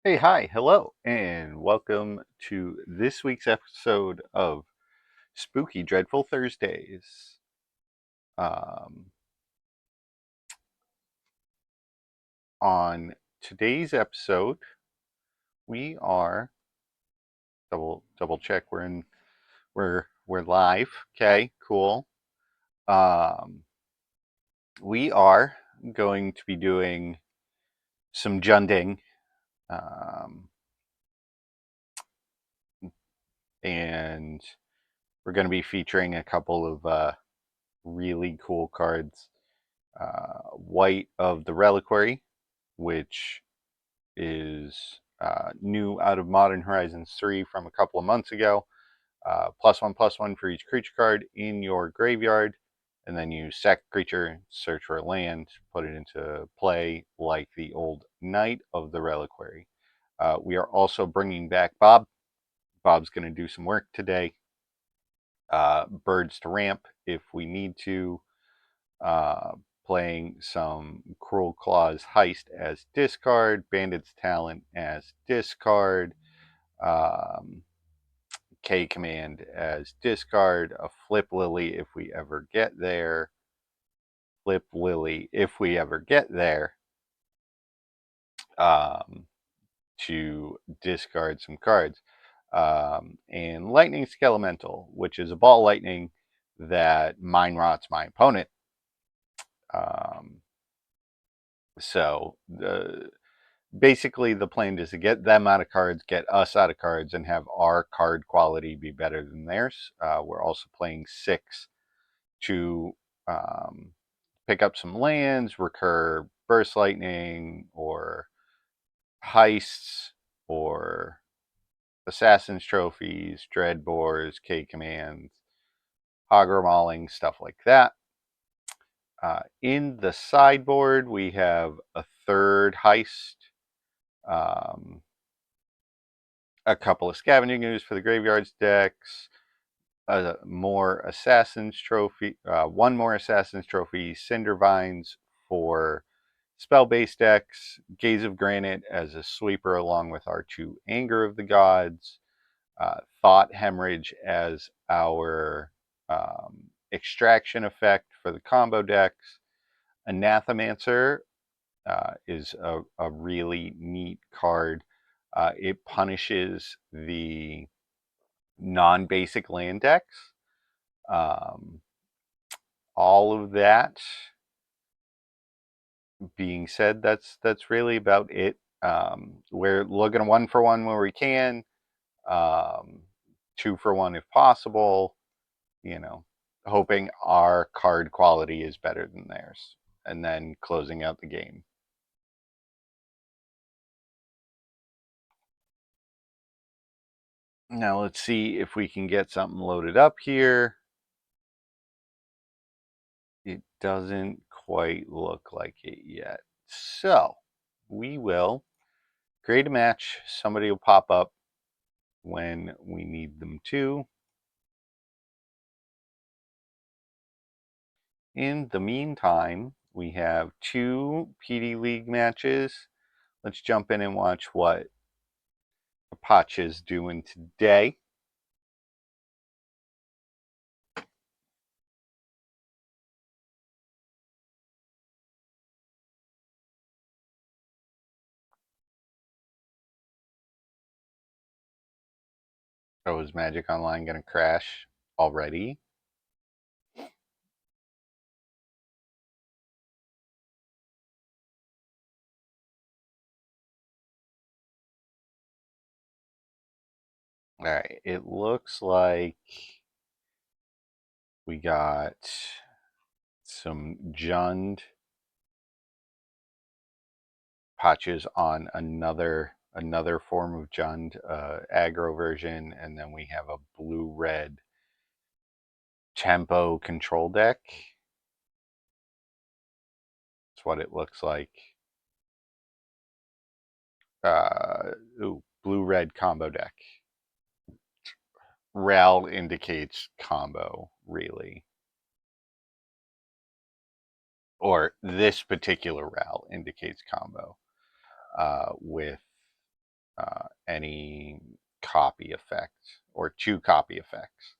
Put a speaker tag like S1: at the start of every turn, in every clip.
S1: Hey, hi, hello, and welcome to this week's episode of Spooky Dreadful Thursdays. Um, on today's episode, we are double check we're live. Okay, cool. Um, we are going to be doing some junding, um, and we're going to be featuring a couple of really cool cards. White of the Reliquary, which is new out of Modern Horizons 3 from a couple of months ago. +1/+1 for each creature card in your graveyard, and then you sack a creature, search for a land, put it into play like the old Knight of the Reliquary. We are also bringing back Bob. Bob's going to do some work today. Birds to ramp if we need to. Uh, Playing some Cruel Claws Heist as discard, Bandit's Talent as discard, um, K Command as discard, a Flip Lily if we ever get there, um, to discard some cards. And Lightning Skelemental, which is a ball lightning that mind rots my opponent. Um, so basically the plan is to get them out of cards, get us out of cards, and have our card quality be better than theirs. We're also playing 6 to um, pick up some lands, recur Burst Lightning, or heists, or Assassin's Trophies, Dread Boars, K Commands, Hogger Mauling, stuff like that. In the sideboard, we have a third heist, um, a couple of scavenging ooze for the graveyards decks, more Assassin's Trophy, one more Assassin's Trophy, Cinder Vines for spell-based decks, Gaze of Granite as a sweeper along with our 2 Anger of the Gods, Thought Hemorrhage as our extraction effect for the combo decks. Anathemancer is a really neat card. It punishes the non-basic land decks. Um, all of that being said, that's really about it. We're looking 1-for-1 where we can, um, 2-for-1 if possible. You know, hoping our card quality is better than theirs, and then closing out the game. Now let's see if we can get something loaded up here. It doesn't quite look like it yet. So we will create a match. Somebody will pop up when we need them to. In the meantime, we have 2 PD League matches. Let's jump in and watch what Apache's doing today. Oh, is Magic Online going to crash already? All right, it looks like we got some Jund patches on another form of Jund, aggro version, and then we have a blue-red tempo control deck. That's what it looks like. Blue-red combo deck. Ral indicates combo, really. Or this particular Ral indicates combo with any copy effect or 2 copy effects.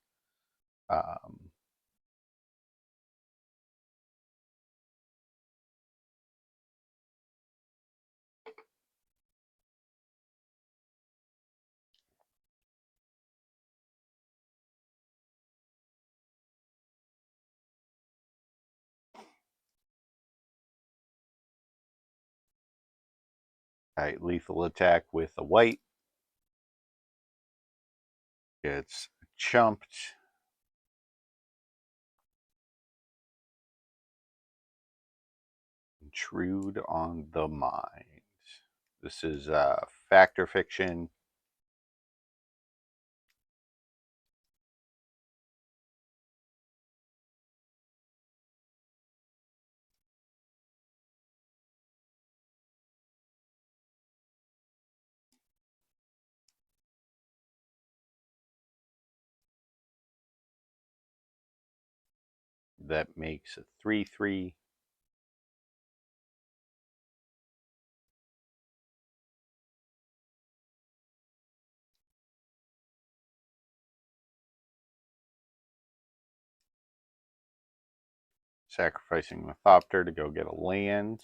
S1: All right, lethal attack with a white. It's chumped. Intrude on the mind. This is fact or fiction. That makes a 3/3. Sacrificing the Thopter to go get a land.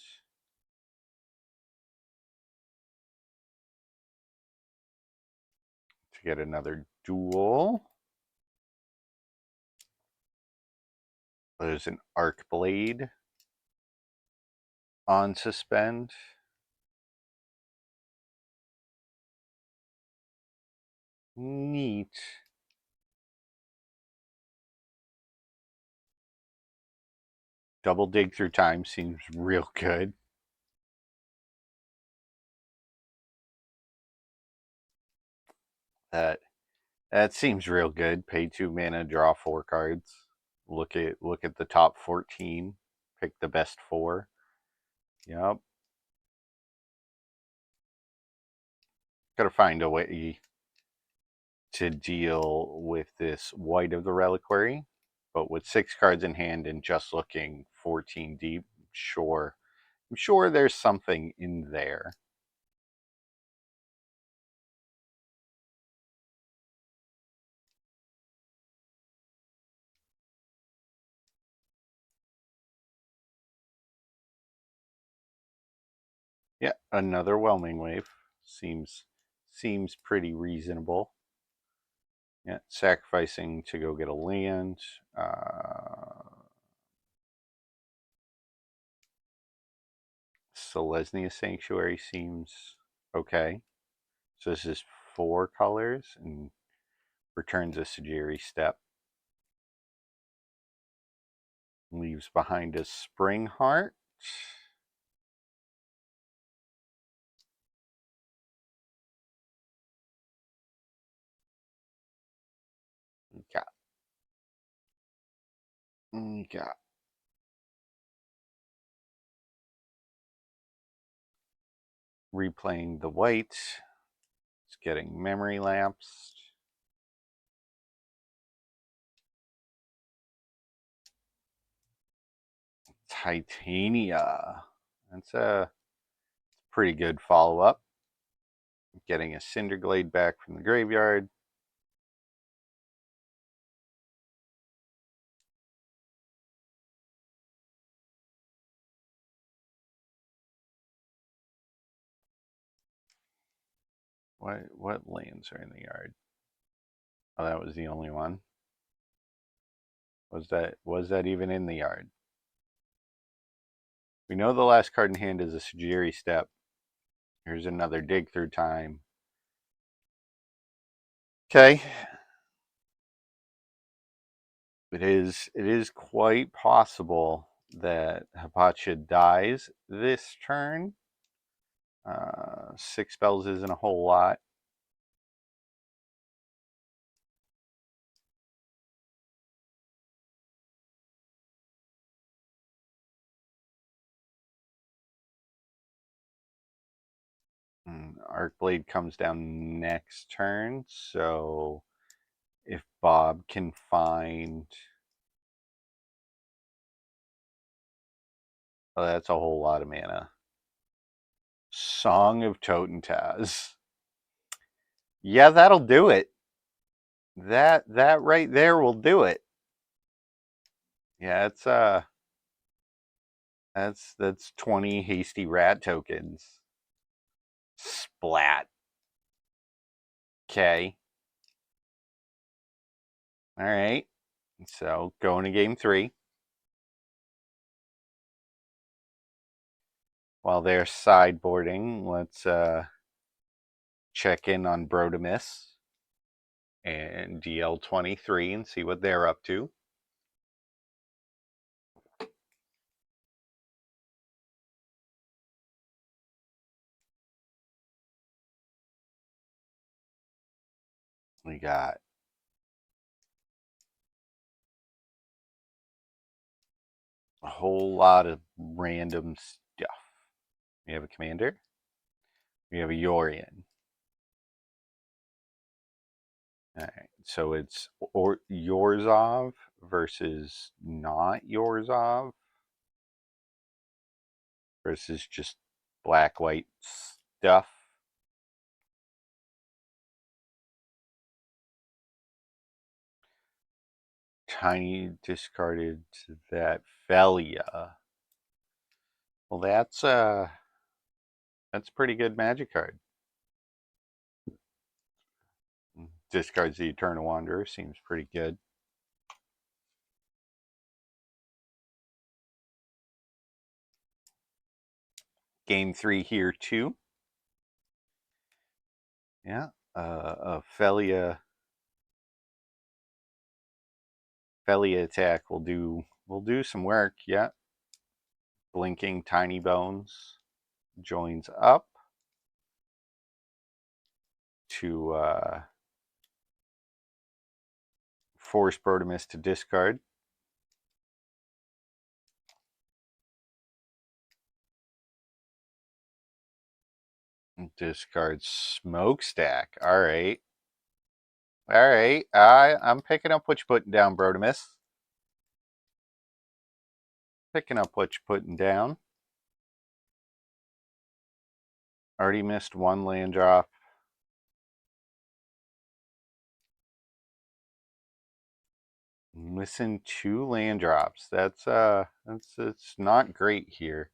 S1: To get another duel. There's an Arc Blade on suspend. Neat. Double dig through time seems real good. That seems real good. Pay 2 mana, draw 4 cards. Look at the top 14. Pick the best 4. Yep. Gotta find a way to deal with this White of the Reliquary. But with 6 cards in hand and just looking 14 deep, I'm sure there's something in there. Yeah, another Whelming Wave seems pretty reasonable. Yeah, sacrificing to go get a land. Selesnya Sanctuary seems okay. So this is 4 colors and returns a Sugiri Step. Leaves behind a Spring Heart. Got replaying the white. It's getting memory lapsed. Titania. That's a pretty good follow-up. Getting a Cinderglade back from the graveyard. What lands are in the yard? Oh, that was the only one. Was that even in the yard? We know the last card in hand is a Sugiri Step. Here's another dig through time. Okay. It is quite possible that Hapacha dies this turn. 6 spells isn't a whole lot. Arcblade comes down next turn, so if Bob can find... Oh, that's a whole lot of mana. Song of Totentaz. Yeah, that'll do it. That right there will do it. Yeah, it's that's 20 hasty rat tokens. Splat. Okay. All right. So going to game 3. While they're sideboarding, let's check in on Brotimus and DL23 and see what they're up to. We got a whole lot of random stuff. We have a commander. We have a Yorian. All right, so it's Yorzov versus not Yorzov versus just black white stuff. Tiny discarded to that Felia. Well, that's a pretty good magic card. Discards the Eternal Wanderer seems pretty good. Game 3 here too. Yeah, Felia attack will do some work. Yeah, blinking Tiny Bones joins up to force Brotimus to discard. Discard Smokestack. All right. All right. I'm picking up what you're putting down, Brotimus. Picking up what you're putting down. Already missed one land drop. Missing 2 land drops. That's it's not great here.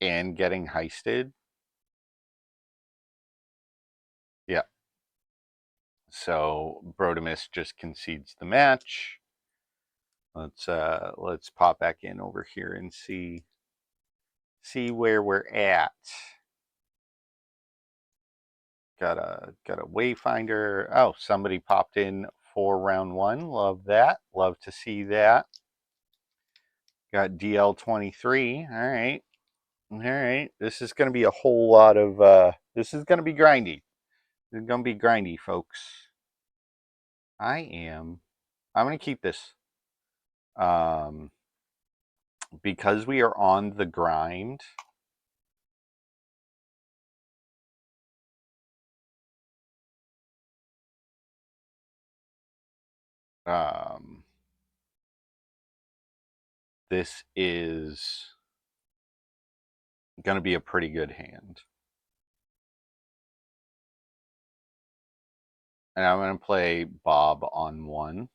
S1: And getting heisted. Yeah. So Brotimus just concedes the match. Let's pop back in over here and see where we're at. Got a wayfinder. Oh, somebody popped in for round 1. Love that. Love to see that. Got DL23. All right. All right. This is going to be a whole lot of this is going to be grindy. This is going to be grindy, folks. I'm going to keep this. Because we are on the grind. This is going to be a pretty good hand. And I'm going to play Bob on 1.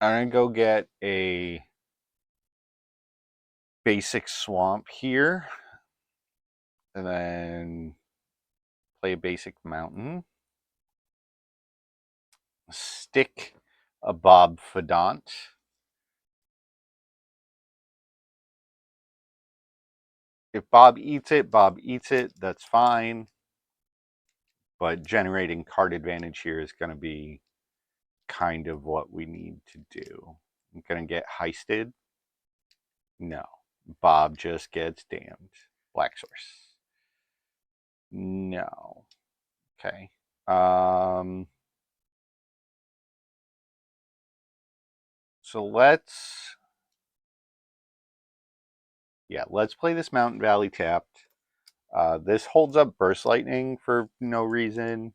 S1: I'm going to go get a basic swamp here. And then play a basic mountain. Stick a Bob Fadant. If Bob eats it, that's fine. But generating card advantage here is going to be kind of what we need to do. I'm going to get heisted. No. Bob just gets damned. Black source. No. Okay. So let's play this Mountain Valley tapped. This holds up Burst Lightning for no reason.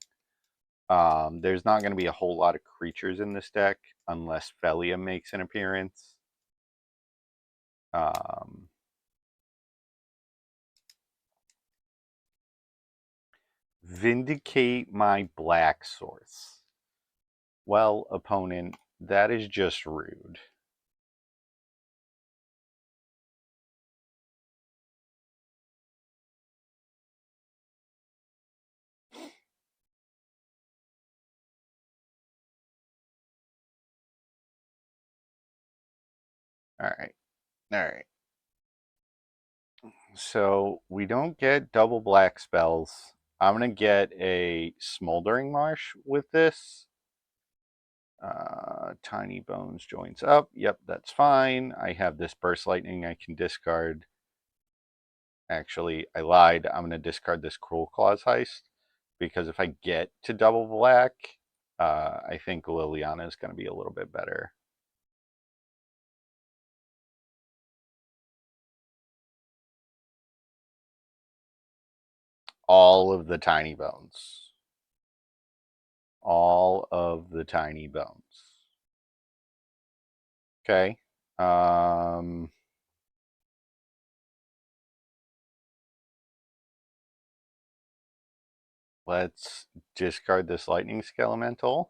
S1: There's not going to be a whole lot of creatures in this deck unless Felia makes an appearance. Vindicate my black source. Well, opponent, that is just rude. All right. So we don't get double black spells. I'm going to get a Smoldering Marsh with this. Tiny Bones joins up. Yep, that's fine. I have this Burst Lightning I can discard. Actually, I lied. I'm going to discard this Cruel Claws Heist because if I get to double black, I think Liliana is going to be a little bit better. All of the Tiny Bones. All of the Tiny Bones. Okay. Let's discard this Lightning Skelemental.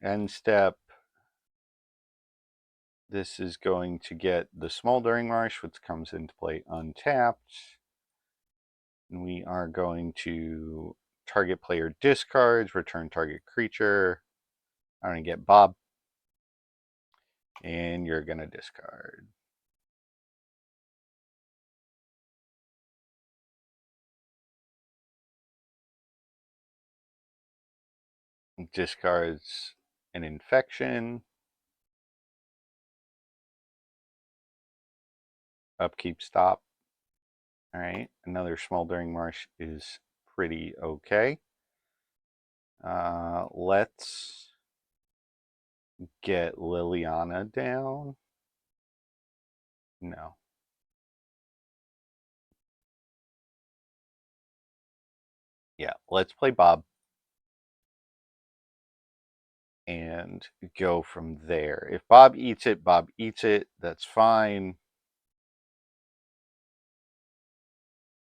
S1: End step. This is going to get the Smoldering Marsh, which comes into play untapped. And we are going to target player discards, return target creature. I'm going to get Bob. And you're going to discard. Discards an infection. Upkeep stop. All right, another Smoldering Marsh is pretty okay. Let's get Liliana down. No. Yeah, let's play Bob. And go from there. If Bob eats it, Bob eats it. That's fine.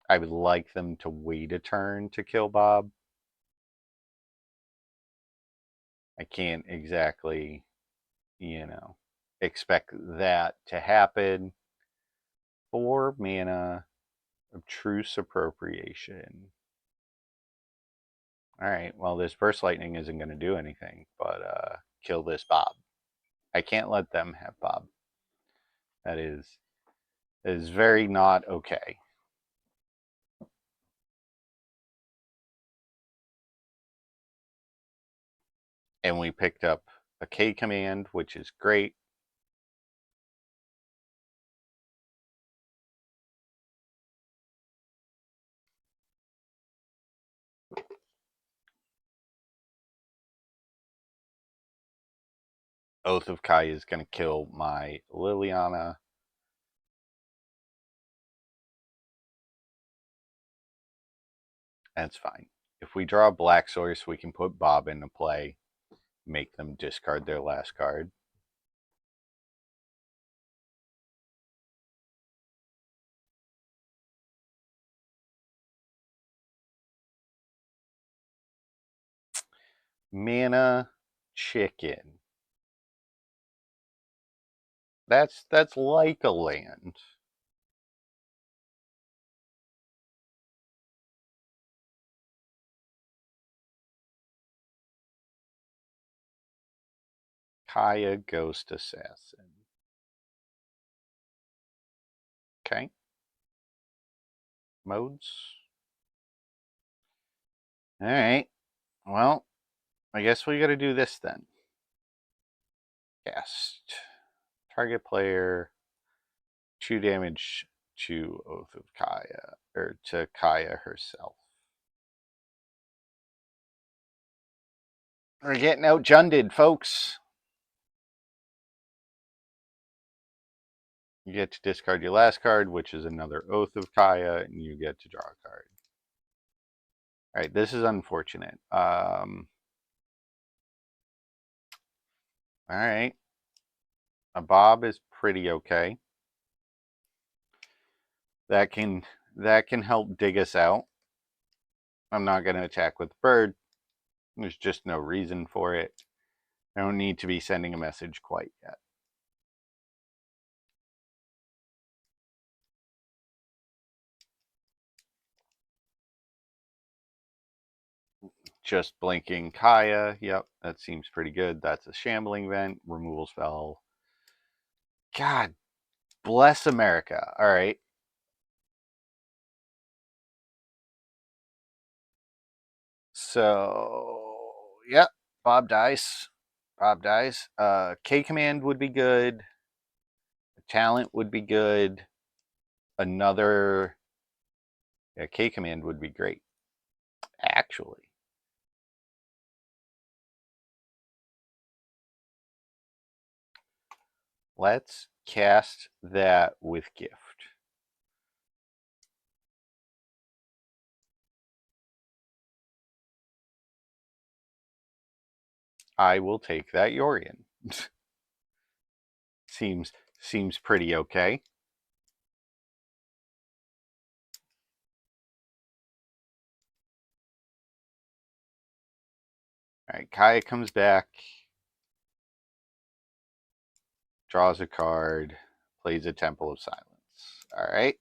S1: I would like them to wait a turn to kill Bob. I can't exactly, expect that to happen. 4 mana, Obtruse Appropriation. All right, well, this Burst Lightning isn't going to do anything, but kill this Bob. I can't let them have Bob. That is very not okay. And we picked up a K command, which is great. Oath of Kai is going to kill my Liliana. That's fine. If we draw a black source, we can put Bob into play, make them discard their last card. Mana Chicken. That's like a land. Kaya Ghost Assassin. Okay. Modes. All right. Well, I guess we got to do this then. Cast. Target player. 2 damage to Oath of Kaya, or to Kaya herself. We're getting outjunded, folks. You get to discard your last card, which is another Oath of Kaya, and you get to draw a card. All right, this is unfortunate. All right. A Bob is pretty okay. That can help dig us out. I'm not going to attack with Bird. There's just no reason for it. I don't need to be sending a message quite yet. Just blinking Kaya. Yep, that seems pretty good. That's a Shambling Vent. Removal spell. God bless America. All right. So, yep, Bob dies. Bob dies. K Command would be good. Talent would be good. Another K Command would be great. Actually. Let's cast that with Gift. I will take that Yorion. seems pretty okay. All right, Kaya comes back, draws a card, plays a Temple of Silence. All right.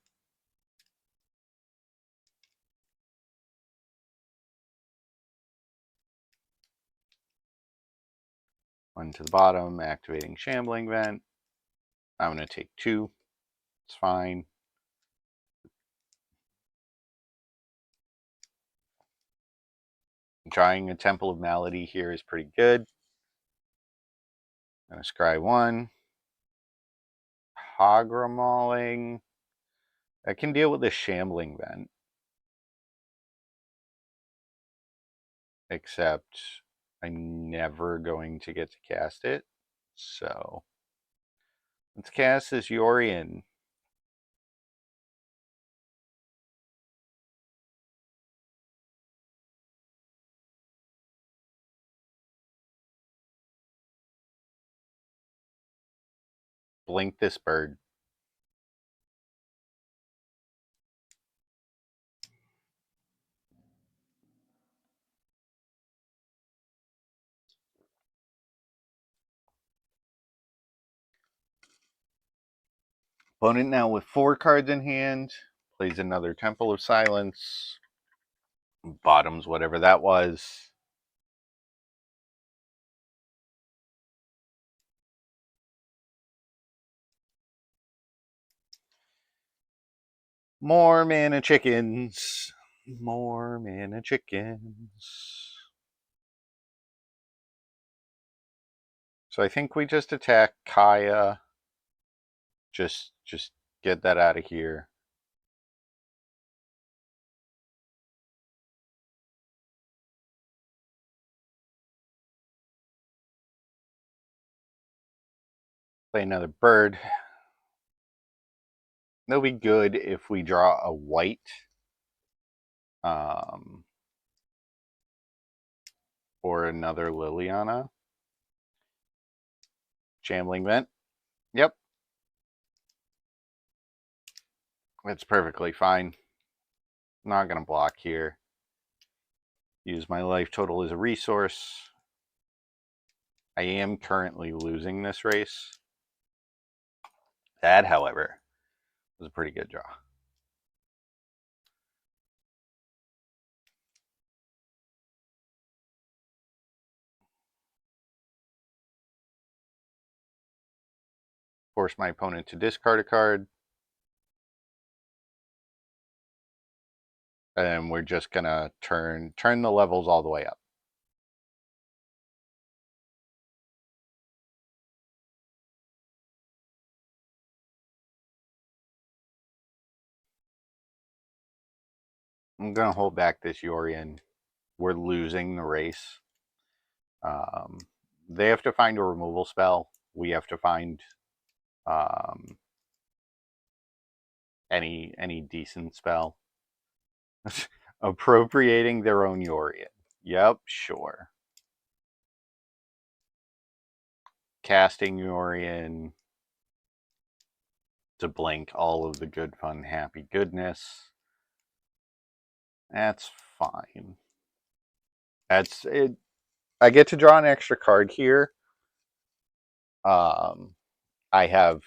S1: One to the bottom, activating Shambling Vent. I'm going to take 2. It's fine. Drawing a Temple of Malady here is pretty good. I'm going to scry 1. Hagra Mauling. I can deal with the Shambling Vent. Except I'm never going to get to cast it. So let's cast this Yorion. Blink this bird. Opponent now with 4 cards in hand. Plays another Temple of Silence. Bottoms whatever that was. More mana chickens. More mana chickens. So I think we just attack Kaya. Just get that out of here. Play another bird. That'll be good if we draw a white. Or another Liliana. Shambling Vent. Yep. It's perfectly fine. Not going to block here. Use my life total as a resource. I am currently losing this race. That, however, was a pretty good draw. Force my opponent to discard a card. And we're just going to turn the levels all the way up. I'm going to hold back this Yorion. We're losing the race. They have to find a removal spell. We have to find any decent spell. Appropriating their own Yorion. Yep, sure. Casting Yorion to blink all of the good, fun, happy goodness. That's fine. That's it. I get to draw an extra card here. I have,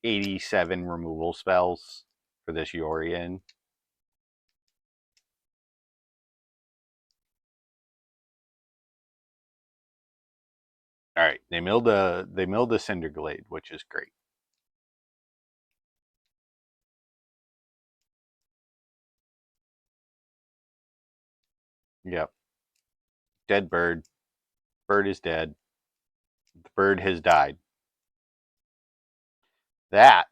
S1: 87 removal spells for this Yorion. All right, they milled the Cinder Glade, which is great. Yep. Dead bird. Bird is dead. The bird has died. That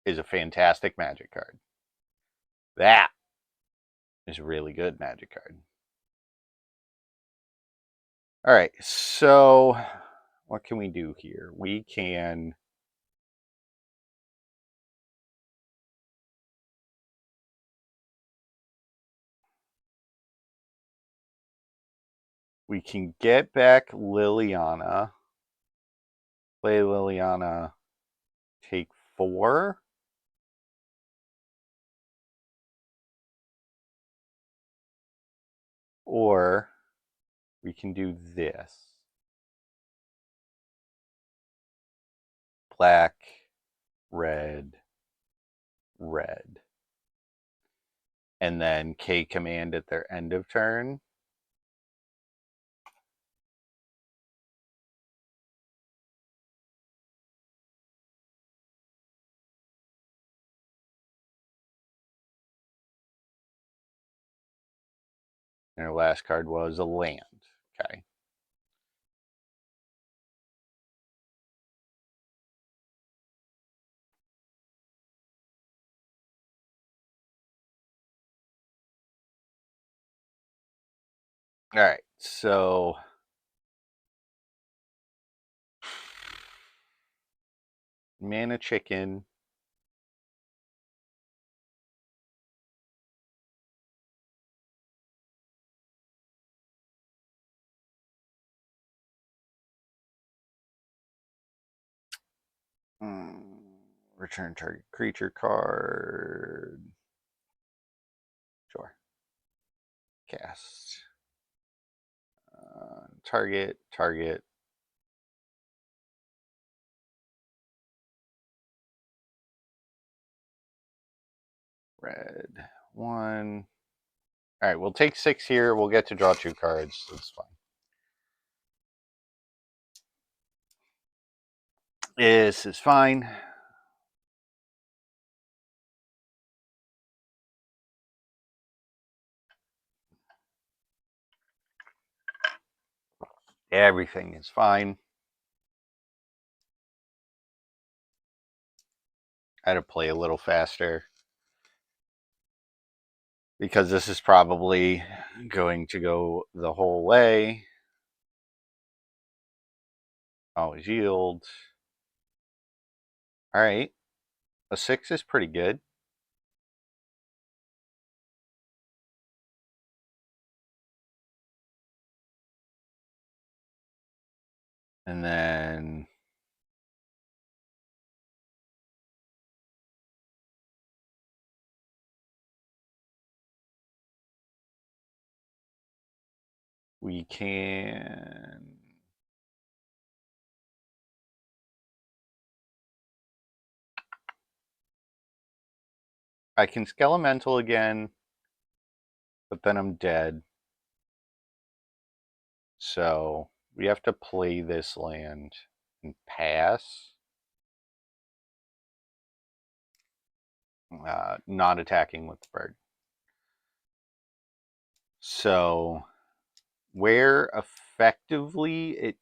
S1: is a fantastic magic card. That is a really good magic card. All right, so what can we do here? We can get back Liliana, play Liliana, take 4. Or we can do this. Black, red, red. And then K command at their end of turn. And our last card was a land. Okay. All right, so mana chicken. Return target creature card. Sure. Cast. Target. Red. 1. All right, we'll take 6 here. We'll get to draw 2 cards. That's fine. This is fine. Everything is fine. I had to play a little faster because this is probably going to go the whole way. Always yield. All right. A 6 is pretty good. And then we can I can Skelemental again, but then I'm dead. So we have to play this land and pass. Not attacking with the bird. So where effectively it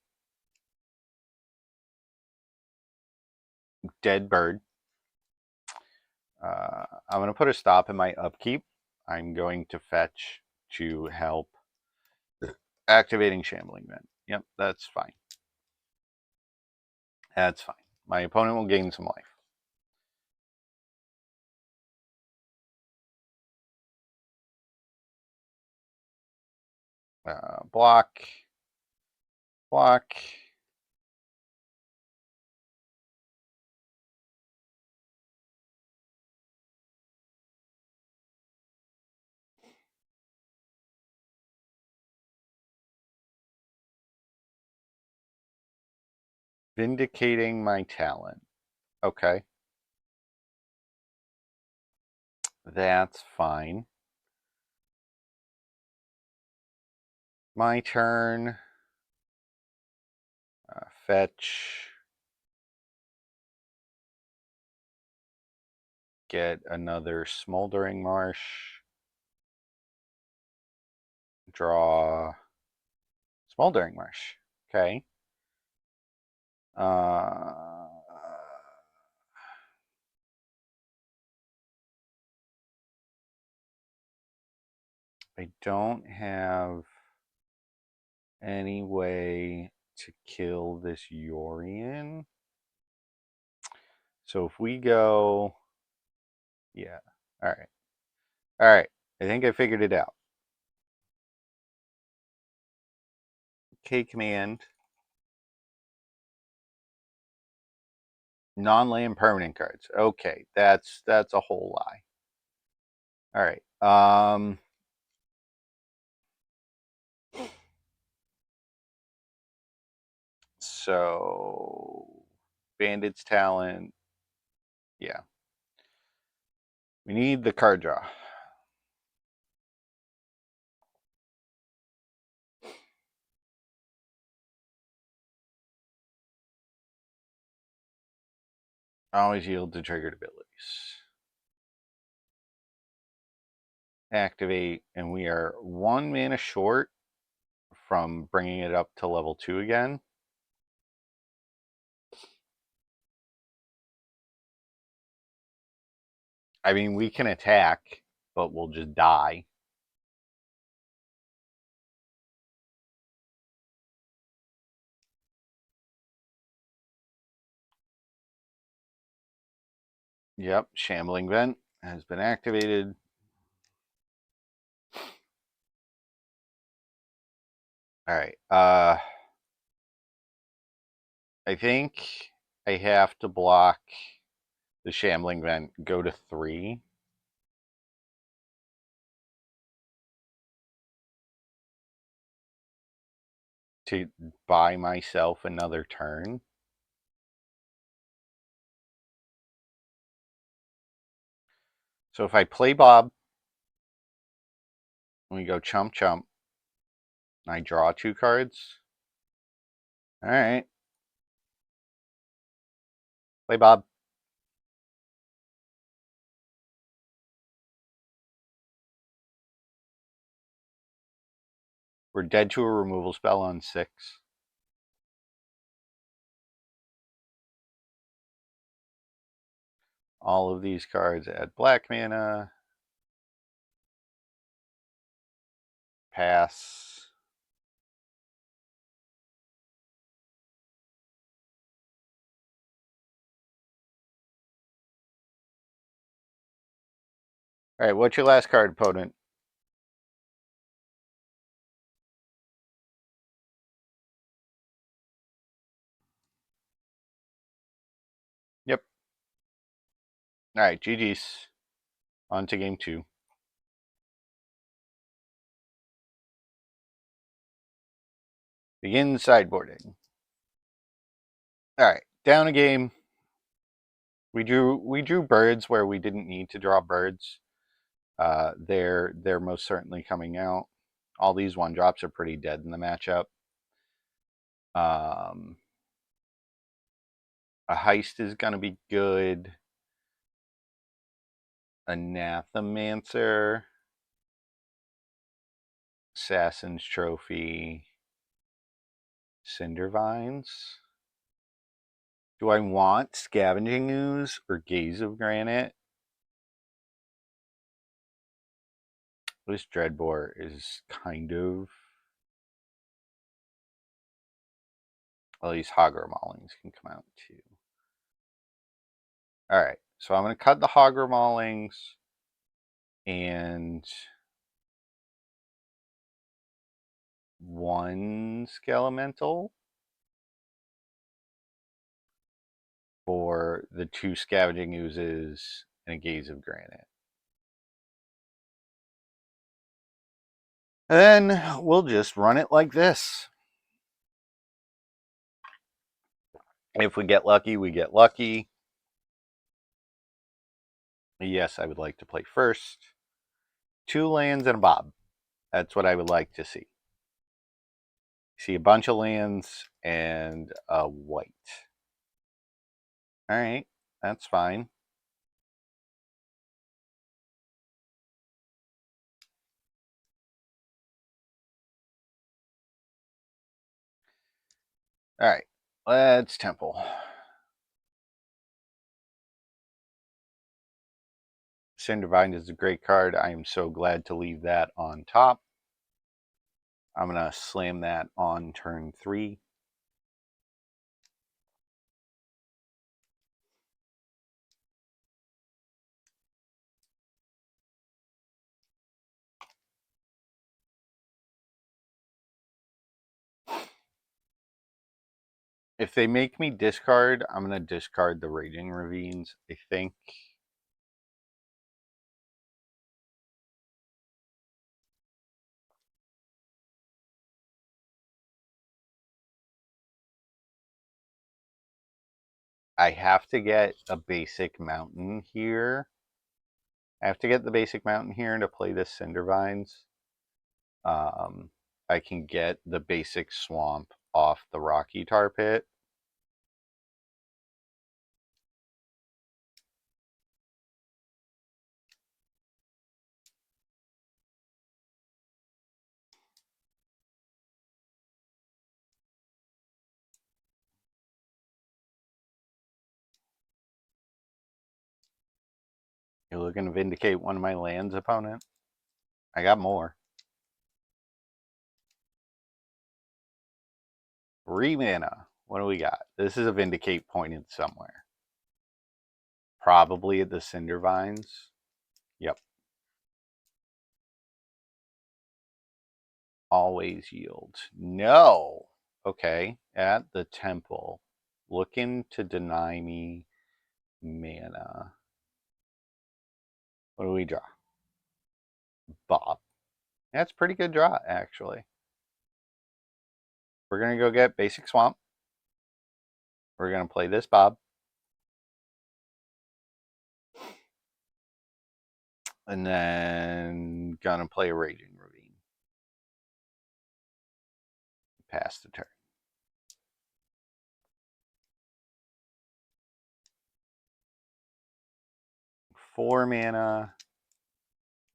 S1: dead bird. I'm going to put a stop in my upkeep. I'm going to fetch to help activating Shambling Vent. Yep, that's fine. That's fine. My opponent will gain some life. Block. Block. Vindicating my talent. Okay. That's fine. My turn. Fetch. Get another Smoldering Marsh. Draw Smoldering Marsh. Okay. I don't have any way to kill this Yorion. So if we go, yeah, all right. All right, I think I figured it out. K command, non-land permanent cards. Okay, that's a whole lie. All right. So Bandit's talent. Yeah. We need the card draw. Always yield to triggered abilities. Activate, and we are 1 mana short from bringing it up to level 2 again. I mean, we can attack, but we'll just die. Yep, Shambling Vent has been activated. All right. I think I have to block the Shambling Vent, go to 3. To buy myself another turn. So if I play Bob, we go chump chump, I draw 2 cards. All right. Play Bob. We're dead to a removal spell on 6. All of these cards add black mana. Pass. All right, what's your last card, opponent? Yep. All right, GG's. On to game 2. Begin sideboarding. All right, down a game. We drew birds where we didn't need to draw birds. They're most certainly coming out. All these 1-drops are pretty dead in the matchup. A heist is going to be good. Anathemancer. Assassin's Trophy. Cindervines. Do I want Scavenging Ooze or Gaze of Granite? This Dreadbore is kind of... Well, these Hogger Maulings can come out too. Alright, so I'm going to cut the Hogger Maulings and 1 Skelemental for the 2 Scavenging Oozes and a Gaze of Granite. And then we'll just run it like this. If we get lucky, we get lucky. Yes, I would like to play first. 2 lands and a Bob. That's what I would like to see. See a bunch of lands and a white. All right, that's fine. All right, let's Temple. Cindervine is a great card. I am so glad to leave that on top. I'm going to slam that on turn 3. If they make me discard, I'm going to discard the Raging Ravines, I think. I have to get a basic mountain here. I have to get the basic mountain here to play this Cindervines. I can get the basic swamp off the Rocky Tar Pit. You're looking to vindicate one of my lands, opponent? I got more. 3 mana. What do we got? This is a vindicate pointed somewhere. Probably at the Cindervines. Yep. Always yields. No. Okay. At the temple. Looking to deny me mana. What do we draw? Bob. That's a pretty good draw, actually. We're going to go get basic swamp. We're going to play this Bob. And then going to play a Raging Ravine. Pass the turn. 4 mana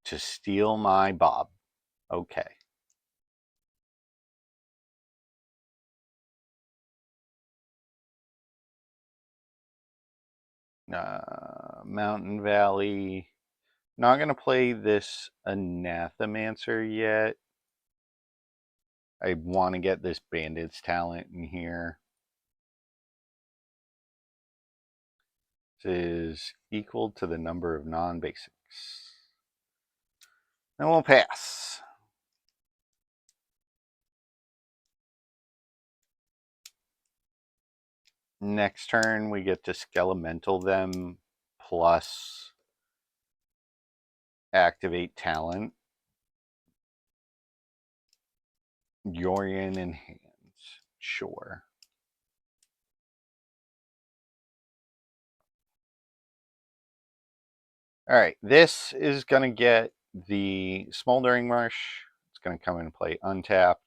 S1: to steal my Bob. Okay. Mountain Valley. Not going to play this Anathemancer yet. I want to get this Bandit's Talent in here. This is equal to the number of non-basics. Then we'll pass. Next turn, we get to Skelemental them plus activate talent. Yorion in hands. Sure. All right, this is going to get the Smoldering Marsh. It's going to come and play untapped.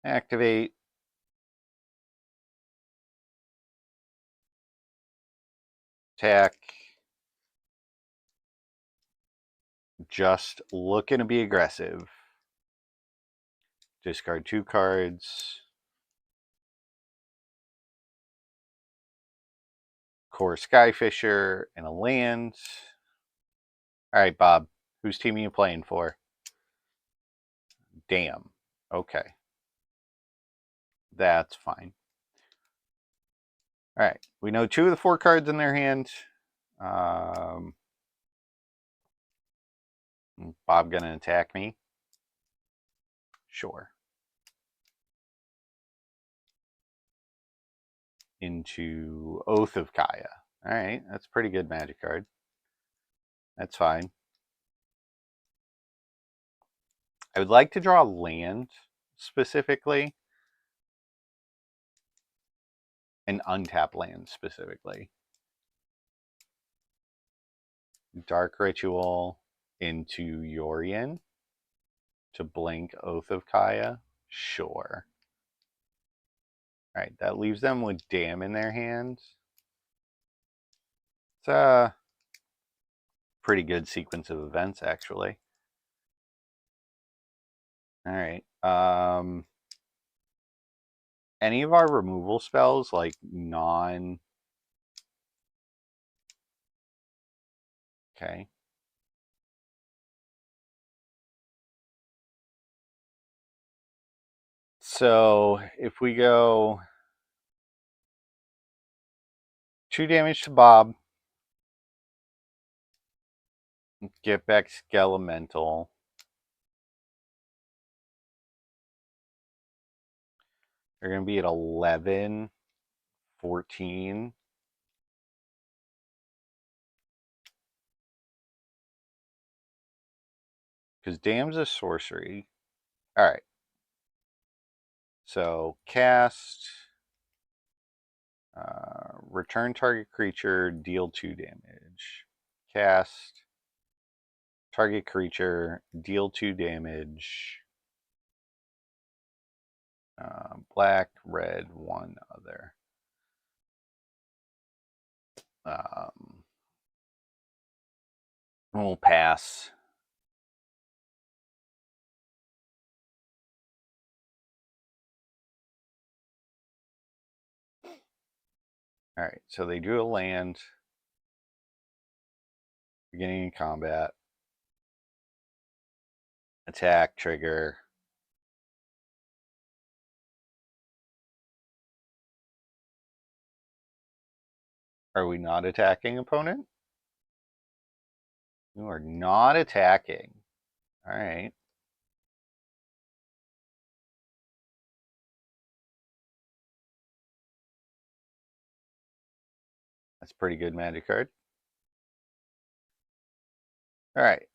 S1: Activate. Attack. Just looking to be aggressive. Discard 2 cards. Core Skyfisher and a land. All right, Bob. Whose team are you playing for? Damn. Okay. That's fine. All right. We know 2 of the 4 cards in their hand. Bob gonna attack me? Sure. Into Oath of Kaya. Alright, that's a pretty good magic card. That's fine. I would like to draw land specifically. An untapped land specifically. Dark Ritual into Yorion to blink Oath of Kaya. Sure. Alright, that leaves them with Dam in their hands. It's a pretty good sequence of events, actually. Alright. Any of our removal spells, like non... Okay. So, if we go 2 damage to Bob, get back Skelemental. They're going to be at 11, 14. Because Dam's a sorcery. Alright. So, cast. Return target creature, deal 2 damage. Cast. Target creature, deal 2 damage. Black, red, 1 other. We'll pass. Alright, so they drew a land. Beginning of combat. Attack, trigger. Are we not attacking, opponent? You are not attacking. Alright. That's a pretty good magic card. Alright.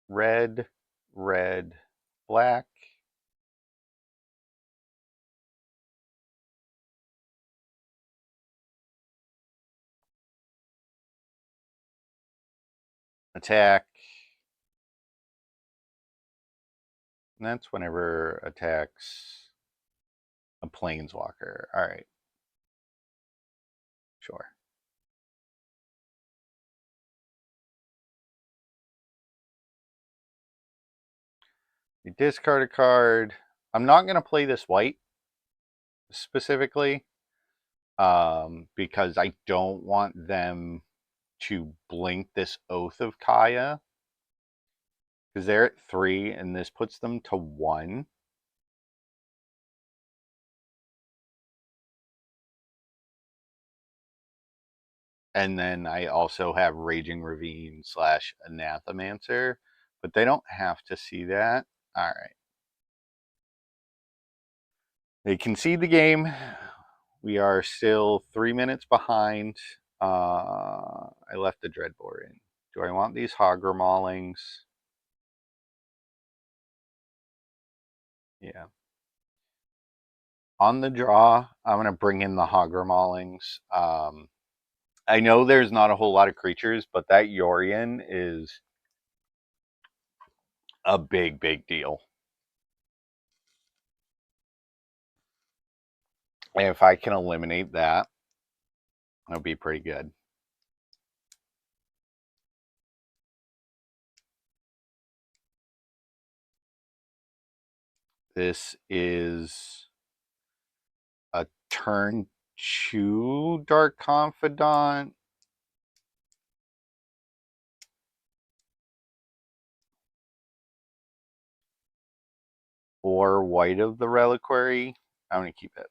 S1: Red, red, black. Attack. And that's whenever attacks a planeswalker. Alright. Sure. You discard a card. I'm not going to play this white specifically because I don't want them to blink this Oath of Kaya because they're at 3 and this puts them to 1. And then I also have Raging Ravine / Anathemancer, but they don't have to see that. All right. They concede the game. We are still 3 minutes behind. I left the Dreadbore in. Do I want these Hogger Maulings? Yeah. On the draw, I'm going to bring in the Hogger Maulings. I know there's not a whole lot of creatures, but that Yorion is a big, big deal. And if I can eliminate that, that'll be pretty good. This is a turn 2 Dark Confidant. Or White of the Reliquary. I'm going to keep it.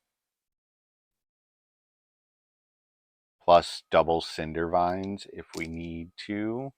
S1: plus double Cinder Vines if we need to.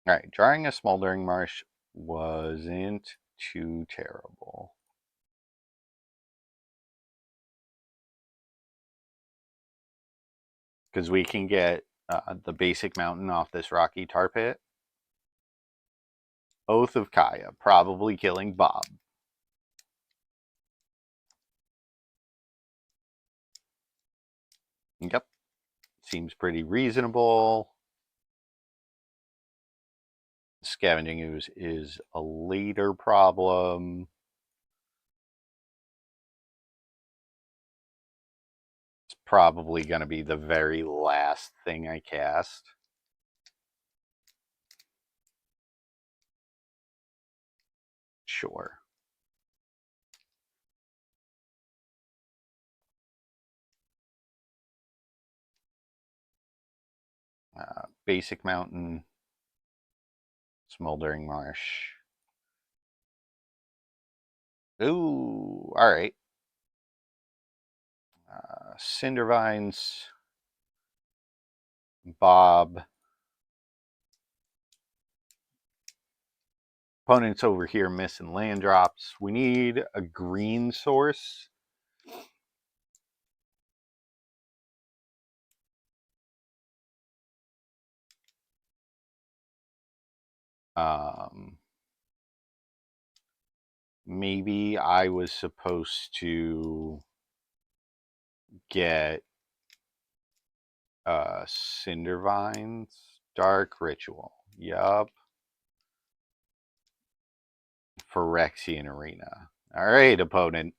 S1: All right, drawing a Smoldering Marsh wasn't too terrible. Because we can get the basic mountain off this rocky tar pit. Oath of Kaya, probably killing Bob. Yep, seems pretty reasonable. Scavenging Ooze is a later problem. It's probably going to be the very last thing I cast. Sure. Basic Mountain, Smoldering Marsh. Ooh, all right. Cinder Vines, Bob. Opponents over here missing land drops. We need a green source. Maybe I was supposed to get Cinder Vines, Dark Ritual. Yup. Phyrexian Arena. All right, opponent.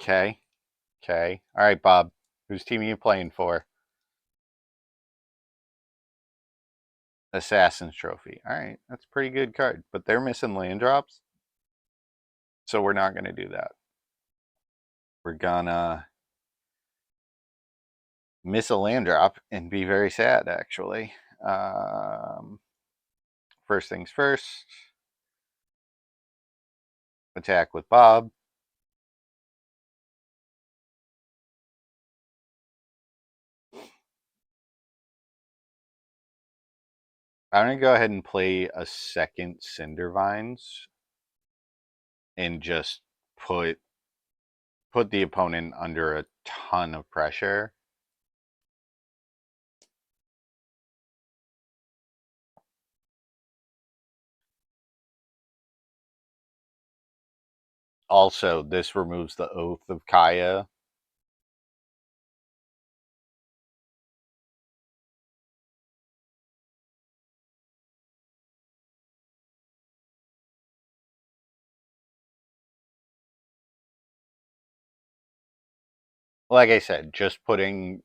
S1: Okay. Okay. All right, Bob. Whose team are you playing for? Assassin's Trophy. All right, that's a pretty good card. But they're missing land drops. So we're not going to do that. We're gonna miss a land drop and be very sad, actually. First things first. Attack with Bob. I'm going to go ahead and play a second Cinder Vines and just put the opponent under a ton of pressure. Also, this removes the Oath of Kaya. Like I said, just putting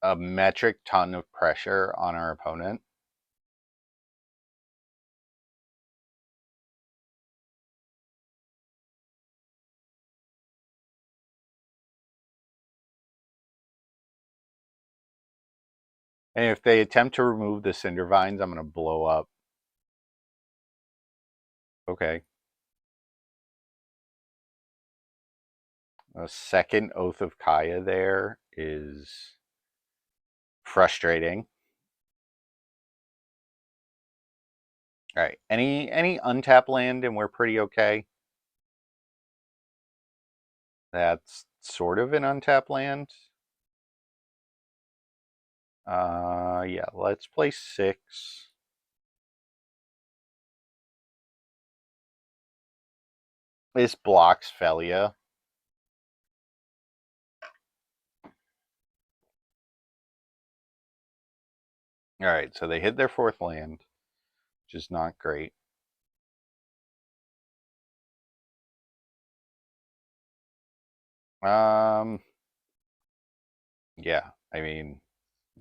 S1: a metric ton of pressure on our opponent. And if they attempt to remove the Cinder Vines, I'm going to blow up. Okay. A second Oath of Kaya there is frustrating. All right. Any untapped land and we're pretty okay. That's sort of an untapped land. Yeah, let's play 6. This blocks Felia. All right, so they hit their 4th land, which is not great. Yeah, I mean,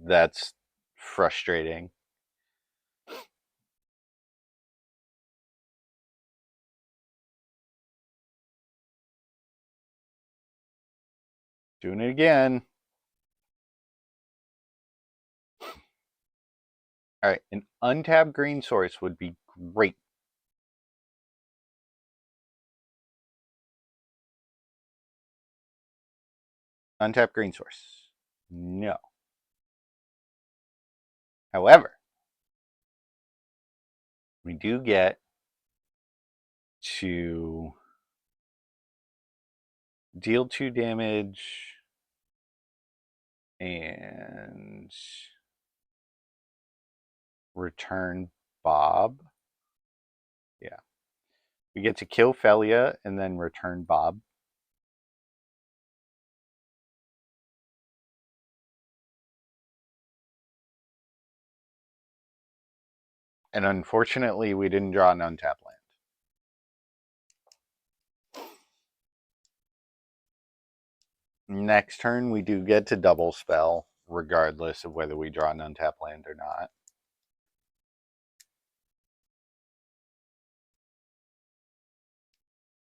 S1: that's frustrating. Doing it again. All right, an untapped green source would be great. Untapped green source. No. However, we do get to deal 2 damage and return Bob. Yeah. We get to kill Felia and then return Bob. And unfortunately, we didn't draw an untapped land. Next turn, we do get to double spell, regardless of whether we draw an untapped land or not.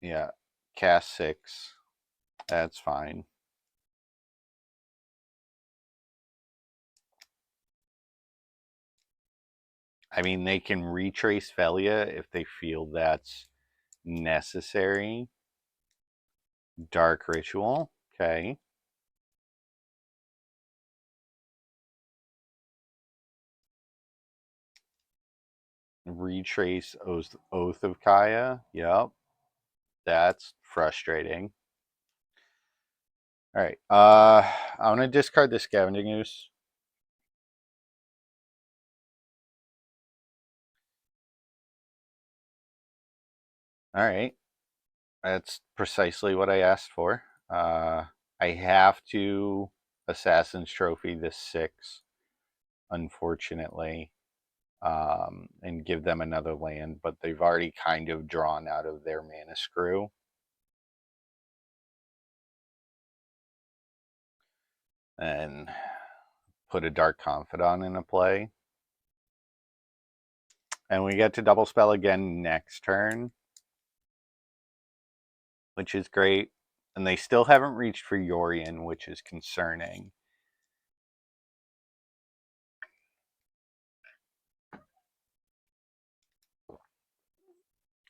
S1: Yeah, cast 6. That's fine. I mean, they can retrace Felia if they feel that's necessary. Dark Ritual. Okay. Retrace Oath of Kaya. Yep. That's frustrating. All right. I'm going to discard the Scavenging Ooze. All right. That's precisely what I asked for. I have to Assassin's Trophy this 6, unfortunately, and give them another land, but they've already kind of drawn out of their mana screw. And put a Dark Confidant into play. And we get to double spell again next turn, which is great. And they still haven't reached for Yorion, which is concerning.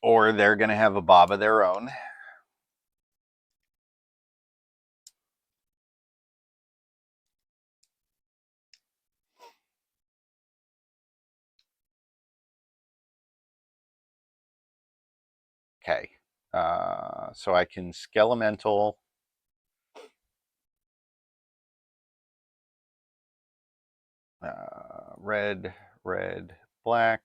S1: Or they're going to have a Bob of their own. Okay. So I can Skelemental. Red, red, black.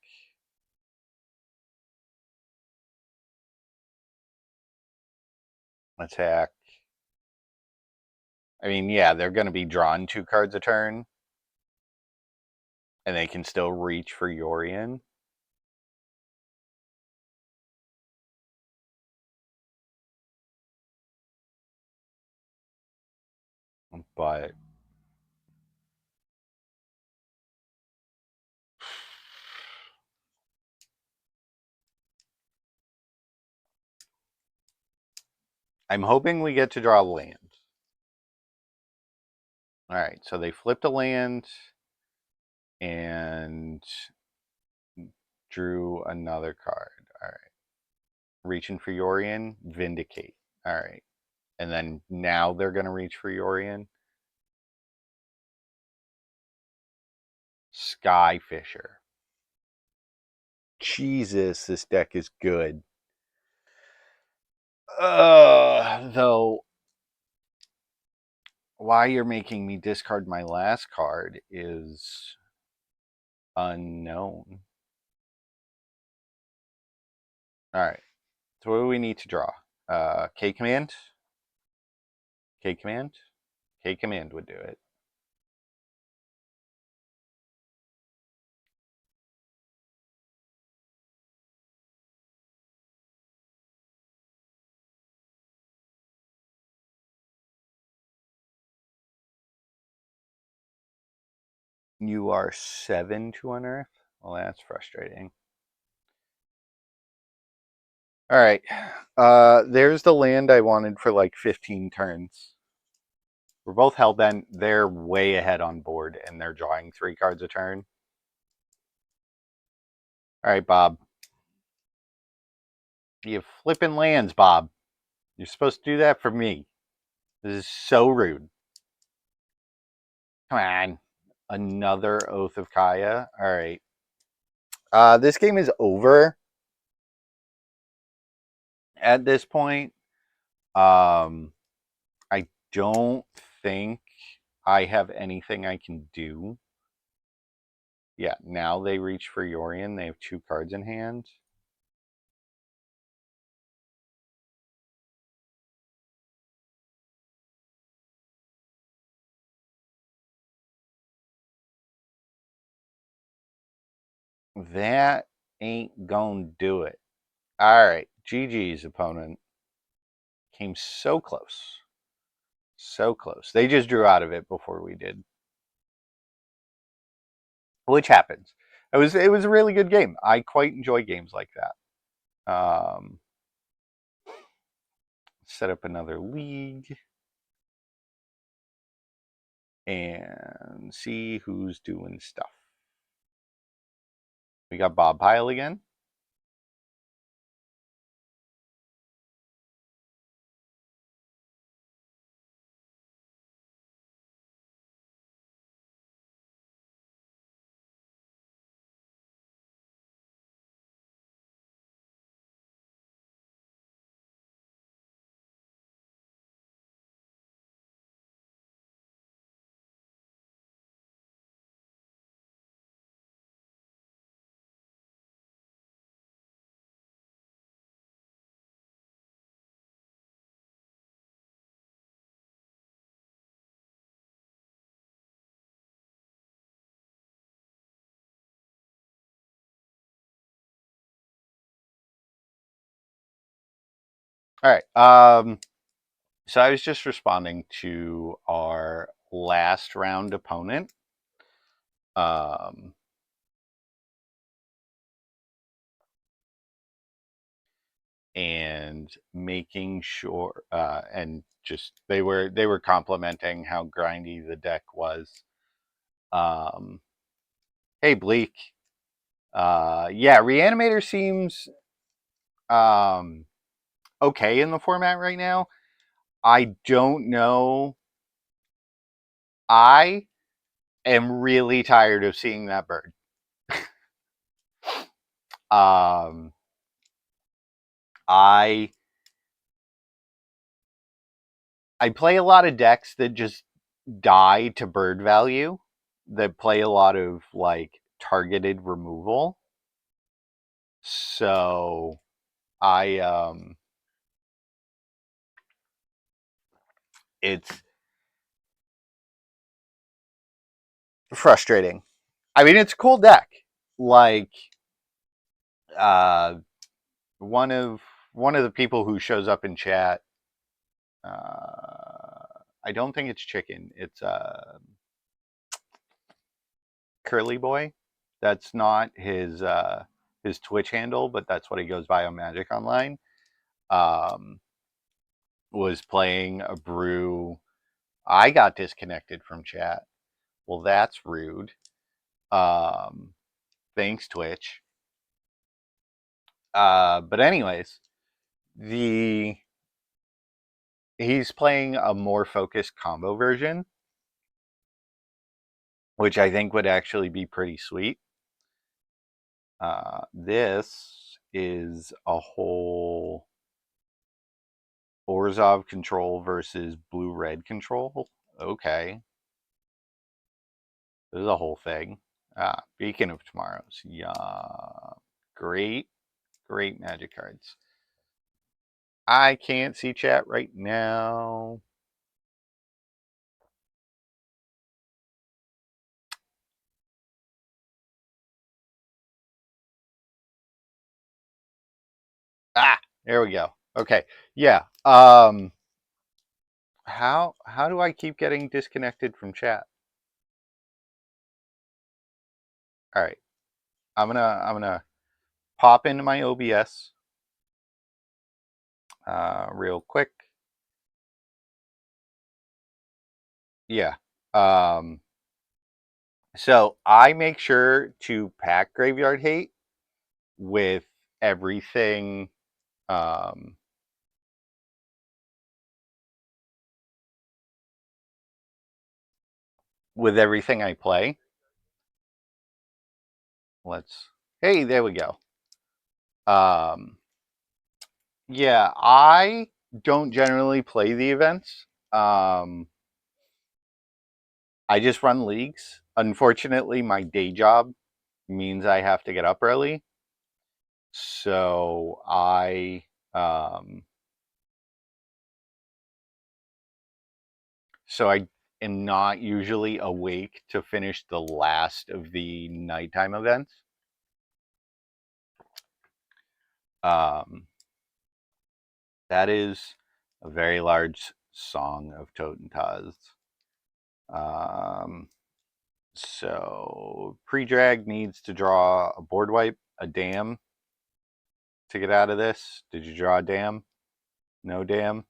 S1: Attack. I mean, yeah, they're going to be drawn 2 cards a turn. And they can still reach for Yorion. But I'm hoping we get to draw land. All right, so they flipped a land and drew another card. All right. Reaching for Yorion, Vindicate. All right. And then now they're going to reach for Yorion. Skyfisher. Jesus, this deck is good. Though, why you're making me discard my last card is unknown. All right. So what do we need to draw? K command? K command? K command would do it. You are 7 to unearth? Well, that's frustrating. All right. There's the land I wanted for like 15 turns. We're both hellbent. They're way ahead on board, and they're drawing 3 cards a turn. All right, Bob. You flipping lands, Bob. You're supposed to do that for me. This is so rude. Come on. Another Oath of Kaya. All right. This game is over at this point. I don't think I have anything I can do. Yeah, now they reach for Yorion. They have 2 cards in hand. That ain't gonna do it. All right, GG's opponent came so close. So close. They just drew out of it before we did. Which happens. It was a really good game. I quite enjoy games like that. Set up another league and see who's doing stuff. We got Bob Pyle again. All right. So I was just responding to our last round opponent. And making sure, and just they were complimenting how grindy the deck was. Hey Bleak, yeah, Reanimator seems okay in the format right now. I don't know. I am really tired of seeing that bird. um, I play a lot of decks that just die to bird value, that play a lot of like targeted removal. So I it's frustrating. I mean, it's a cool deck. Like uh one of the people who shows up in chat, I don't think it's Chicken. It's Curly Boy. That's not his Twitch handle, but that's what he goes by on Magic Online. Was playing a brew. I got disconnected from chat. Well, that's rude. Thanks, Twitch. But anyways, he's playing a more focused combo version, which I think would actually be pretty sweet. This is a whole Orzhov control versus blue-red control. Okay. This is a whole thing. Beacon of Tomorrows. Yeah. Great Magic cards. I can't see chat right now. There we go. Okay. Yeah. How do I keep getting disconnected from chat? All right. I'm gonna pop into my OBS real quick. Yeah. Um, so I make sure to pack Graveyard Hate with everything. Um, with everything I play. Let's. Hey, there we go. Um, yeah, I don't generally play the events. I just run leagues. Unfortunately, my day job means I have to get up early. So um, I am not usually awake to finish the last of the nighttime events. Um, that is a very large song of Totentaz. Um, so pre-drag needs to draw a board wipe, a dam to get out of this. Did you draw a dam? No dam.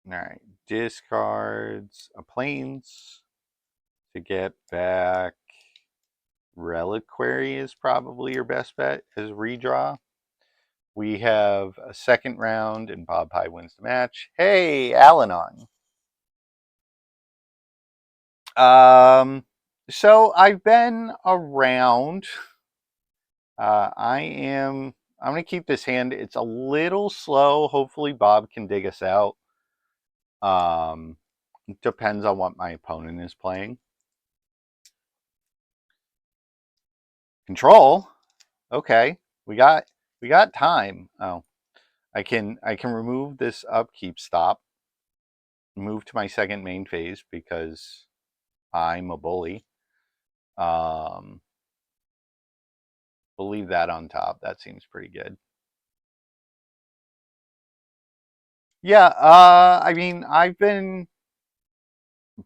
S1: All right, discards a plains to get back. Reliquary is probably your best bet as redraw. We have a second round, and Bob Pye wins the match. Hey, Alanon. Um, so I've been around. I am. I'm gonna keep this hand. It's a little slow. Hopefully, Bob can dig us out. Um, depends on what my opponent is playing. Control. Okay, we got time. Oh, I can remove this upkeep stop. Move to my second main phase because I'm a bully. Um, we'll leave that on top. That seems pretty good. Yeah, I mean, I've been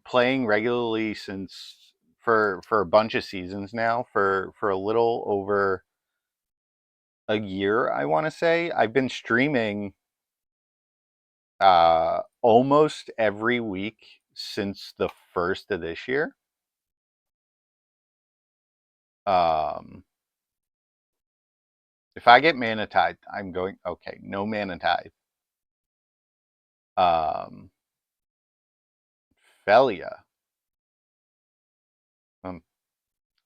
S1: playing regularly since for a bunch of seasons now. For a little over a year, I want to say. I've been streaming almost every week since the first of this year. Um, if I get Mana Tithe, I'm going okay. No Mana Tithe. Um, Felia. Um,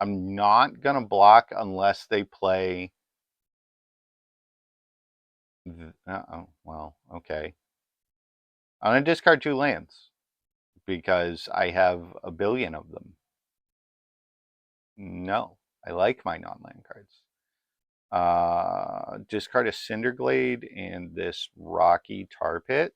S1: I'm not gonna block unless they play. Oh, well, okay. I'm gonna discard 2 lands because I have a billion of them. No, I like my non-land cards. Discard a Cinderglade and this Rocky Tar Pit.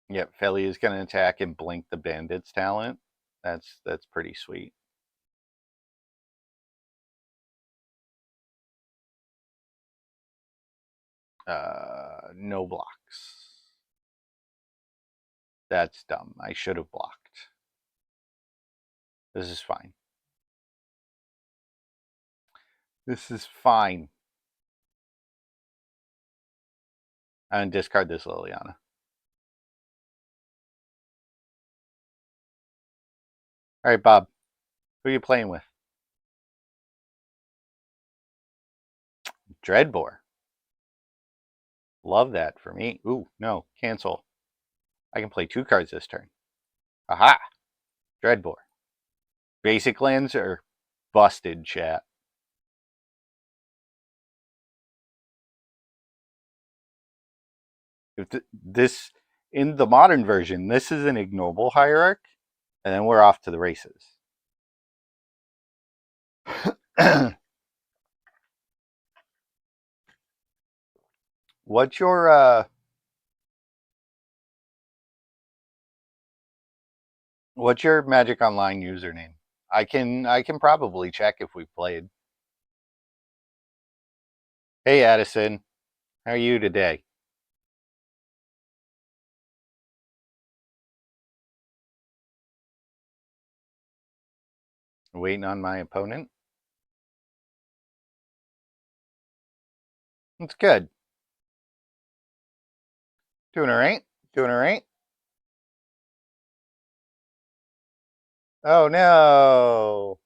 S1: Yep, Feli is going to attack and blink the Bandit's talent. That's pretty sweet. No blocks. That's dumb. I should have blocked. This is fine. This is fine. I'm going to discard this Liliana. All right, Bob. Who are you playing with? Dreadbore. Love that for me. Ooh, no. Cancel. I can play 2 cards this turn. Aha! Dreadbore. Basic lands are busted, chat. If this in the modern version, this is an ignoble hierarch, and then we're off to the races. What's your Magic Online username? I can probably check if we played. Hey Addison, how are you today? Waiting on my opponent. It's good. Doing all right. Doing all right. Oh no.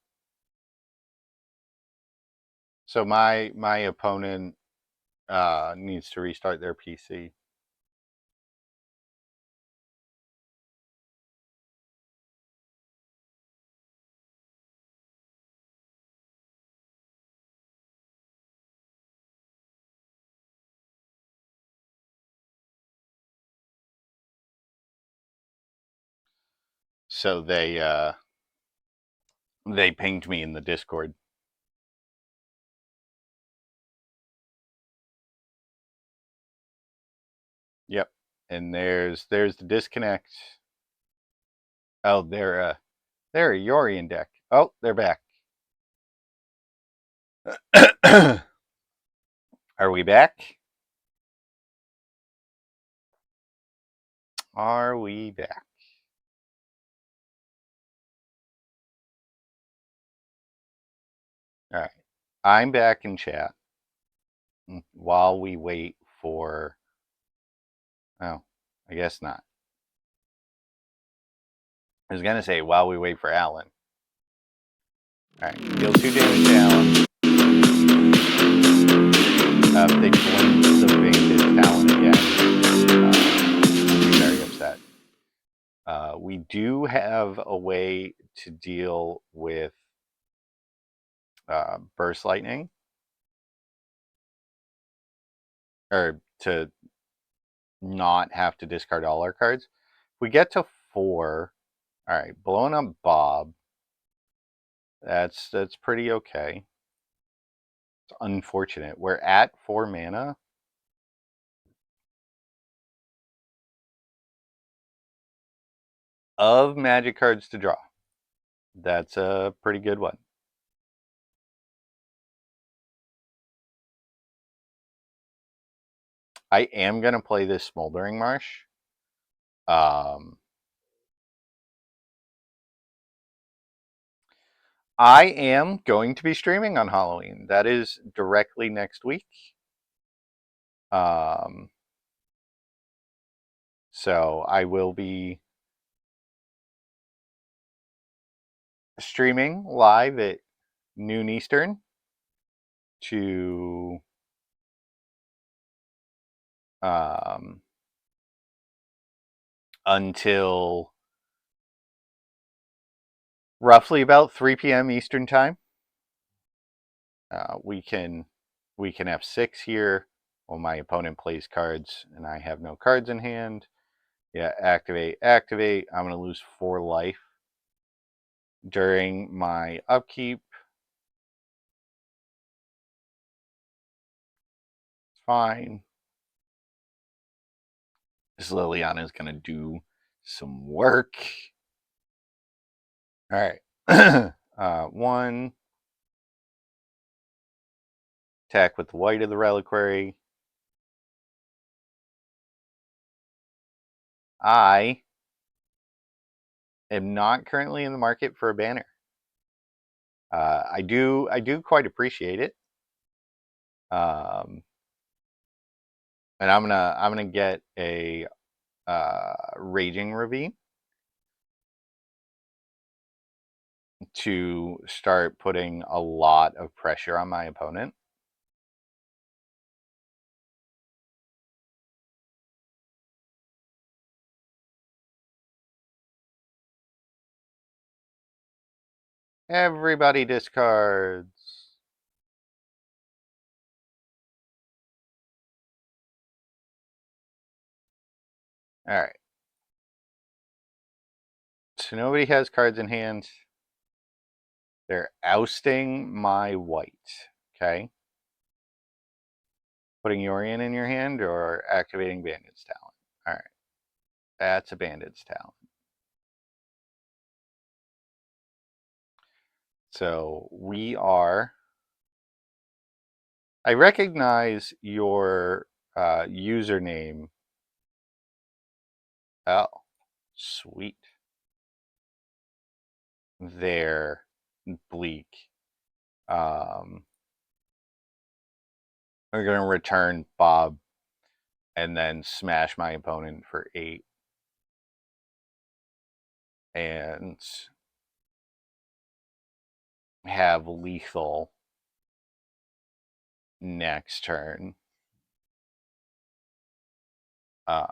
S1: So my opponent needs to restart their PC. So they pinged me in the Discord. Yep. And there's the disconnect. Oh, they're a Yorian deck. Oh, they're back. Are we back? Are we back? All right. I'm back in chat while we wait for. Oh, I guess not. I was gonna say while we wait for Alan. All right, deal 2 damage to Alan. If they blink the Bandit Talon again, I'll be very upset. We do have a way to deal with Burst Lightning, or to not have to discard all our cards. If we get to 4, all right, blowing up Bob. That's pretty okay. It's unfortunate. We're at 4 mana. Of magic cards to draw. That's a pretty good one. I am going to play this Smoldering Marsh. I am going to be streaming on Halloween. That is directly next week. So I will be streaming live at noon Eastern to until roughly about 3 p.m. Eastern time. We can have 6 here while my opponent plays cards and I have no cards in hand. Yeah, activate. I'm going to lose 4 life during my upkeep. It's fine. This Liliana is going to do some work. All right. 1. Attack with the white of the reliquary. I am not currently in the market for a banner. I do quite appreciate it. And I'm gonna get a Raging Ravine to start putting a lot of pressure on my opponent. Everybody discards. All right. So nobody has cards in hand. They're ousting my white. Okay. Putting Yorian in your hand or activating Bandit's Talent. All right. That's a Bandit's Talent. So we are. I recognize your username. Oh, sweet. There, Bleak. I'm going to return Bob and then smash my opponent for 8. And have lethal next turn. I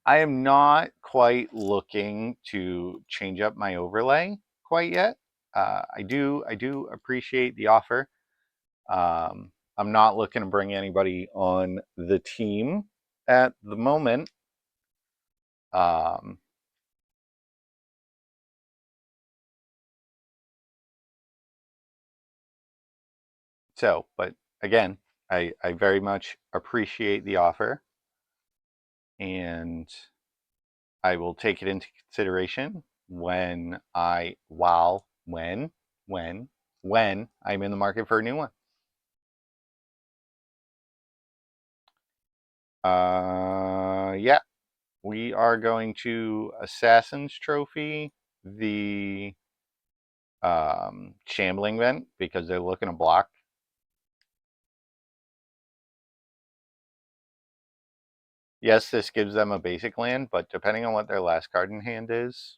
S1: am not quite looking to change up my overlay quite yet. I do appreciate the offer. I'm not looking to bring anybody on the team at the moment. But again, I very much appreciate the offer, and I will take it into consideration when I'm in the market for a new one. Yeah, we are going to Assassin's Trophy the Shambling Vent because they're looking to block. Yes, this gives them a basic land, but depending on what their last card in hand is,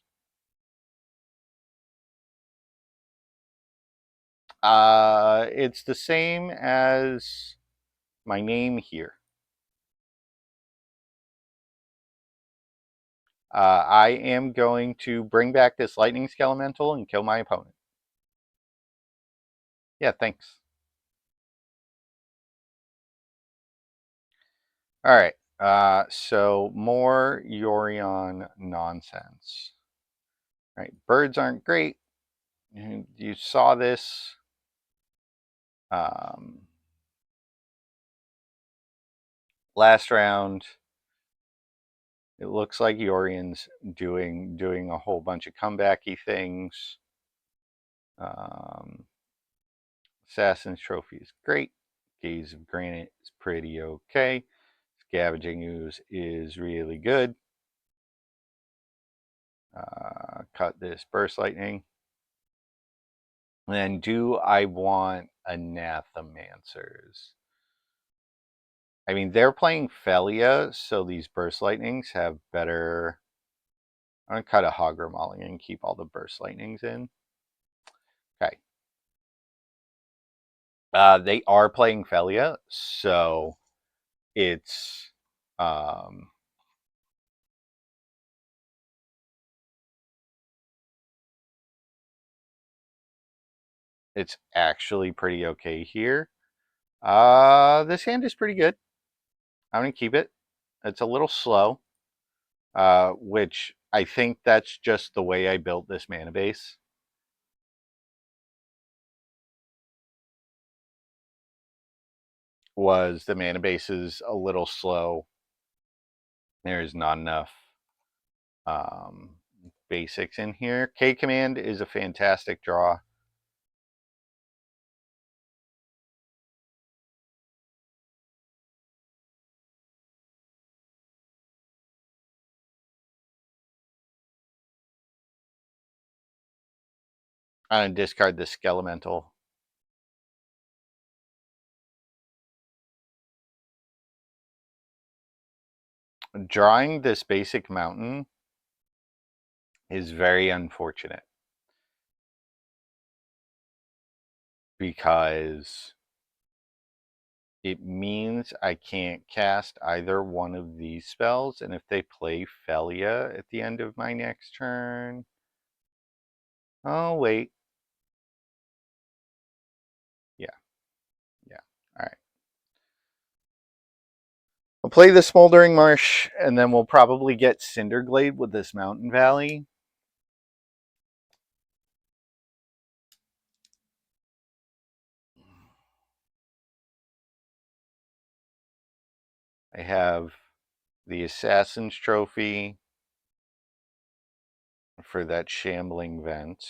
S1: it's the same as my name here. I am going to bring back this Lightning Skelemental and kill my opponent. Yeah, thanks. All right. So more Yorion nonsense. All right, birds aren't great. You saw this. Last round. It looks like Yorion's doing a whole bunch of comebacky things. Assassin's Trophy is great. Gaze of Granite is pretty okay. Scavenging Ooze is really good. Cut this Burst Lightning. And then do I want Anathemancers? I mean, they're playing Felia, so these Burst Lightnings have better... I'm going to cut a Hogger Molly and keep all the Burst Lightnings in. Okay. They are playing Felia, so it's... it's actually pretty okay here. This hand is pretty good. I'm going to keep it. It's a little slow, which I think that's just the way I built this mana base. Was the mana base is a little slow. There's not enough basics in here. K Command is a fantastic draw. I'm going to discard the Skelemental. Drawing this basic mountain is very unfortunate because it means I can't cast either one of these spells, and if they play Felia at the end of my next turn... Oh, wait. Yeah. All right. We'll play the Smoldering Marsh, and then we'll probably get Cinderglade with this Mountain Valley. I have the Assassin's Trophy for that Shambling Vent.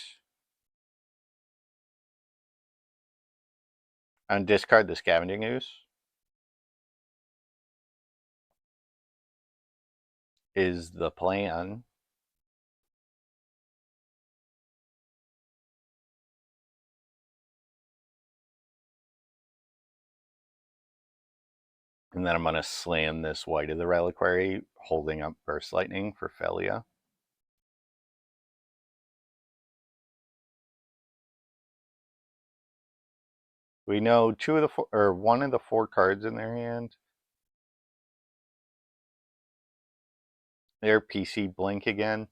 S1: And discard the Scavenging Ooze. Is the plan. And then I'm going to slam this white of the reliquary, holding up Burst Lightning for Felia. We know one of the 4 cards in their hand. Their PC blink again.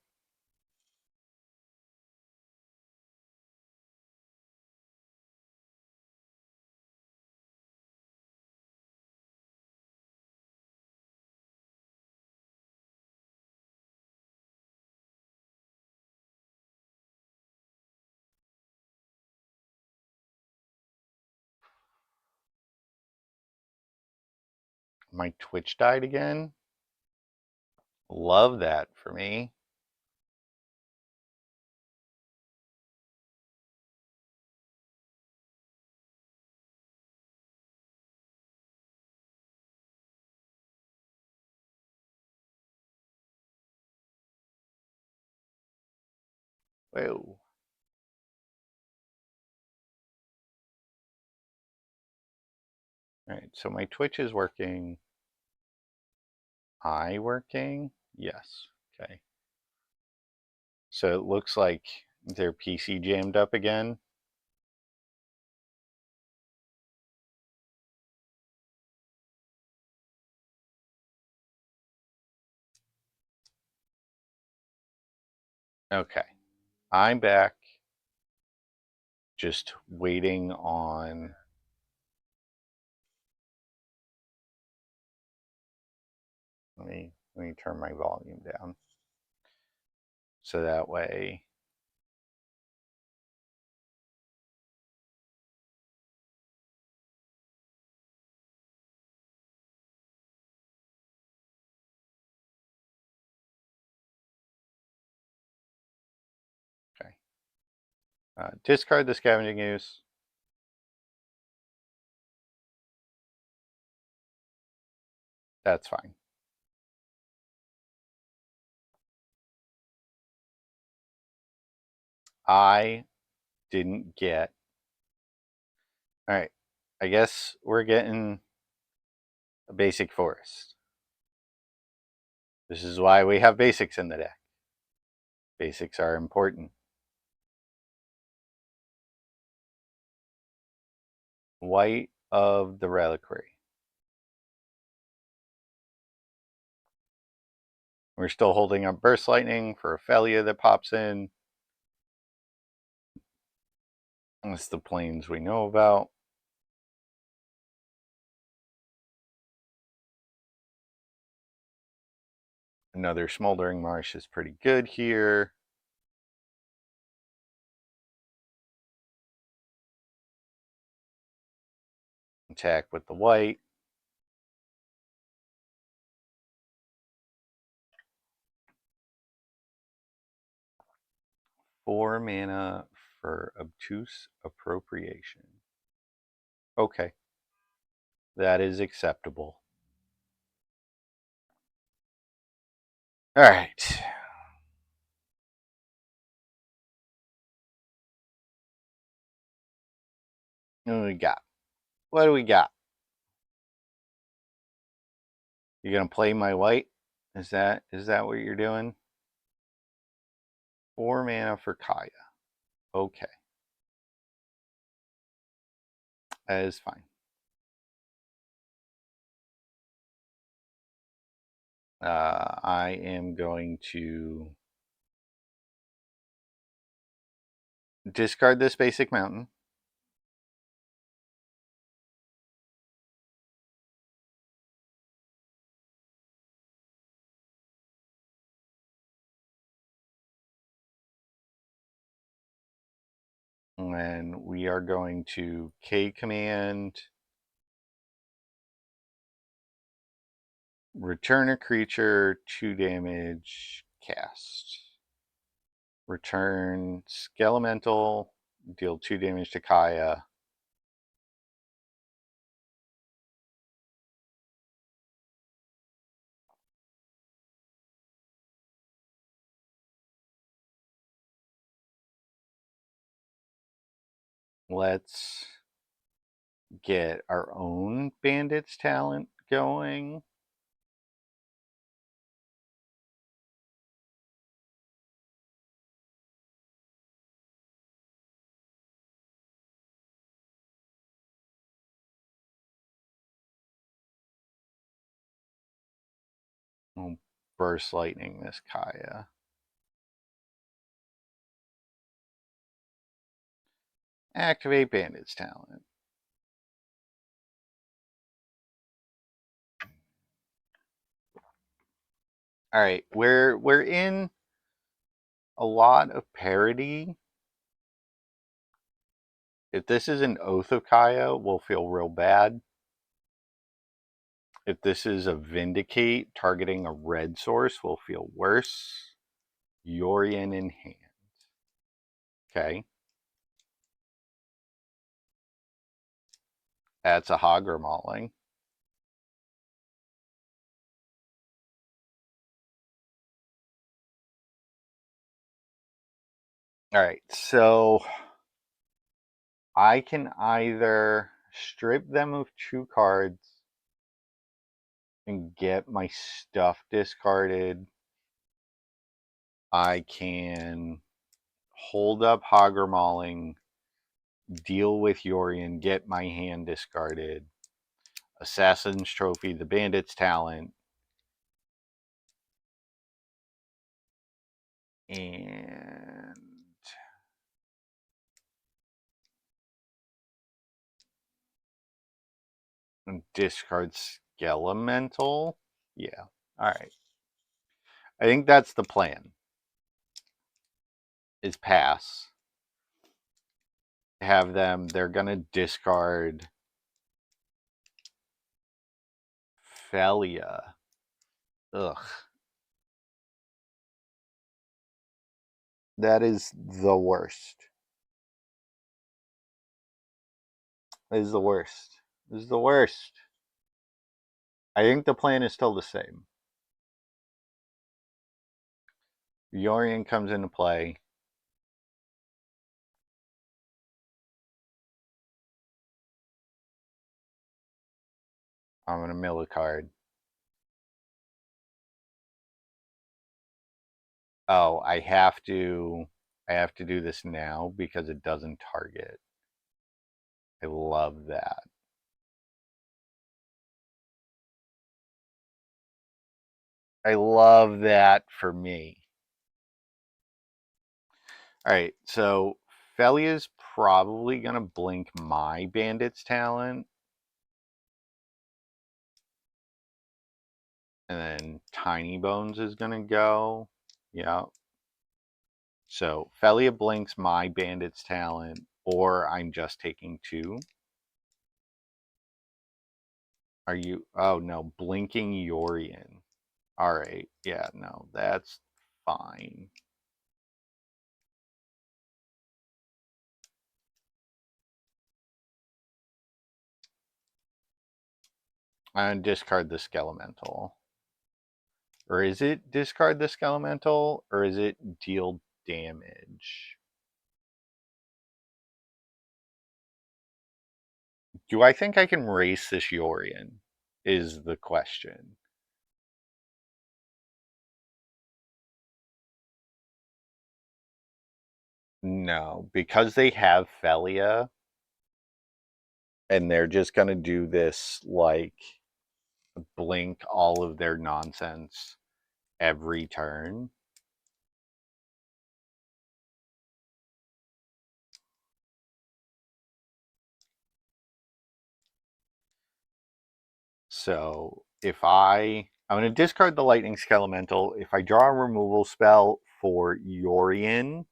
S1: My Twitch died again. Love that for me. Whoa. Alright, so my Twitch is working. I working? Yes. Okay. So it looks like their PC jammed up again. Okay. I'm back. Just waiting on... Let me turn my volume down. So that way... Okay. Discard the Scavenging Ooze. That's fine. I didn't get... Alright. I guess we're getting a basic forest. This is why we have basics in the deck. Basics are important. White of the Reliquary. We're still holding up Burst Lightning for Ophelia that pops in. That's the planes we know about. Another Smoldering Marsh is pretty good here. Attack with the white. Four mana for Obtuse Appropriation. Okay. That is acceptable. Alright. What do we got? What do we got? You're gonna play my white? Is that what you're doing? 4 mana for Kaya. Okay. That is fine. I am going to discard this basic mountain. And we are going to K command, return a creature, 2 damage, cast. Return Skelemental, deal 2 damage to Kaya. Let's get our own Bandit's Talent going. I'll burst lightning this Kaya. Activate Bandit's Talent. All right, we're in a lot of parity. If this is an Oath of Kaya, we'll feel real bad. If this is a Vindicate targeting a red source, we'll feel worse. Yorion in hand. Okay. That's a Hogger Mauling. All right, so I can either strip them of 2 cards and get my stuff discarded. I can hold up Hogger Mauling, deal with Yorion, get my hand discarded. Assassin's Trophy, the Bandit's Talent, and discard Skelemental. Yeah, all right. I think that's the plan. Is pass. Have them, they're going to discard Felia. Ugh. That is the worst. This is the worst. This is the worst. I think the plan is still the same. Yorion comes into play. I'm going to mill a card. Oh, I have to do this now because it doesn't target. I love that. I love that for me. All right, so Felia's probably going to blink my Bandit's Talent. And then Tiny Bones is going to go. Yeah. So Felia blinks my Bandit's Talent, or I'm just taking 2. Are you? Oh, no. Blinking Yorion. All right. Yeah, no. That's fine. I'm going to discard the Skelemental. Or is it discard the Skelemental, or is it deal damage? Do I think I can race this Yorion? Is the question. No, because they have Felia, and they're just going to do this, like, blink all of their nonsense every turn. So if I'm going to discard the Lightning Skelemental. If I draw a removal spell for Yorion,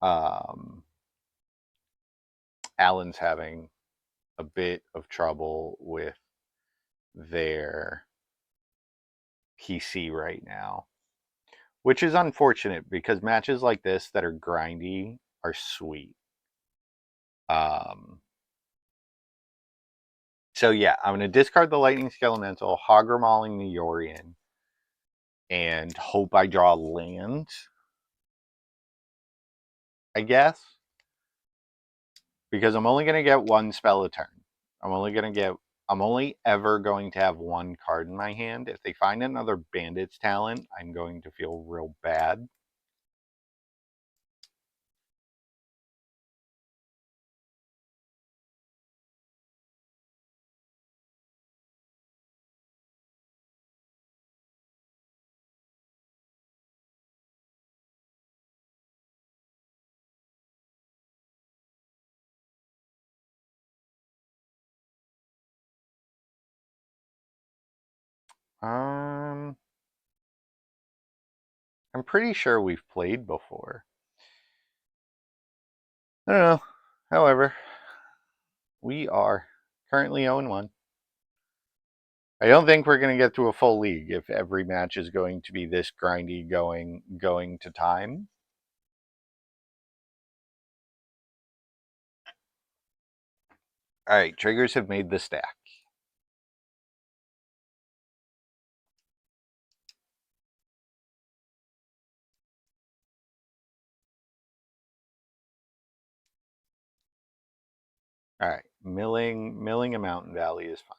S1: Alan's having a bit of trouble with their PC right now, which is unfortunate because matches like this that are grindy are sweet. So yeah, I'm going to discard the Lightning Skelemental, Hogger Mauling the Yorion, and hope I draw land, I guess. Because I'm only going to get 1 spell a turn. I'm only going to get I'm only ever going to have one card in my hand. If they find another Bandit's Talent, I'm going to feel real bad. I'm pretty sure we've played before. I don't know. However, we are currently 0-1. I don't think we're going to get to a full league if every match is going to be this grindy going to time. All right, triggers have made the stack. All right, milling a mountain valley is fine.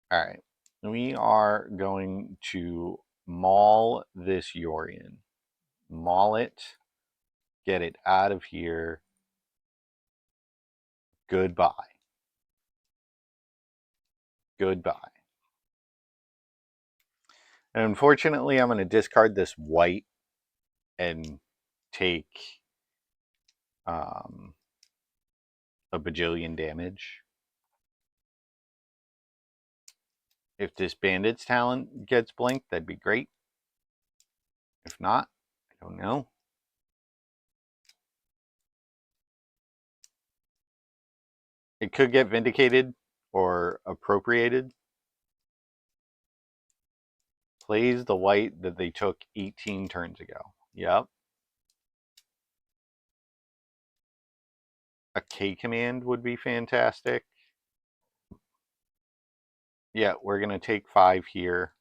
S1: All right, we are going to maul this Yorion. Maul it, get it out of here. Goodbye. Goodbye. And unfortunately, I'm going to discard this white and take a bajillion damage. If this Bandit's Talent gets blinked, that'd be great. If not, I don't know. It could get vindicated or appropriated. Plays the white that they took 18 turns ago. Yep. A K command would be fantastic. Yeah, we're going to take 5 here.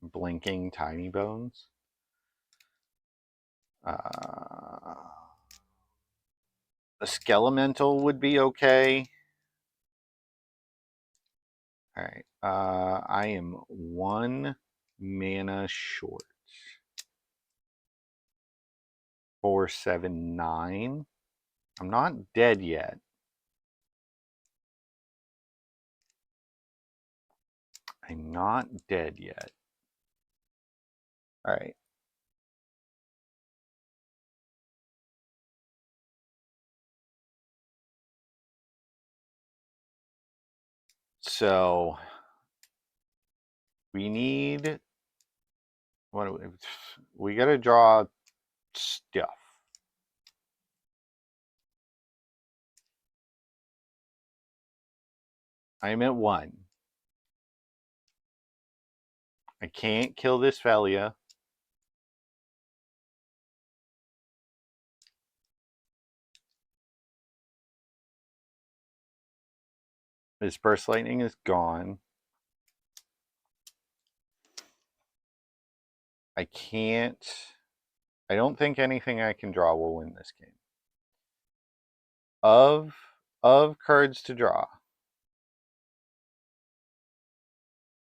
S1: Blinking Tiny Bones. A Skelemental would be okay. All right. I am 1 mana short. 4, 7, 9. I'm not dead yet. I'm not dead yet. All right. So we need, what do we got to draw stuff. I'm at 1. I can't kill this Velia. This Burst Lightning is gone. I can't. I don't think anything I can draw will win this game. Of cards to draw.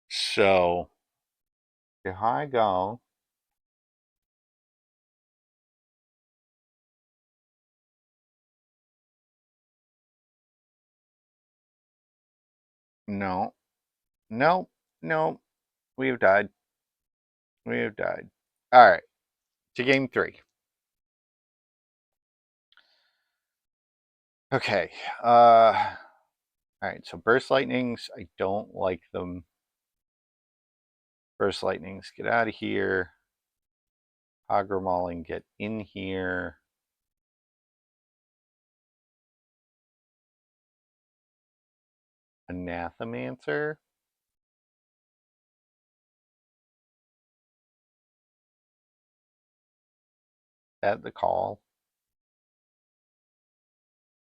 S1: So if I go no, no, no, we have died. We have died. All right, to game 3. Okay. All right. So Burst Lightnings, I don't like them. Burst Lightnings, get out of here. Hogger Mauling, get in here. Anathemancer. That the call?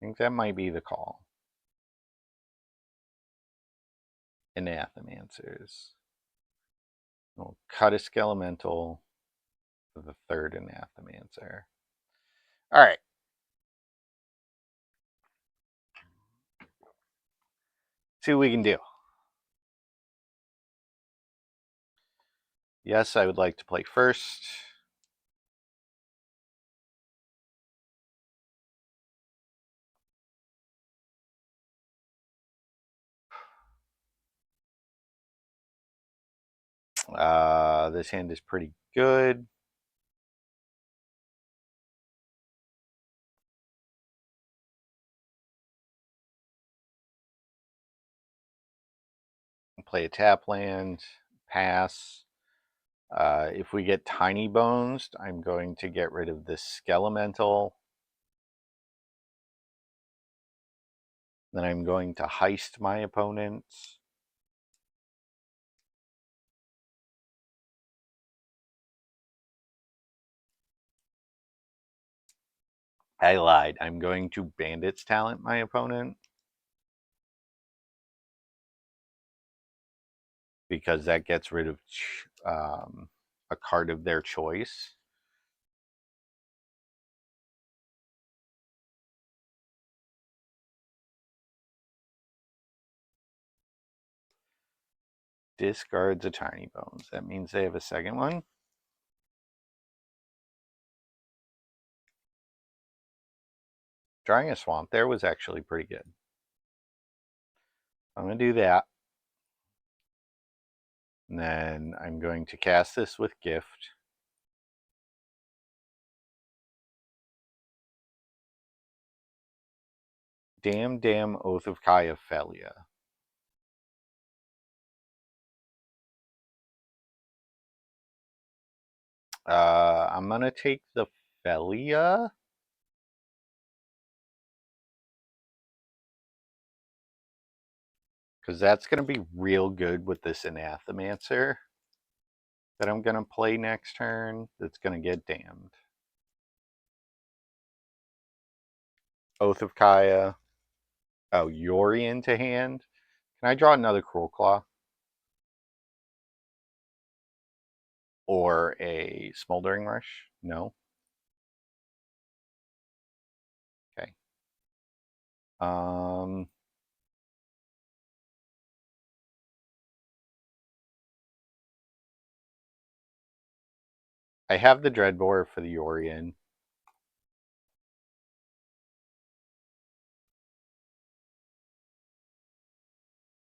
S1: I think that might be the call. Anathemancers. We'll cut a Skelemental the third Anathemander. All right. See what we can do. Yes, I would like to play first. This hand is pretty good. Play a tap land, pass. If we get Tiny Bones, I'm going to get rid of this Skelemental. Then I'm going to heist my opponents. I lied. I'm going to Bandit's Talent my opponent. Because that gets rid of a card of their choice. Discards a Tiny Bones. That means they have a second one. Drawing a Swamp there was actually pretty good. I'm going to do that. And then I'm going to cast this with Gift. Damn Oath of Kaiophilia. I'm going to take the Felia. Because that's going to be real good with this Anathemander that I'm going to play next turn. That's going to get damned. Oath of Kaya. Oh, Yorion to hand. Can I draw another Cruel Claw? Or a Smoldering Rush? No. Okay. I have the Dreadbore for the Yorion.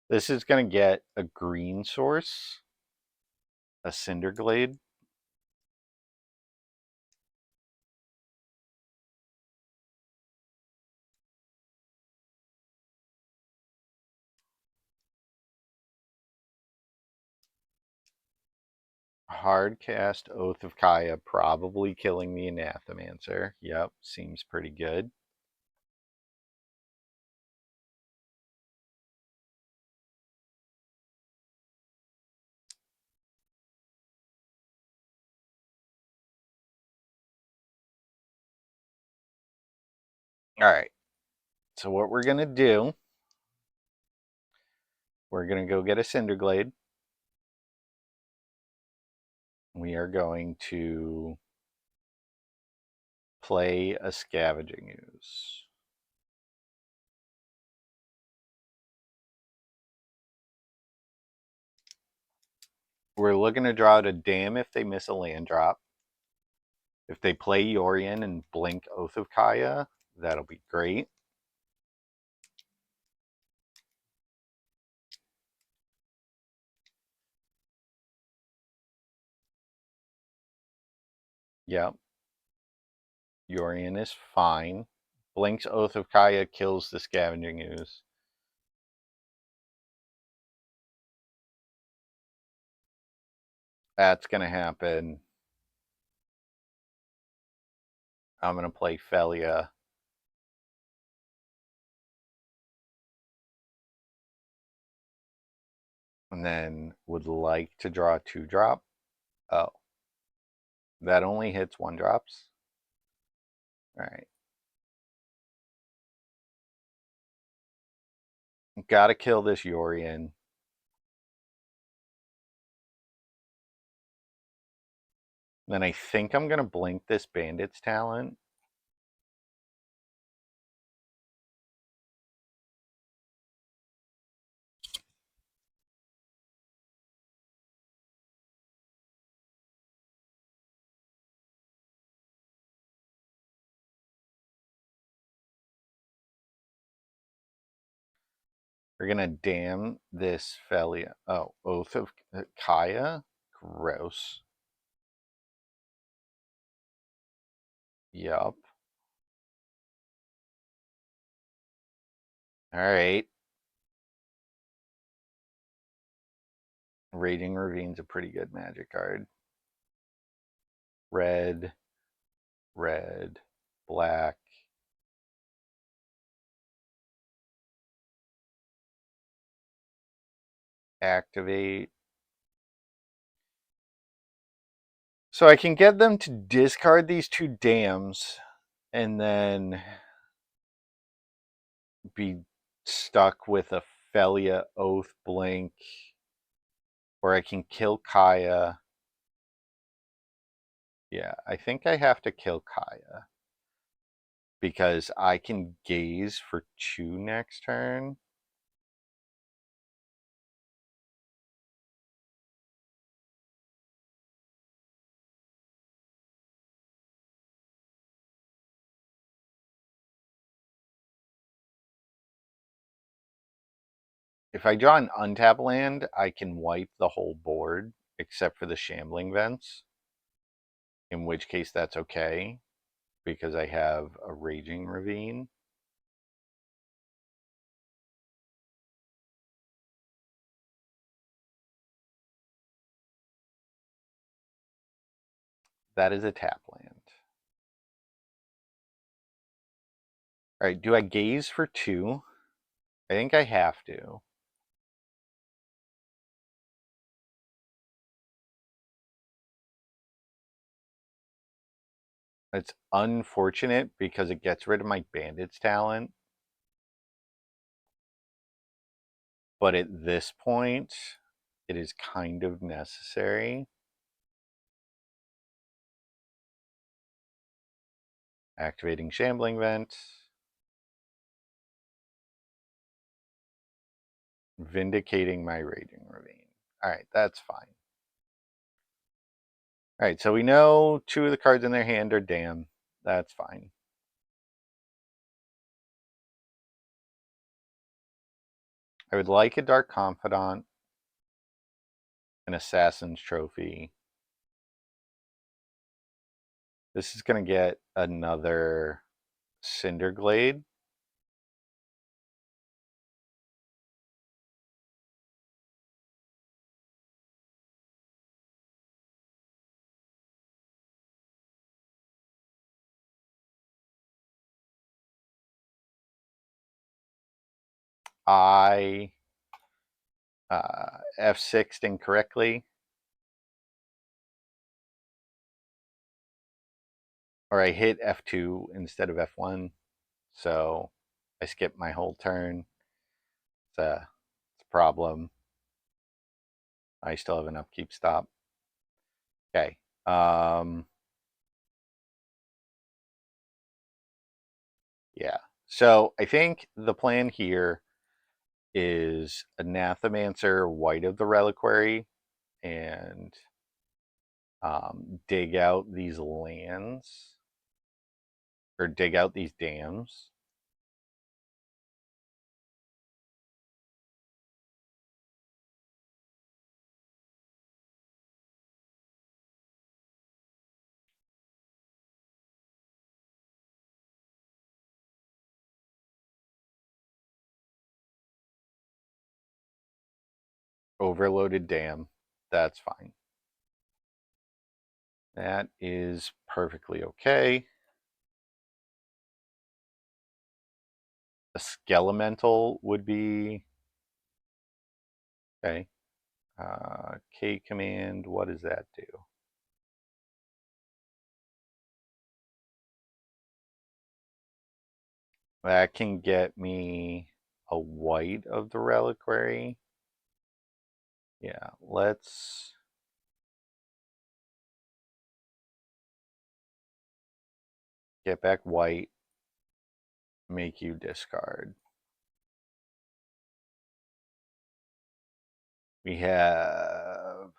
S1: This is going to get a green source, a Cinderglade. Hard cast Oath of Kaya, probably killing the Anathemander. Yep, seems pretty good. All right. So what we're going to do, we're going to go get a Cinderglade. We are going to play a Scavenging Ooze. We're looking to draw to Dam if they miss a land drop. If they play Yorion and blink Oath of Kaya, that'll be great. Yep. Yorion is fine. Blinks Oath of Kaya kills the Scavenging Ooze. That's going to happen. I'm going to play Felia. And then would like to draw a 2-drop. Oh. That only hits 1-drops. Alright. Gotta kill this Yorion. Then I think I'm going to blink this Bandit's talent. We're going to damn this Felia. Oh, Oath of Kaya? Gross. Yup. Alright. Raging Ravine's a pretty good magic card. Red, red, black. Activate. So I can get them to discard these two dams and then be stuck with a Felia Oath Blink, or I can kill Kaya. Yeah, I think I have to kill Kaya because I can gaze for 2 next turn. If I draw an untap land, I can wipe the whole board except for the Shambling Vents, in which case that's okay because I have a Raging Ravine. That is a tap land. All right, do I gaze for 2? I think I have to. It's unfortunate because it gets rid of my Bandit's talent. But at this point, it is kind of necessary. Activating Shambling Vent. Vindicating my Raging Ravine. All right, that's fine. All right, so we know 2 of the cards in their hand are damn. That's fine. I would like a Dark Confidant, an Assassin's Trophy. This is going to get another Cinderglade. I F6'd incorrectly. Or I hit F2 instead of F1. So I skipped my whole turn. It's a problem. I still have an upkeep stop. Okay. Yeah. So I think the plan here is Anathemancer, White of the Reliquary, and dig out these lands, or dig out these dams. Overloaded dam. That's fine. That is perfectly okay. A Skelemental would be okay. K command, what does that do? That can get me a White of the Reliquary. Yeah, let's Get back white. Make you discard. We have...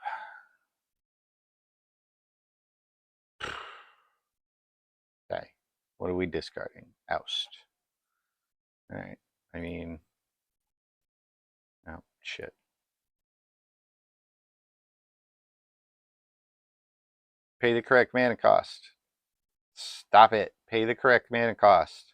S1: Okay. What are we discarding? Oust. Alright. I mean... Oh, shit. Pay the correct mana cost. Stop it. Pay the correct mana cost.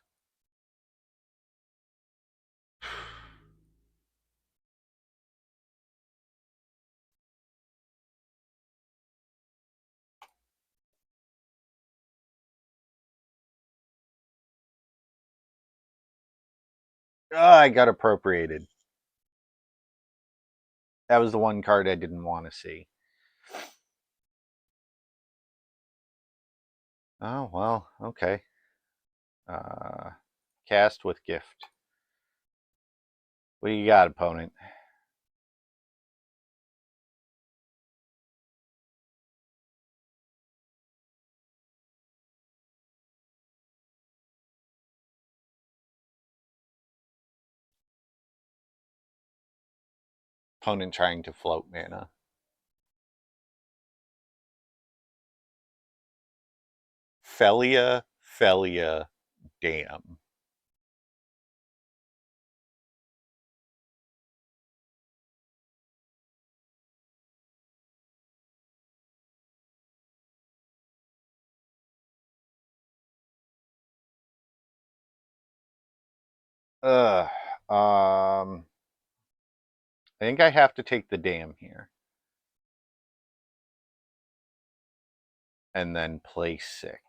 S1: Oh, I got appropriated. That was the one card I didn't want to see. Oh, well, okay. Cast with gift. What do you got, opponent? Opponent trying to float mana. Felia, damn. Ugh. I think I have to take the dam here. And then play 6.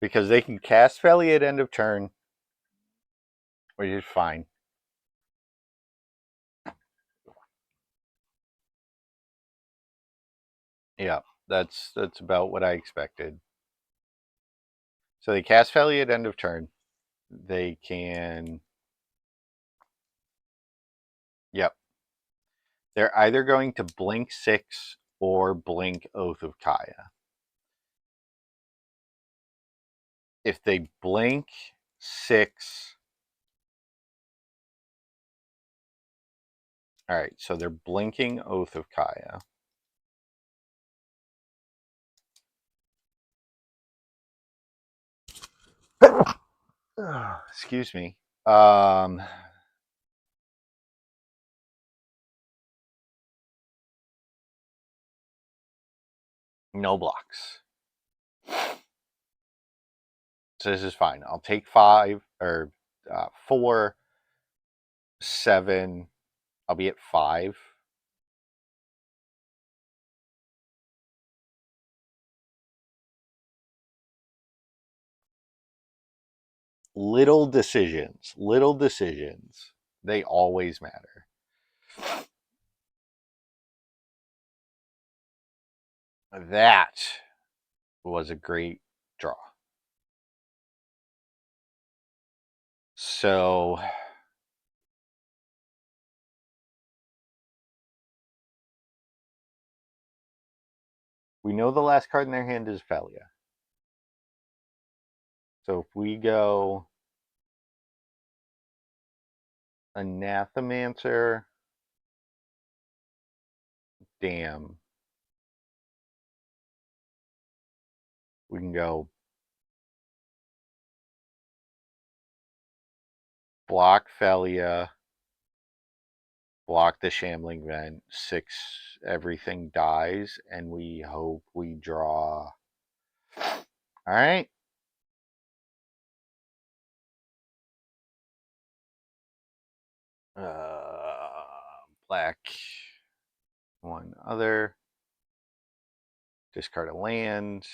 S1: Because they can cast Felia at end of turn, which is fine. Yeah, that's about what I expected. So they cast Felia at end of turn. They can... Yep. They're either going to blink 6 or blink Oath of Kaya. If they blink 6... Alright, so they're blinking Oath of Kaya. Excuse me. No blocks. So this is fine. I'll take 5 or 4, 7. I'll be at 5. Little decisions. They always matter. That was a great draw. So we know the last card in their hand is Felia. So if we go Anathemancer, damn, we can go block Felia, block the Shambling Vent, 6, everything dies, and we hope we draw. All right. Black. One other. Discard a land.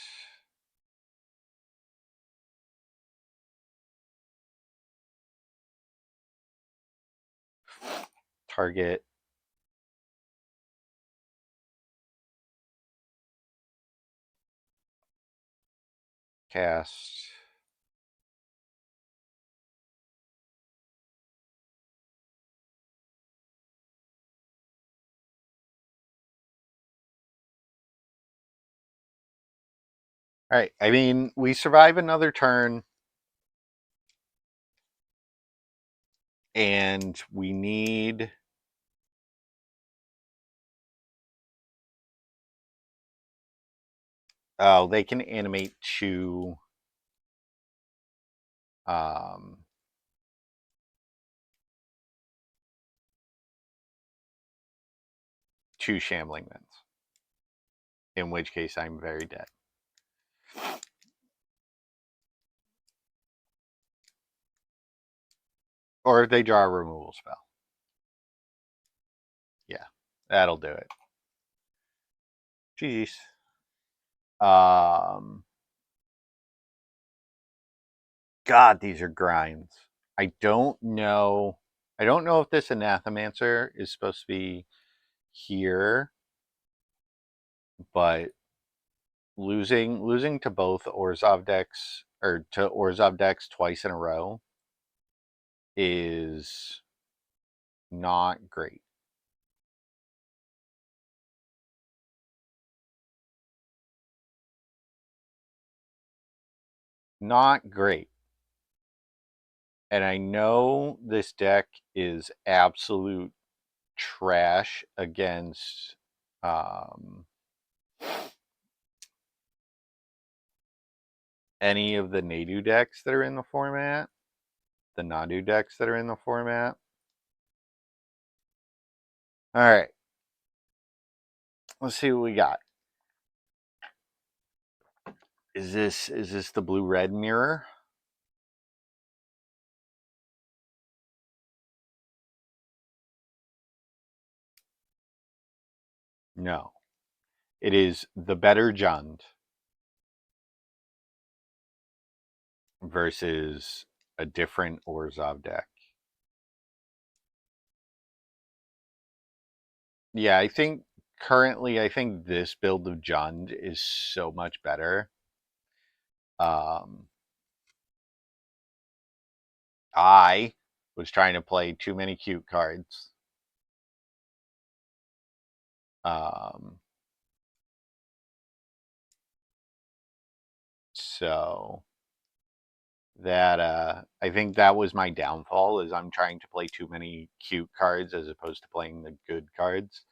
S1: Target. cast. All right. I mean, we survive another turn, and we need. Oh, they can animate two. Um, two shambling ments. In which case, I'm very dead. Or if they draw a removal spell. Yeah, that'll do it. GG's. God, these are grinds. I don't know. I don't know if this Anathemancer is supposed to be here, but losing to both Orzhov decks or to Orzhov decks twice in a row is not great. Not great. And I know this deck is absolute trash against any of the Nadu decks that are in the format, the Nadu decks that are in the format. All right. Let's see what we got. Is this the blue-red mirror? No. It is the better Jund versus a different Orzhov deck. Yeah, I think currently this build of Jund is so much better. I was trying to play too many cute cards. So that I think that was my downfall, is I'm trying to play too many cute cards as opposed to playing the good cards.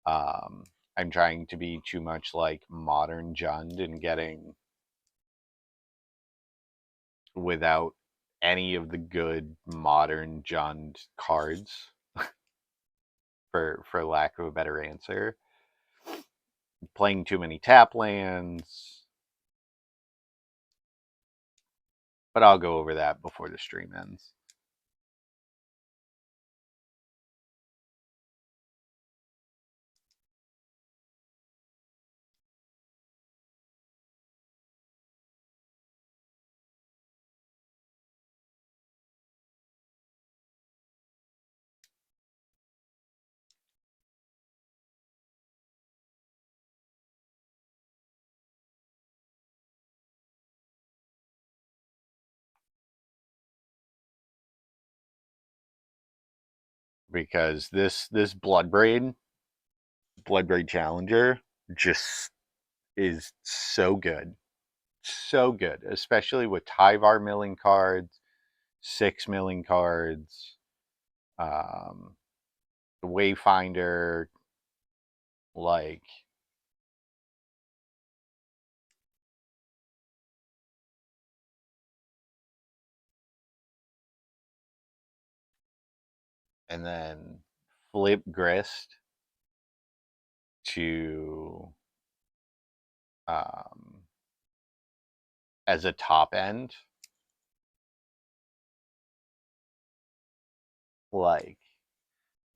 S1: I'm trying to be too much like modern Jund and getting without any of the good modern Jund cards, for lack of a better answer. Playing too many tap lands. But I'll go over that before the stream ends. Because this Bloodbraid Challenger just is so good. So good. Especially with Tyvar milling cards, 6 milling cards, the Wayfinder, like and then flip Grist to as a top end, like,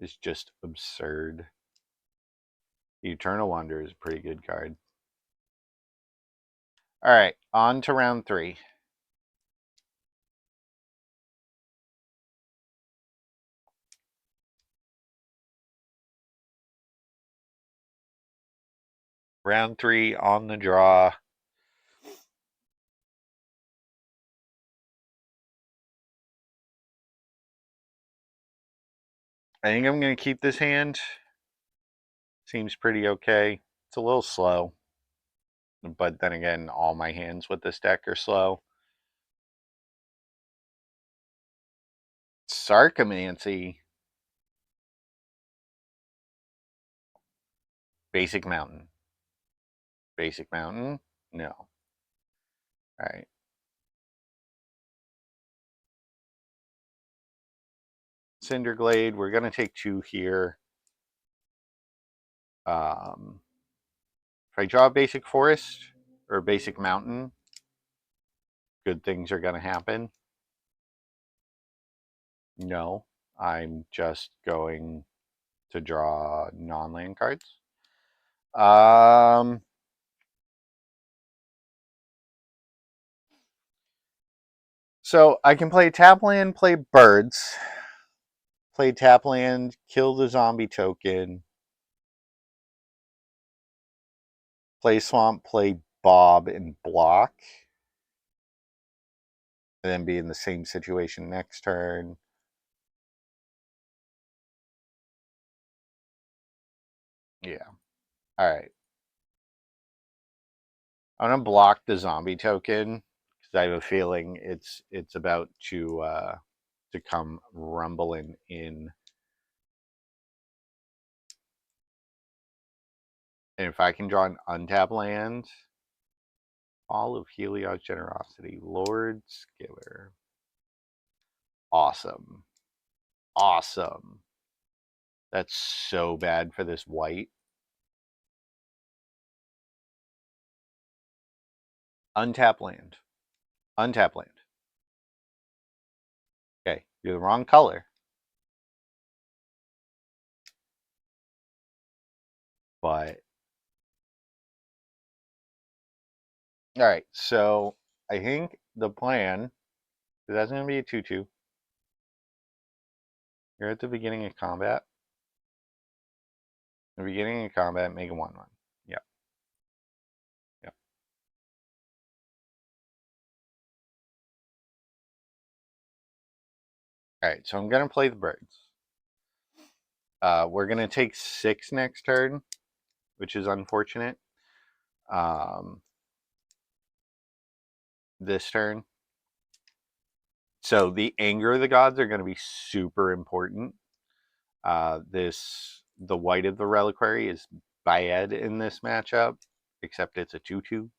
S1: is just absurd. Eternal Wonder is a pretty good card. All right, on to round 3. Round 3 on the draw. I think I'm going to keep this hand. Seems pretty okay. It's a little slow. But then again, all my hands with this deck are slow. Sarcomancy. Basic Mountain. Basic Mountain? No. Alright. Cinderglade. We're going to take 2 here. If I draw a Basic Forest or Basic Mountain, good things are going to happen. No. I'm just going to draw non-land cards. So I can play tap land, play birds, play tap land, kill the zombie token, play swamp, play Bob, and block, and then be in the same situation next turn. Yeah. All right. I'm gonna block the zombie token because I have a feeling it's about to come rumbling in. And if I can draw an untap land, all of Helios Generosity, Lord Skiller. Awesome. Awesome. That's so bad for this white. Untap land. Untap land. Okay, you're the wrong color. But all right, so I think the plan, that's going to be a 2/2. You're at the beginning of combat. The beginning of combat, make a 1/1. Yep. Yep. All right, so I'm going to play the birds. We're going to take 6 next turn, which is unfortunate. This turn. So the anger of the gods are going to be super important. The white of the reliquary is bad in this matchup, except it's a 2/2.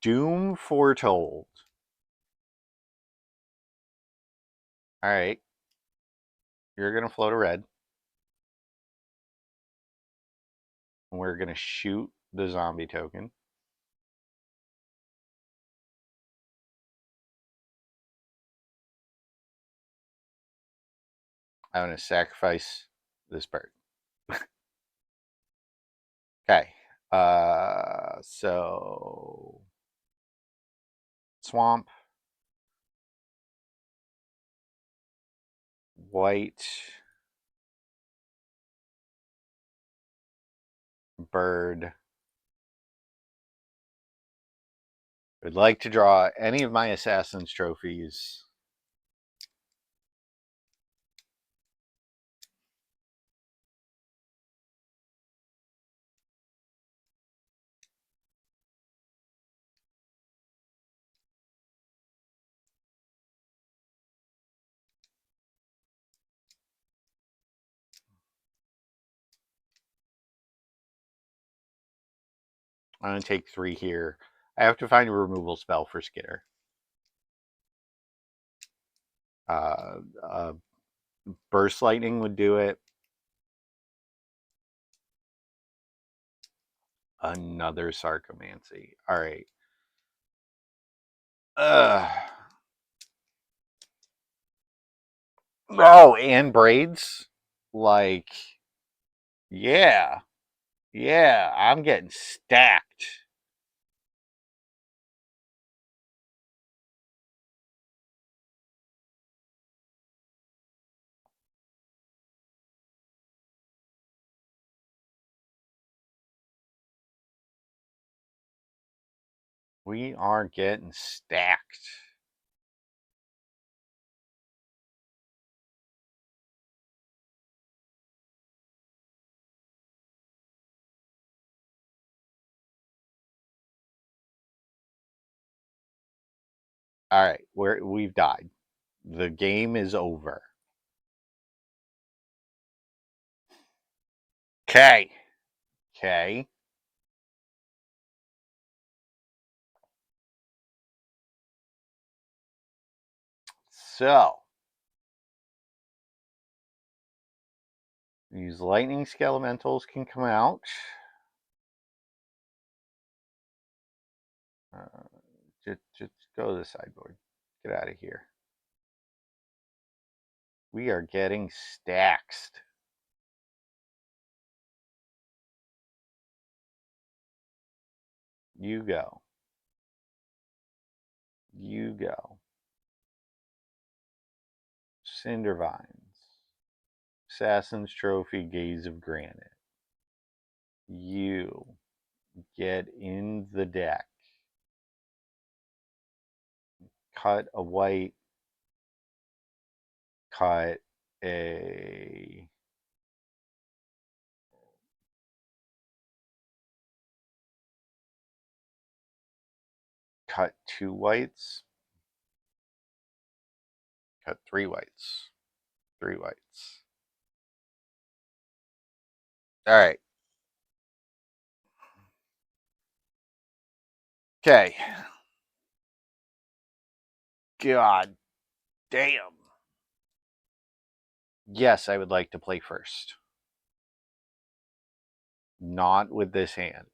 S1: Doom Foretold. All right, you're gonna float a red. And we're gonna shoot the zombie token. I'm gonna sacrifice this bird. Okay. So swamp, white, bird. Would like to draw any of my assassin's trophies. I'm gonna take 3 here. I have to find a removal spell for Skitter. Burst lightning would do it. Another Sarcomancy. All right. Oh, and braids? Like, yeah. Yeah, I'm getting stacked. We are getting stacked. All right, we've died. The game is over. Okay. Okay. So, these lightning skelementals can come out. Just go to the sideboard. Get out of here. We are getting stacked. You go. You go. Cindervines. Assassin's Trophy, Gaze of Granite. You get in the deck. Cut a white. Cut a. Cut 2 whites. Cut 3 whites. 3 whites. All right. Okay. God damn. Yes, I would like to play first. Not with this hand.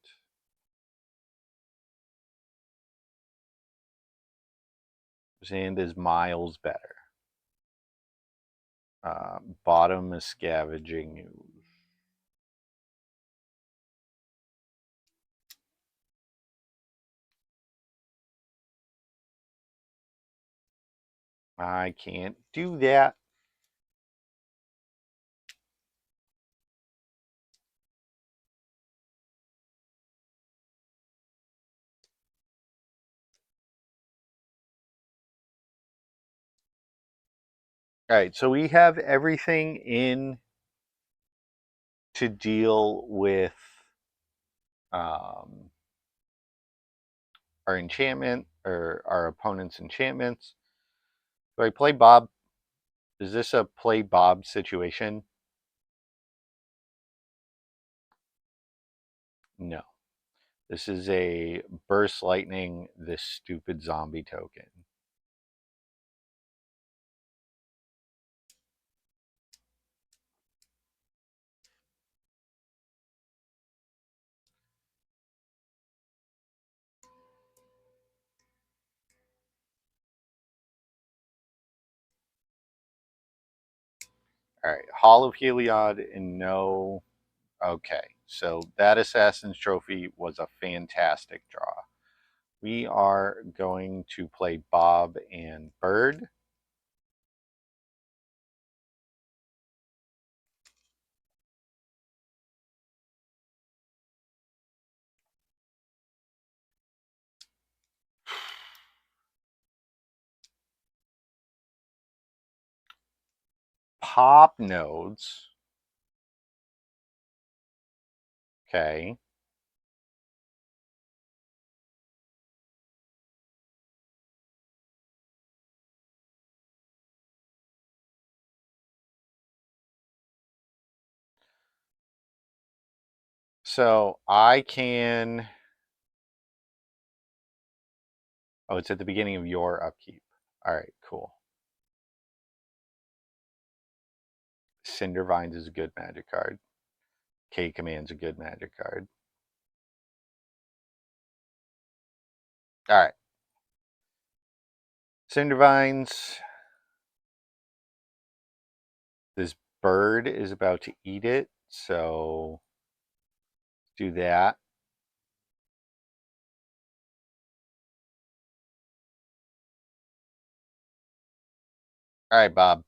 S1: This hand is miles better. Bottom is scavenging. I can't do that. All right, so we have everything in to deal with our enchantment or our opponent's enchantments. Do I play Bob? Is this a play Bob situation? No. This is a burst lightning this stupid zombie token. All right, Hall of Heliod and no. Okay, so that Assassin's Trophy was a fantastic draw. We are going to play Bob and Bird. Pop nodes. Okay. So I can. Oh, it's at the beginning of your upkeep. All right, cool. Cindervines is a good magic card. K Command's a good magic card. All right. Cindervines. This bird is about to eat it, so do that. All right, Bob.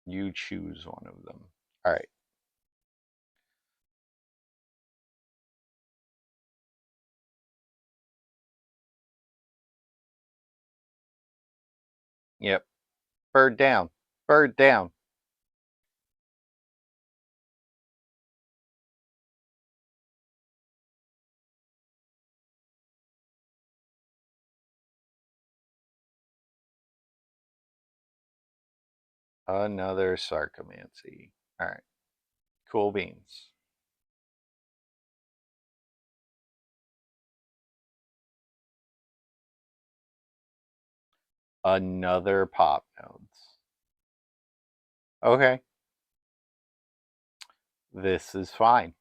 S1: You choose one of them. All right. Yep. Bird down. Bird down. Another Sarcomancy. All right. Cool beans. Another pop nodes. Okay. This is fine.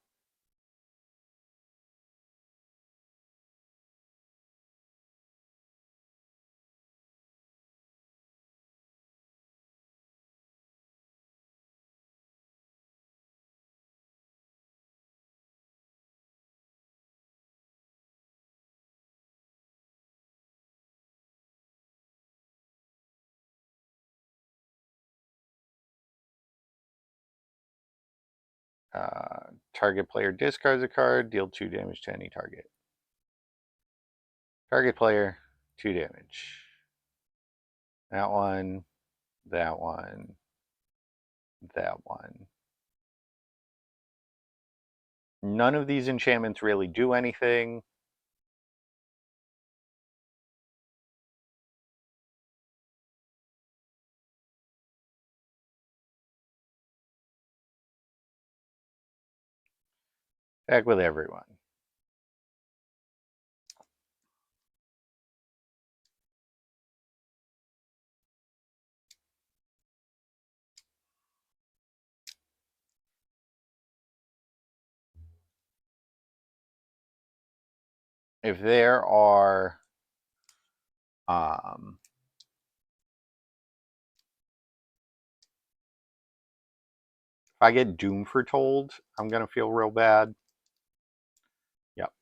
S1: Target player discards a card, deal 2 damage to any target. Target player, 2 damage. That one, that one, that one. None of these enchantments really do anything. Back with everyone. If there are if I get Doom Foretold, I'm gonna feel real bad. Yep.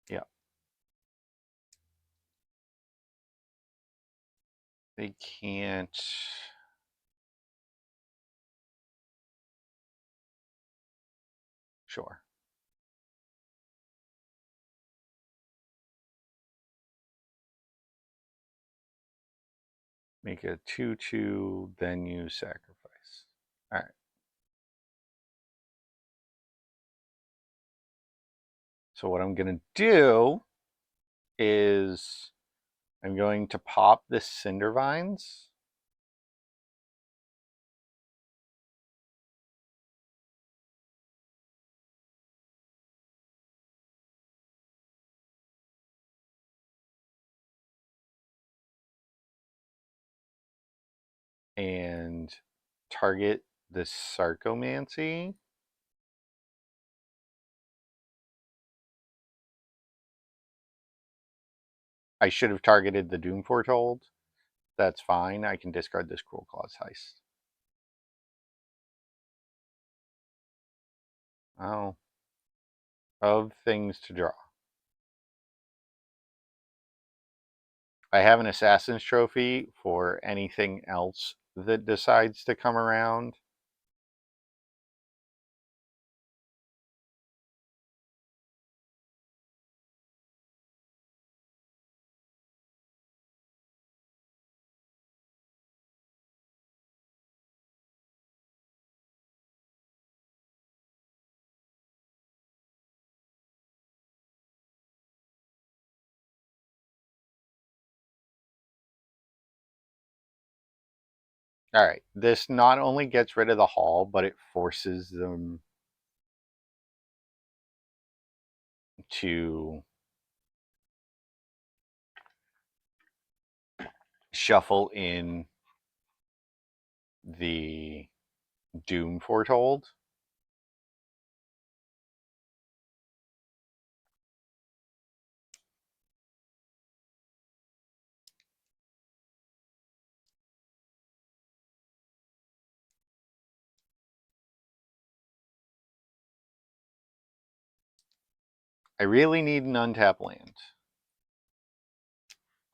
S1: Yep. They can't. Sure. Make a 2/2, then use sacrifice. All right. So what I'm gonna do is I'm going to pop the Cindervines. And target the Sarcomancy. I should have targeted the Doom Foretold. That's fine. I can discard this Cruel Claws Heist. Oh. Of things to draw. I have an Assassin's Trophy for anything else that decides to come around. All right, this not only gets rid of the hall, but it forces them to shuffle in the Doom Foretold. I really need an untap land.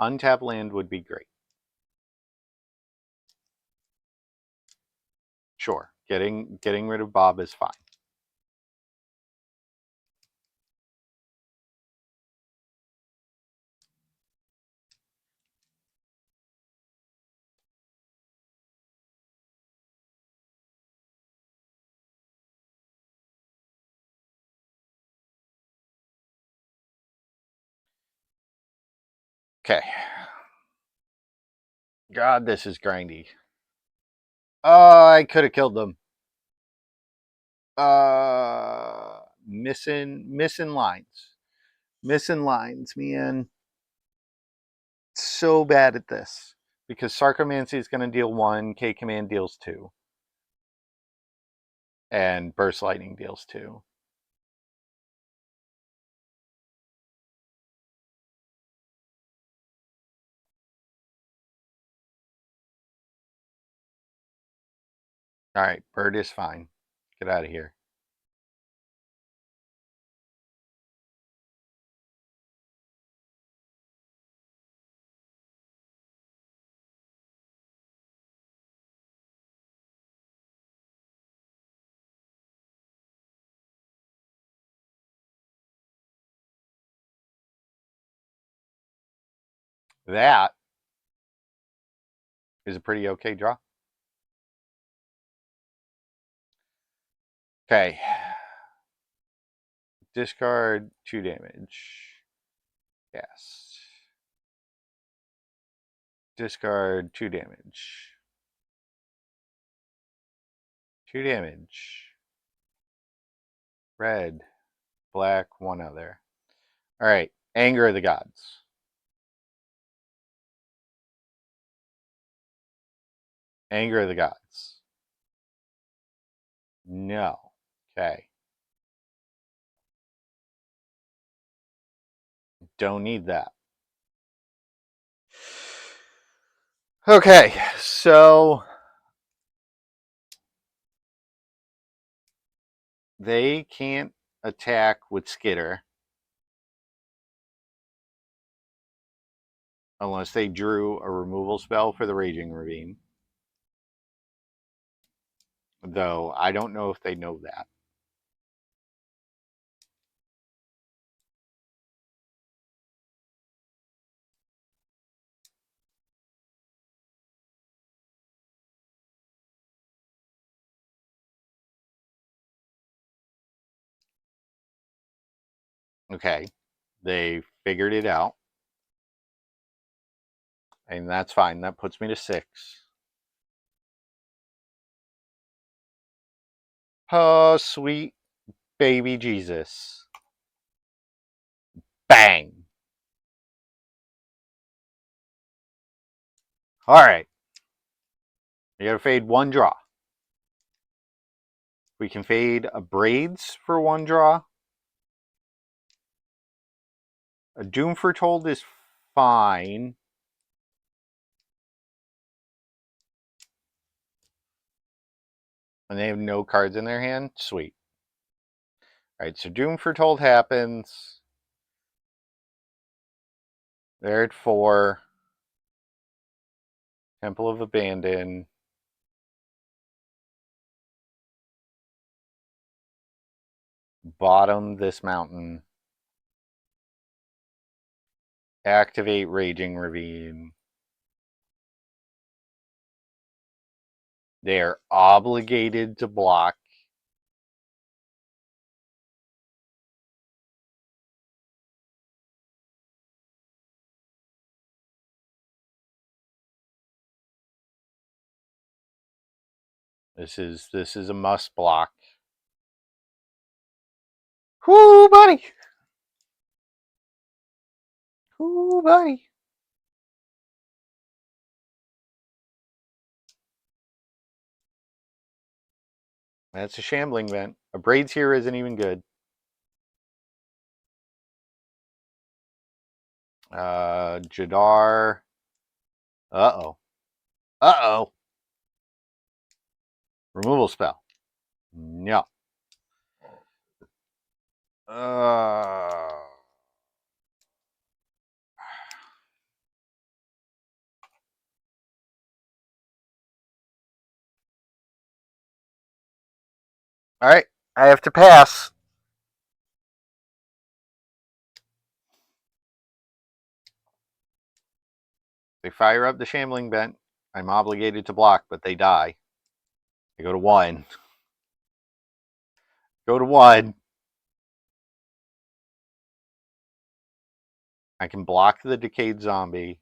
S1: Untap land would be great. Sure, getting rid of Bob is fine. Okay. God, this is grindy. Oh, I could have killed them. Missing lines. Missing lines, man. So bad at this. Because Sarcomancy is going to deal 1, K Command deals 2. And Burst Lightning deals 2. Alright, Bird is fine. Get out of here. That is a pretty okay draw. Okay. Discard 2 damage. Yes. Discard 2 damage. 2 damage. Red, black, 1 other. Alright. Anger of the Gods. Anger of the Gods. No. Okay. Don't need that. Okay, so they can't attack with Skitter unless they drew a removal spell for the Raging Ravine. Though I don't know if they know that. Okay, they figured it out. And that's fine. That puts me to 6. Oh, sweet baby Jesus. Bang. All right. You gotta fade 1 draw. We can fade a Braids for 1 draw. A Doom Foretold is fine. And they have no cards in their hand. Sweet. Alright, so Doom Foretold happens. They're at 4. Temple of Abandon. Bottom this mountain. Activate Raging Ravine. They are obligated to block. This is a must block. Whoo, buddy! Whoo, buddy! That's a Shambling Vent. A Braids here isn't even good. Jadar. Uh-oh. Uh-oh. Removal spell. No. Alright. I have to pass. They fire up the Shambling Vent. I'm obligated to block, but they die. I go to 1. Go to 1. I can block the decayed zombie,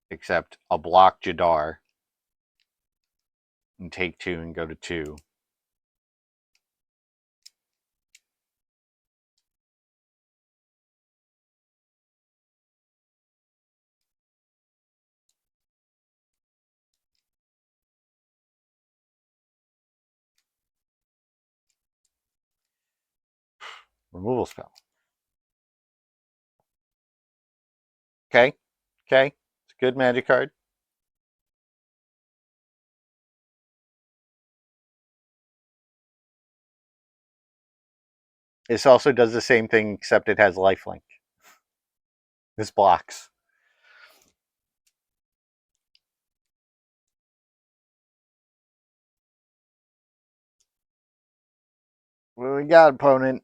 S1: except I'll block Jadar and take 2 and go to 2. Removal spell. Okay. Okay. It's a good magic card. This also does the same thing, except it has lifelink. This blocks. What do we got, opponent?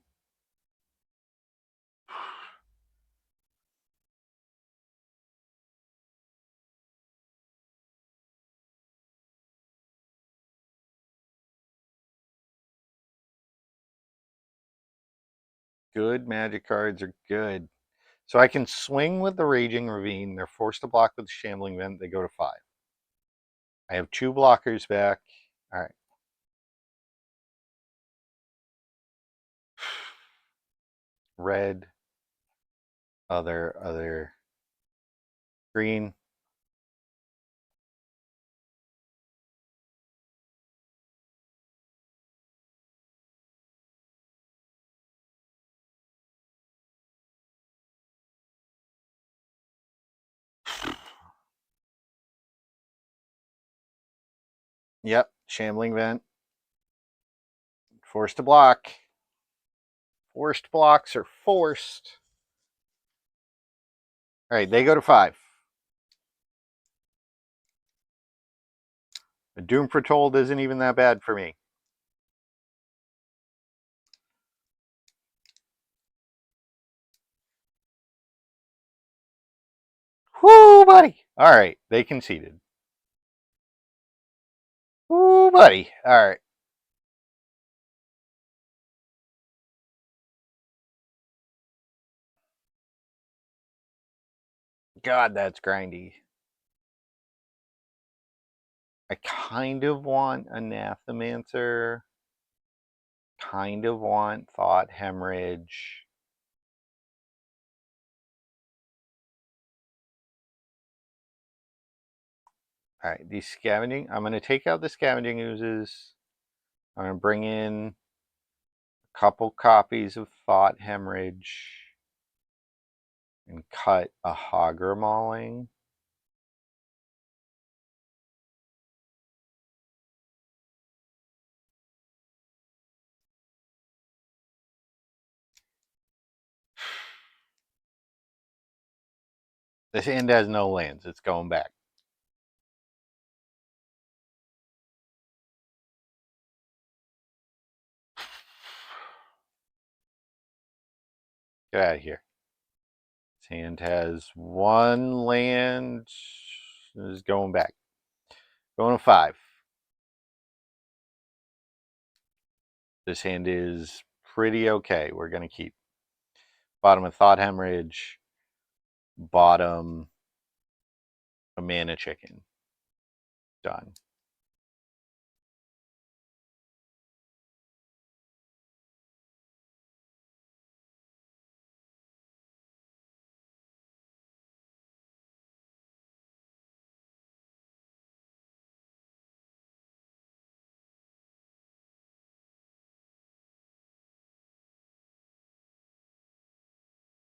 S1: Good magic cards are good. So I can swing with the Raging Ravine. They're forced to block with the Shambling Vent. They go to 5. I have 2 blockers back. All right. Red. Other. Green. Yep. Shambling Vent. Forced to block. Forced blocks are forced. All right. They go to 5. A Doom Foretold isn't even that bad for me. Whoo, buddy. All right. They conceded. Whoo, buddy. All right. God, that's grindy. I kind of want Anathemancer. Kind of want Thought Hemorrhage. All right, these scavenging. I'm going to take out the scavenging oozes. I'm going to bring in a couple copies of Thought Hemorrhage and cut a Hogger Mauling. This hand has no lands. It's going back. Get out of here. This hand has 1 land. Is going back. Going to 5. This hand is pretty okay. We're going to keep. Bottom of Thought Hemorrhage. Bottom a Mana Chicken. Done.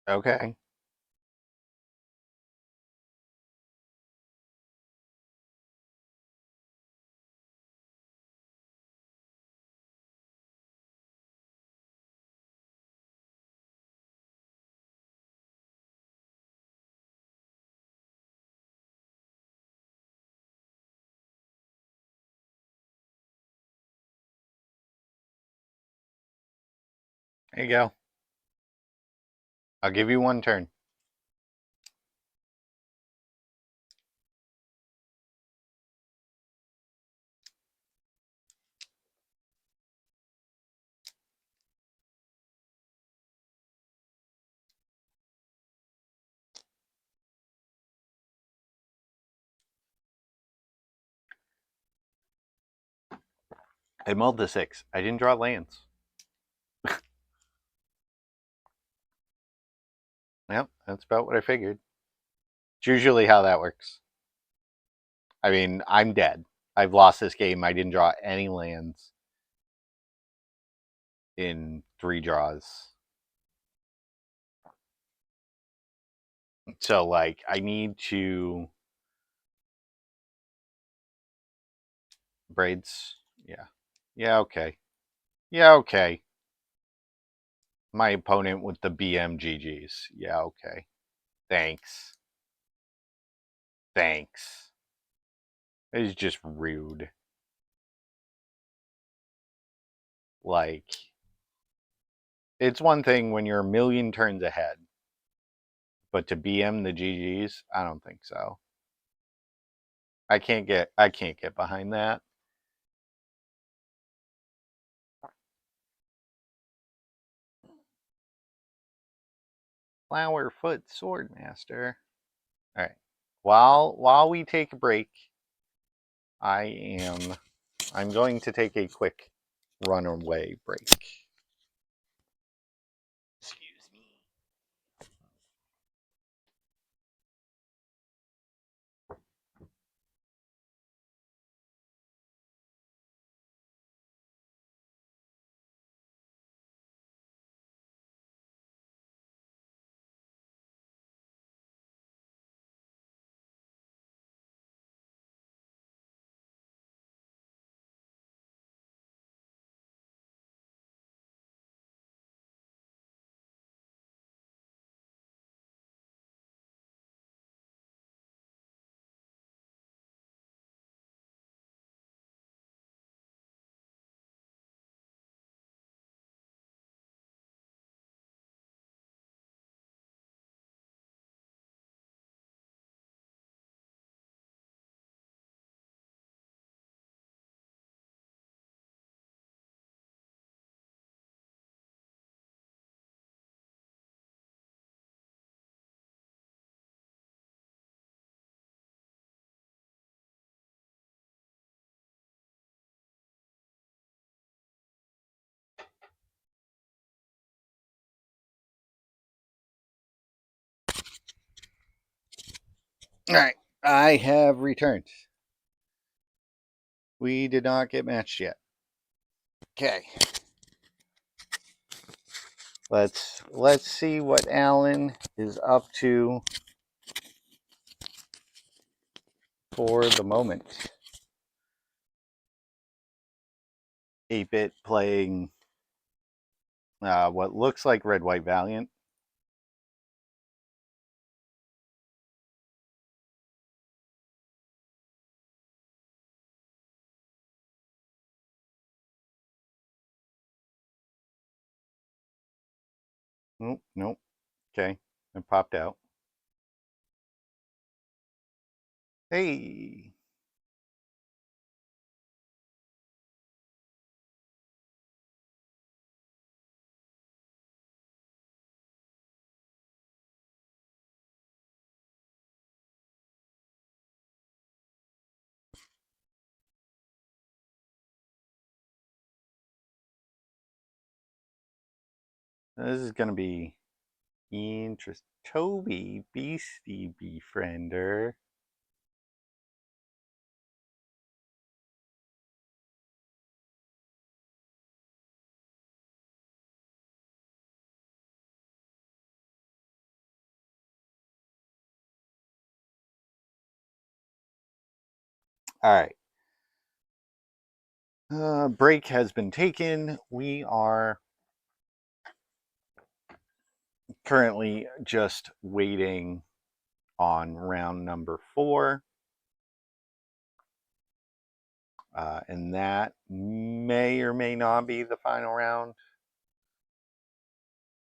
S1: Okay. There you go. I'll give you 1 turn. I mulled the 6. I didn't draw lands. Yep, that's about what I figured. It's usually how that works. I mean, I'm dead. I've lost this game. I didn't draw any lands in 3 draws. So, like, I need to... Braids? Yeah. Yeah, okay. Yeah, okay. My opponent with the BMGGs. Yeah, okay. Thanks. Thanks. It's just rude. Like, it's one thing when you're a million turns ahead, but to BM the GGs, I don't think so. I can't get behind that. Flowerfoot Swordmaster. All right. While we take a break, I'm going to take a quick runaway break. Excuse me. All right, I have returned. We did not get matched yet. Okay. Let's see what Alan is up to for the moment. 8-bit playing what looks like Red White Valiant. Nope, nope. Okay, it popped out. Hey. This is going to be interesting. Toby, Beastie Befriender. All right. Break has been taken. We are currently just waiting on round number 4. And that may or may not be the final round,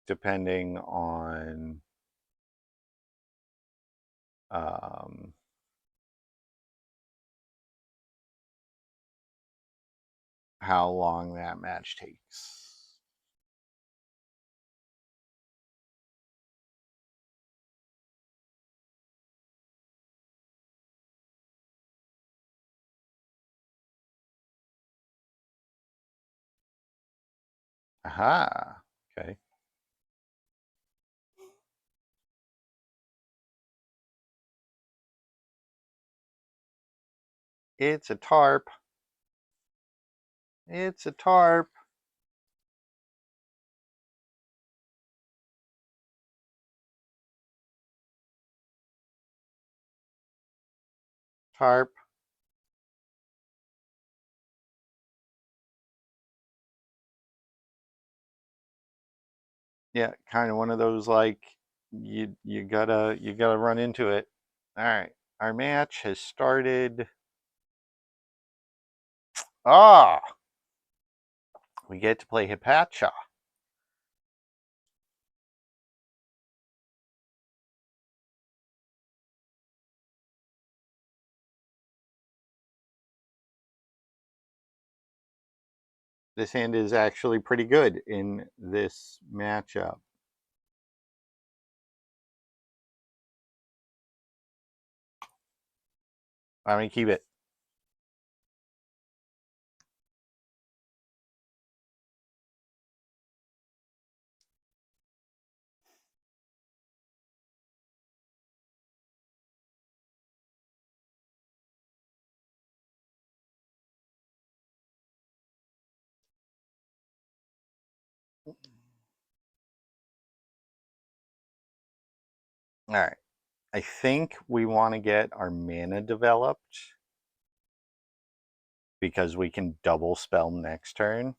S1: depending on how long that match takes. Aha. Okay. It's a tarp. It's a tarp. Tarp. Yeah, kind of one of those like you gotta run into it. All right, our match has started. Ah, we get to play Hipacha. This hand is actually pretty good in this matchup. I'm gonna keep it. All right. I think we want to get our mana developed because we can double spell next turn.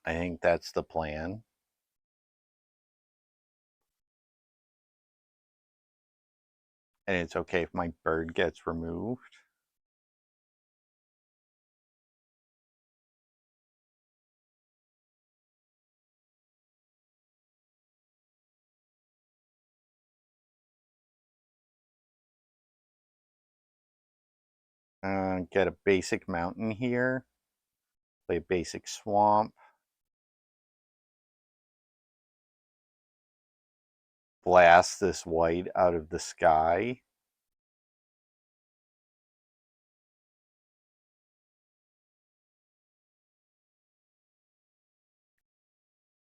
S1: I think that's the plan. And it's okay if my bird gets removed. Get a basic mountain here. Play a basic swamp. Blast this white out of the sky.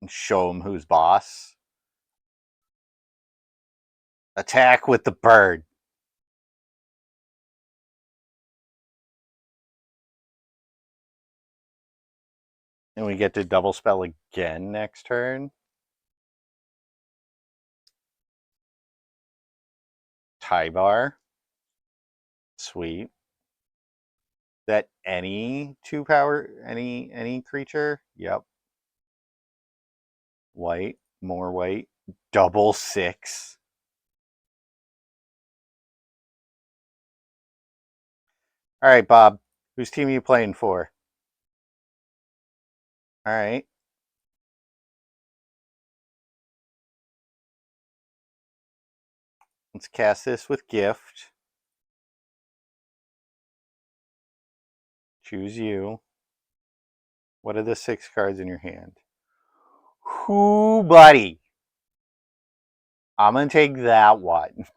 S1: And show him who's boss. Attack with the bird. And we get to double spell again next turn. Tybar. Sweet. That any 2-power, any creature? Yep. White, more white. Double 6. All right, Bob. Whose team are you playing for? All right. Let's cast this with gift. Choose you. What are the 6 cards in your hand? Whoo, buddy. I'm going to take that one.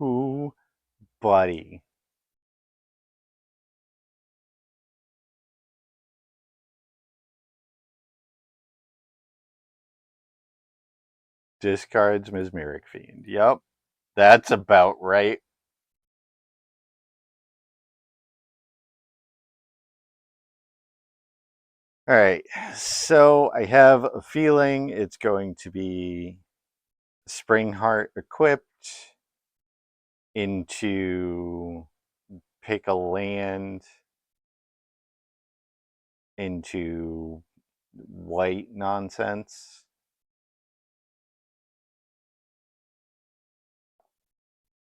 S1: Whoo, buddy. Discards Mesmeric Fiend. Yep. That's about right. All right. So I have a feeling it's going to be Springheart equipped into pick a land into white nonsense.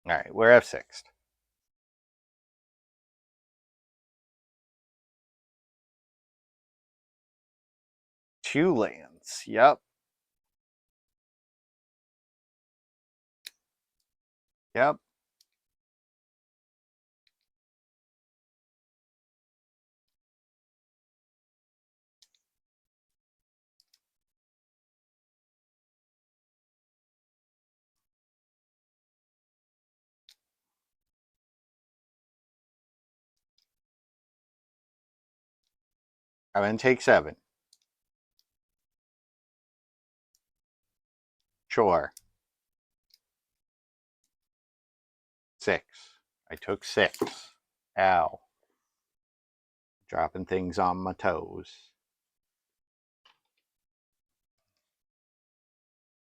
S1: All right, we're F6. 2 lands. Yep. Yep. I'm going to take 7. Sure. 6. I took 6. Ow. Dropping things on my toes.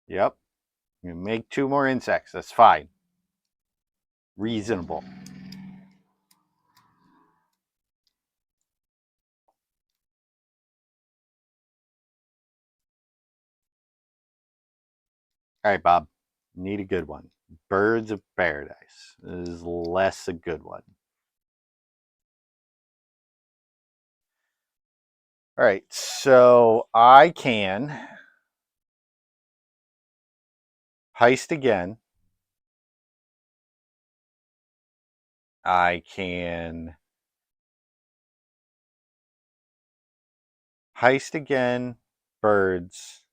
S1: Yep. You make 2 more insects. That's fine. Reasonable. All right, Bob. Need a good one. Birds of Paradise. This is less a good one. All right, so I can heist again. I can heist again, birds.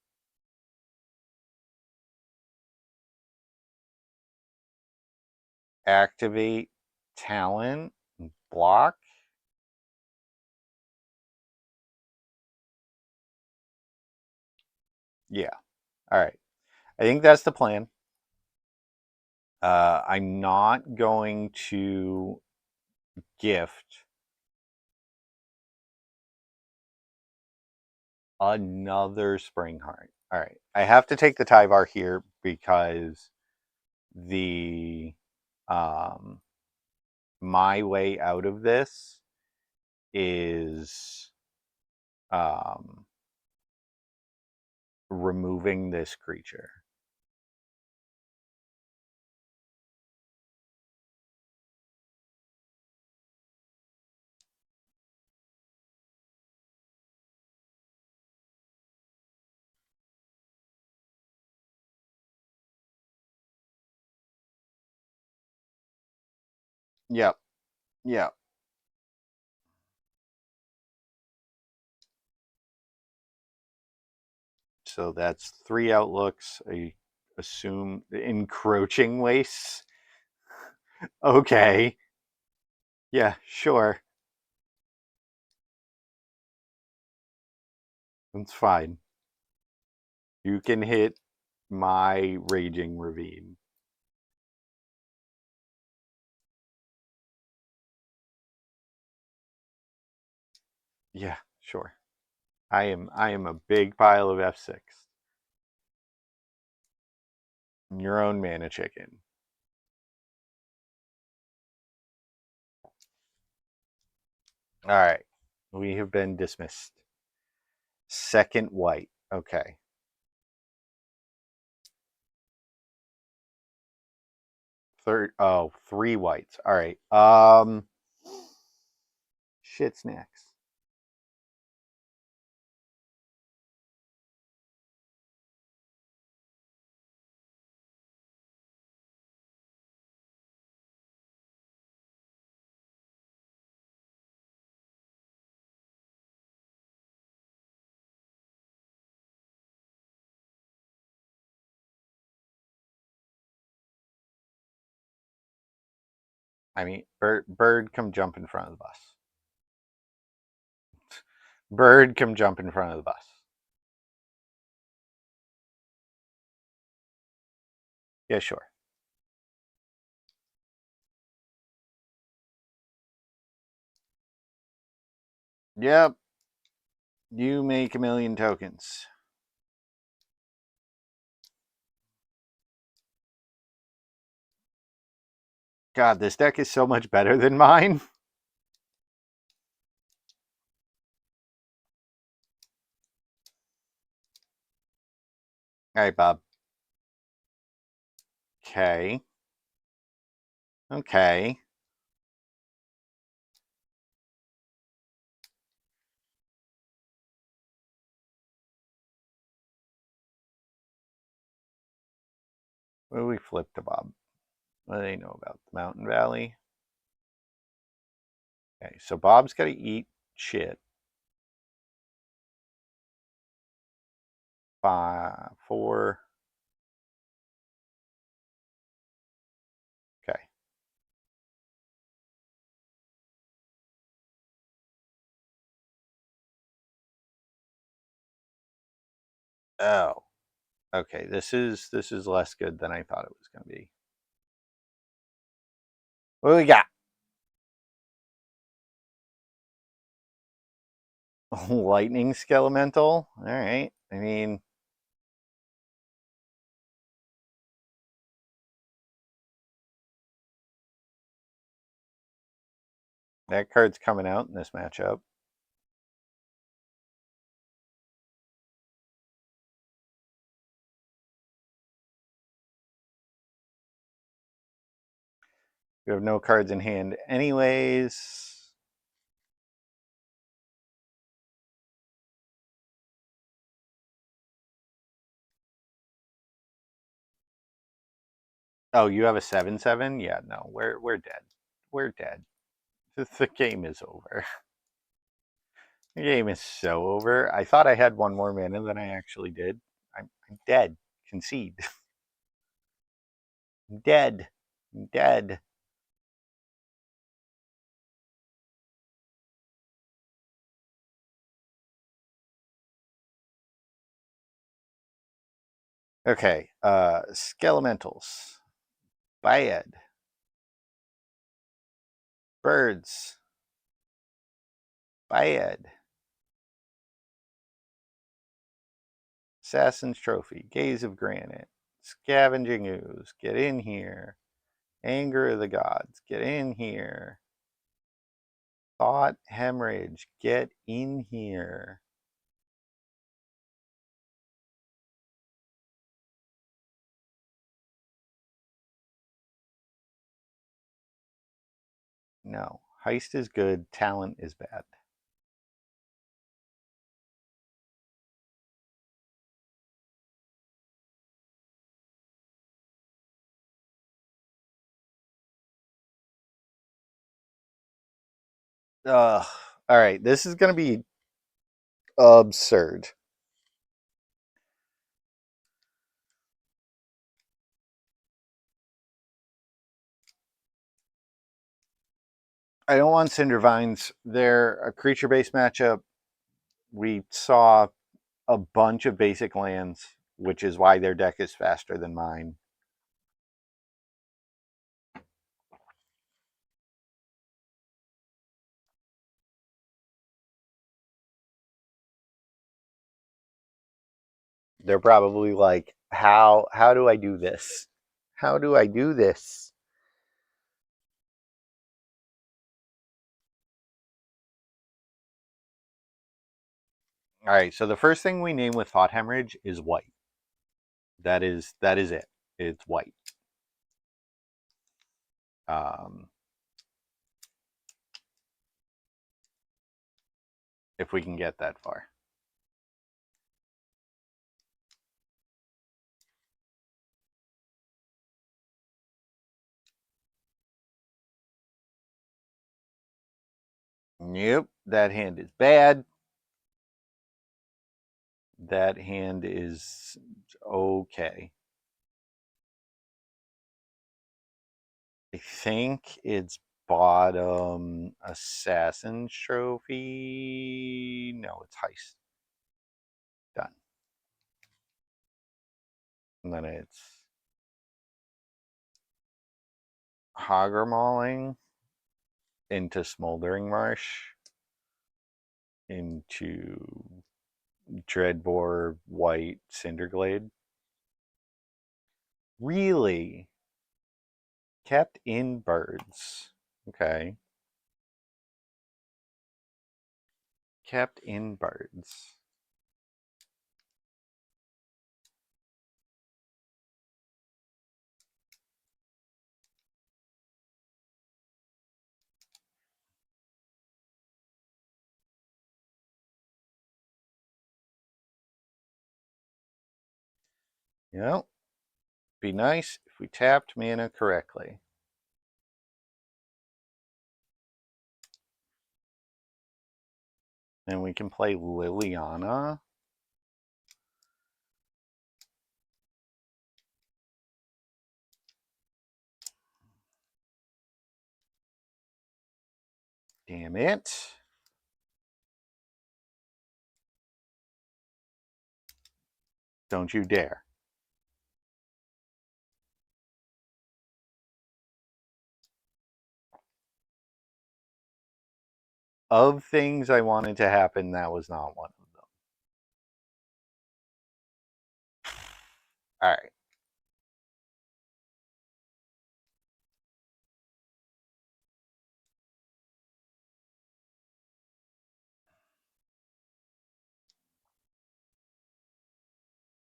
S1: Activate talent, block. Yeah. All right. I think that's the plan. I'm not going to gift another spring heart. All right. I have to take the Tyvar here because the my way out of this is removing this creature. Yep. Yep. So that's 3 outlooks. I assume encroaching wastes. Okay. Yeah, sure. That's fine. You can hit my raging ravine. Yeah, sure. I am a big pile of F6. Your own mana chicken. All right. We have been dismissed. Second white. Okay. Third. Oh, 3 whites. All right. Shit snacks. I mean, bird, come jump in front of the bus. Bird, come jump in front of the bus. Yeah, sure. Yep. You make 1,000,000 tokens. God, this deck is so much better than mine. All right, Bob. Okay. Okay. What do we flip to Bob? What do they know about the Mountain Valley? Okay, so Bob's got to eat shit. 5, 4. Okay. Oh, okay. This is less good than I thought it was going to be. What do we got? Lightning skelemental. All right. I mean, that card's coming out in this matchup. We have no cards in hand anyways. Oh, you have a 7/7? Yeah, no, we're dead. We're dead. The game is over. The game is so over. I thought I had one more mana than I actually did. I'm dead. Concede. I'm dead. I'm dead. Okay, skelementals. Bad. Birds. Bad. Assassin's Trophy. Gaze of Granite. Scavenging Ooze. Get in here. Anger of the Gods. Get in here. Thought Hemorrhage. Get in here. No. Heist is good. Talent is bad. Ugh. All right. This is going to be absurd. I don't want Cindervines. They're a creature-based matchup. We saw a bunch of basic lands, which is why their deck is faster than mine. They're probably like, how do I do this? How do I do this? All right, so the first thing we name with Thought Hemorrhage is white. That is it. It's white. Um, if we can get that far. Yep, that hand is bad. That hand is okay. I think it's bottom Assassin's Trophy. No, it's Heist. Done. And then it's Hogger Mauling into Smoldering Marsh into Dreadbore White Cinderglade. Really? Kept in birds. Okay. Kept in birds. You know, be nice if we tapped mana correctly. And we can play Liliana. Damn it. Don't you dare. Of things I wanted to happen, that was not one of them. All right.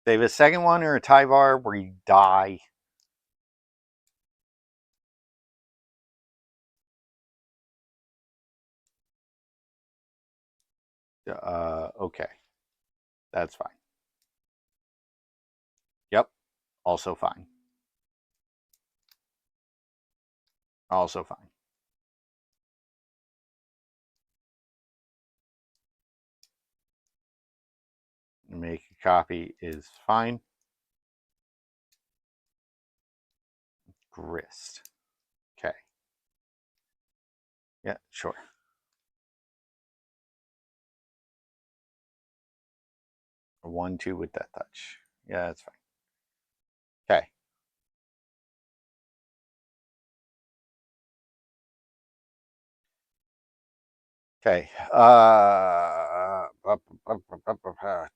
S1: They have a second one or a Tyvar where you die. Okay. That's fine. Yep. Also fine. Also fine. Make a copy is fine. Grist. Okay. Yeah, sure. A 1-2 with that touch. Yeah, that's fine. Okay. Okay.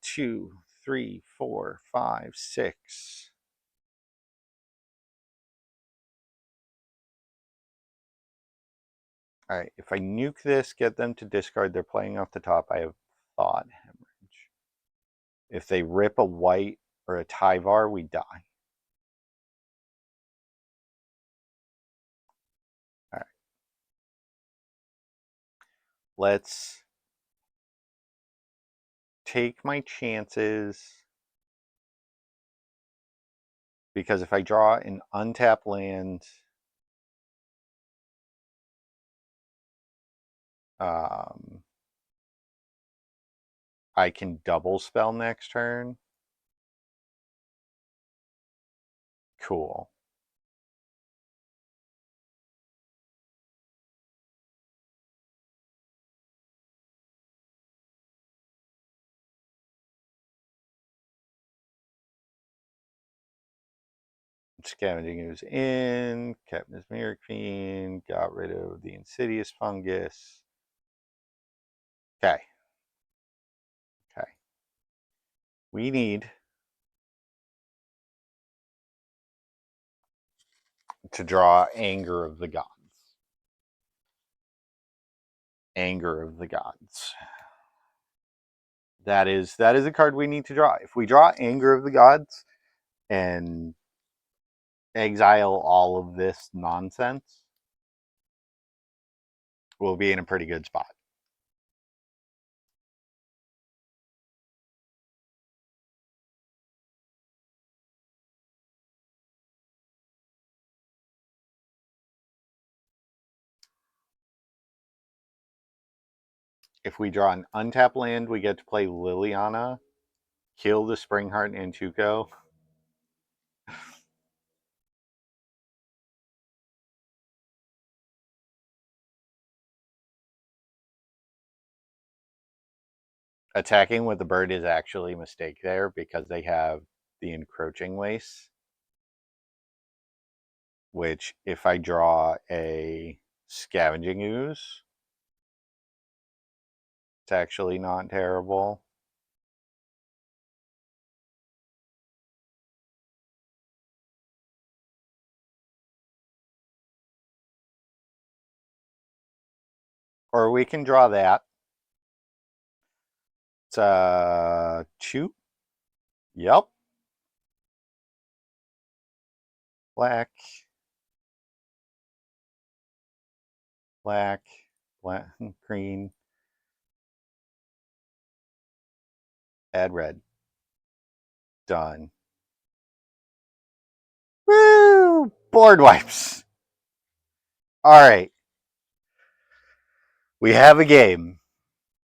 S1: 2, 3, 4, 5, 6. All right. If I nuke this, get them to discard. They're playing off the top. I have thought hemorrhage. If they rip a white or a Tyvar, we die. All right. Let's take my chances. Because if I draw an untapped land, I can double spell next turn. Cool. Scavenging Ooze in, kept Mesmeric Fiend, got rid of the Insidious Fungus. Okay. Okay. We need to draw Anger of the Gods. Anger of the Gods. That is a card we need to draw. If we draw Anger of the Gods and exile all of this nonsense, we'll be in a pretty good spot. If we draw an untapped land, we get to play Liliana, kill the Springheart and Tuco. Attacking with the bird is actually a mistake there because they have the Encroaching Waste, which if I draw a Scavenging Ooze, it's actually not terrible. Or we can draw that. It's 2. Yep. Black. Black. Black. Green. Add red. Done. Woo! Board wipes. All right. We have a game.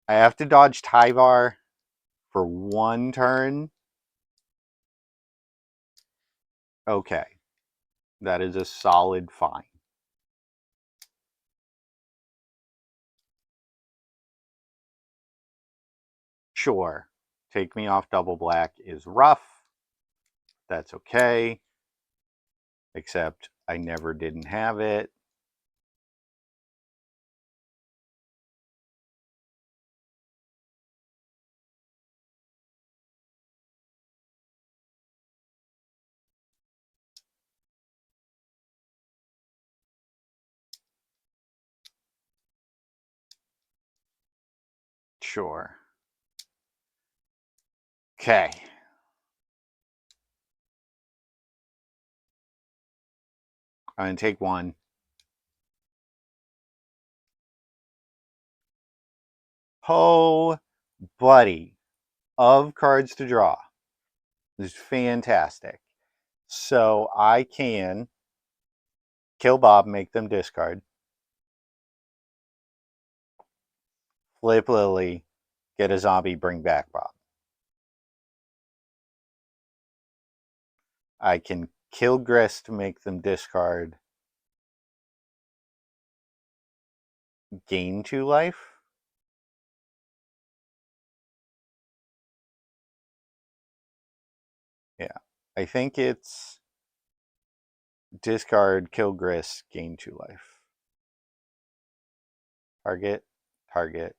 S1: I have to dodge Tyvar for 1 turn. Okay. That is a solid fine. Sure. Take me off double black is rough. That's okay. Except I never didn't have it. Sure. Okay. I'm going to take one. Oh, buddy. Of cards to draw. This is fantastic. So I can kill Bob, make them discard. Flip Lily, get a zombie, bring back Bob. I can kill Grist to make them discard. Gain 2 life. Yeah. I think it's discard, kill Grist, gain 2 life. Target, target.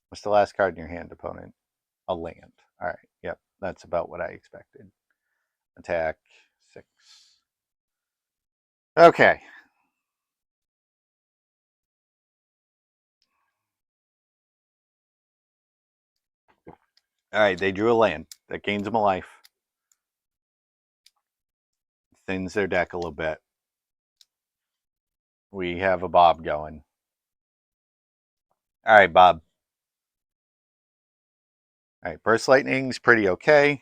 S1: What's the last card in your hand, opponent? A land. All right. Yep. That's about what I expected. Attack 6. Okay. All right. They drew a land. That gains them a life. Thins their deck a little bit. We have a Bob going. All right, Bob. All right. Burst Lightning's pretty okay.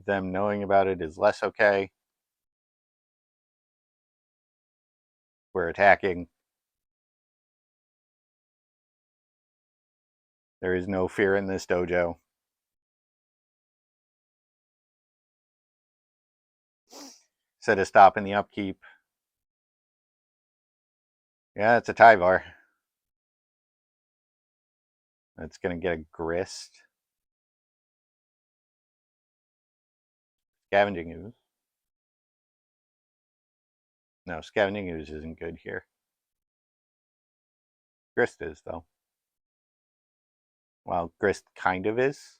S1: Them knowing about it is less okay. We're attacking. There is no fear in this dojo. Set a stop in the upkeep. Yeah, it's a Tyvar. It's going to get a Grist. Scavenging Ooze. No, Scavenging Ooze isn't good here. Grist is, though. Well, Grist kind of is.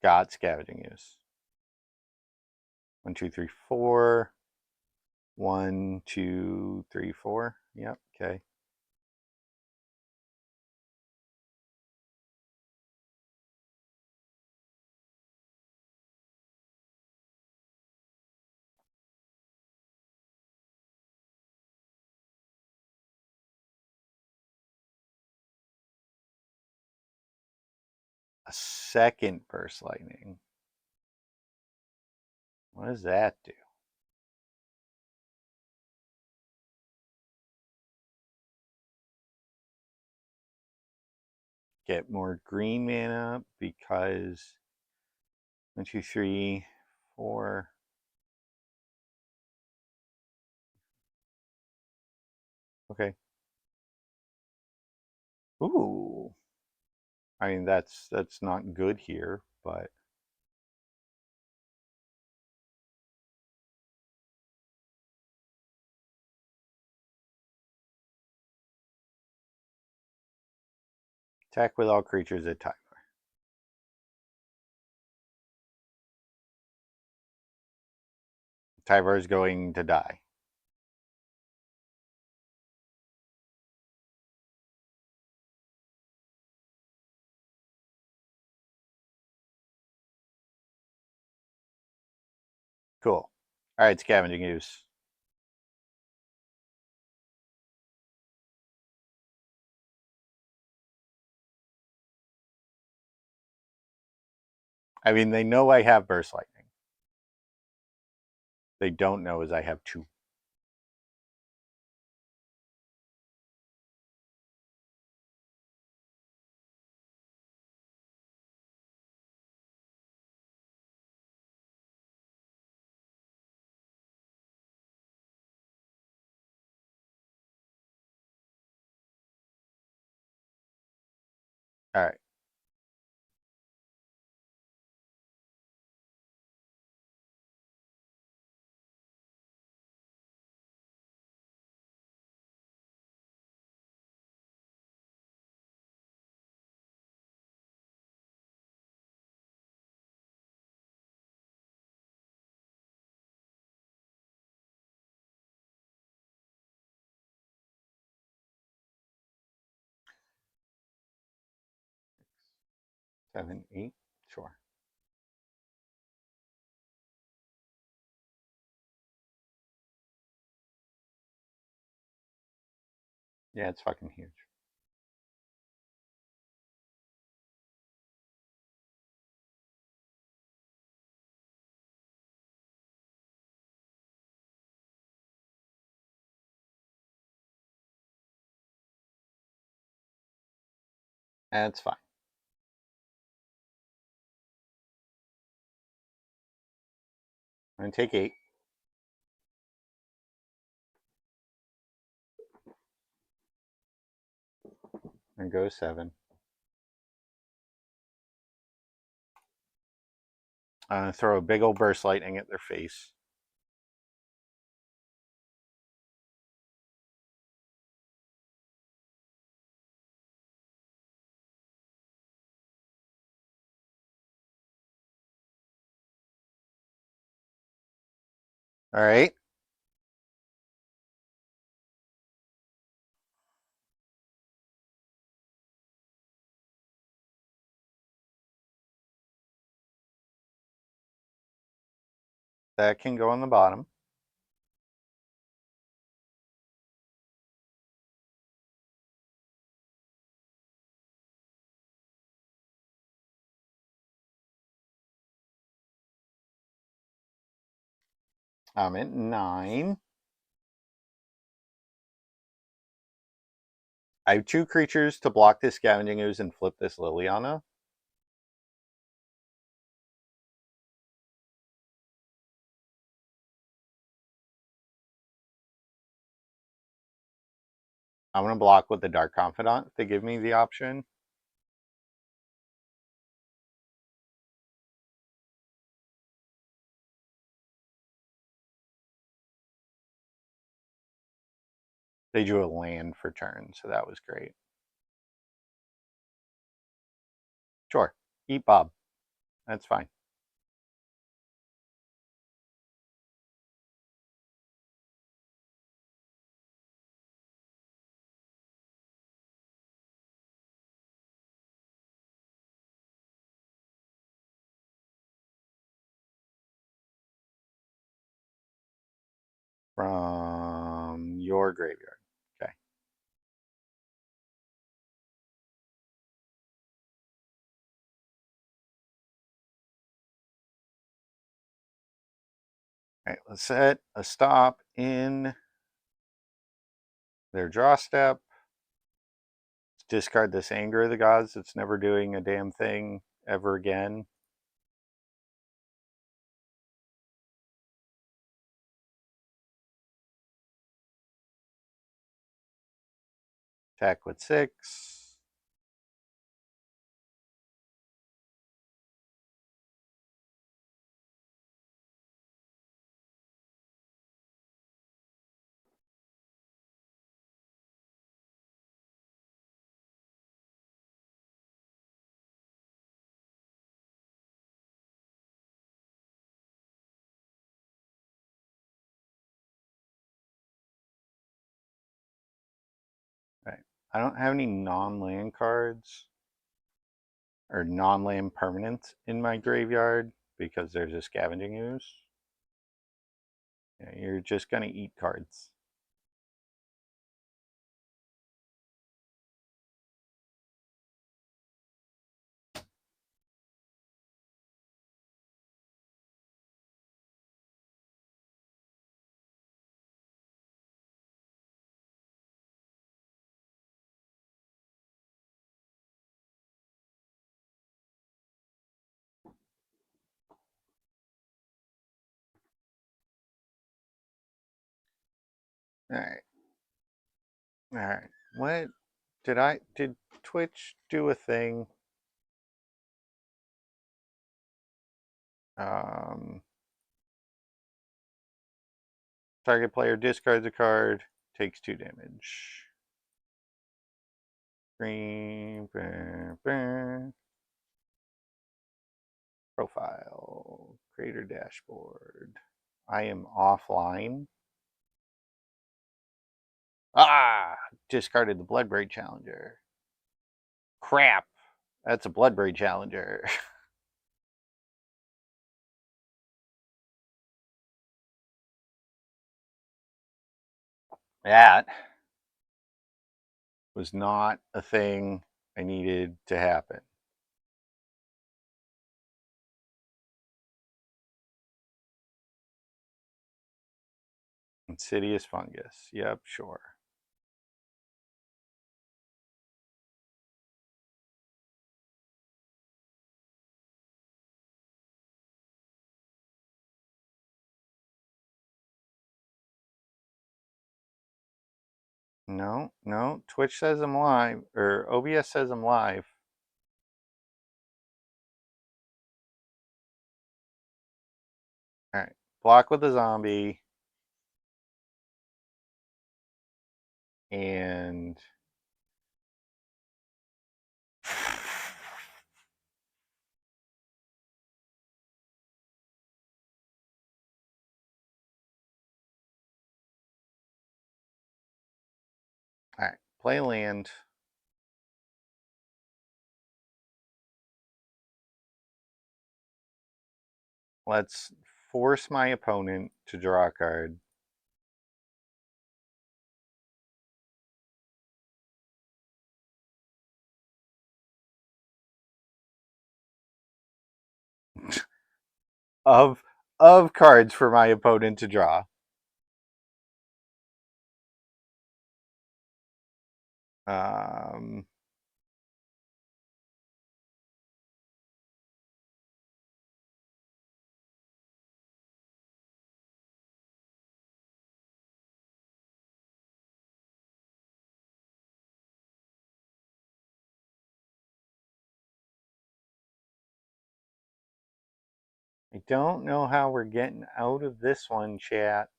S1: Got Scavenging Ooze. 1, 2, 3, 4. 1, 2, 3, 4. Yep, okay. A second Burst Lightning. What does that do? Get more green mana because 1, 2, 3, 4. Okay. Ooh. I mean, that's not good here, but attack with all creatures at Tyvar. Tyvar is going to die. Cool. All right, Scavenging Ooze. I mean, they know I have Burst Lightning. They don't know is I have 2. All right. Seven, eight. Sure. Yeah, it's fucking huge. That's fine. I'm gonna take 8 and go 7. I'm gonna throw a big old burst lightning at their face. All right. That can go on the bottom. I'm at 9. I have 2 creatures to block this Scavenging Ooze and flip this Liliana. I'm gonna block with the Dark Confidant if they give me the option. They drew a land for turn, so that was great. Sure. Eat Bob. That's fine. From your graveyard. Okay. All right, let's set a stop in their draw step. Discard this Anger of the Gods. It's never doing a damn thing ever again. Attack with 6. Right. I don't have any non-land cards or non-land permanents in my graveyard because there's a Scavenging Ooze. Yeah, you're just going to eat cards. All right. All right. What Did Twitch do a thing? Target player discards a card, takes 2 damage. Green, profile, creator dashboard. I am offline. Ah, discarded the Bloodbraid Challenger. Crap, that's a Bloodbraid Challenger. That was not a thing I needed to happen. Insidious fungus. Yep, sure. No, no. Twitch says I'm live, or OBS says I'm live. All right. Block with a zombie. And all right, play land. Let's force my opponent to draw a card. of cards for my opponent to draw. Um, I don't know how we're getting out of this one, chat.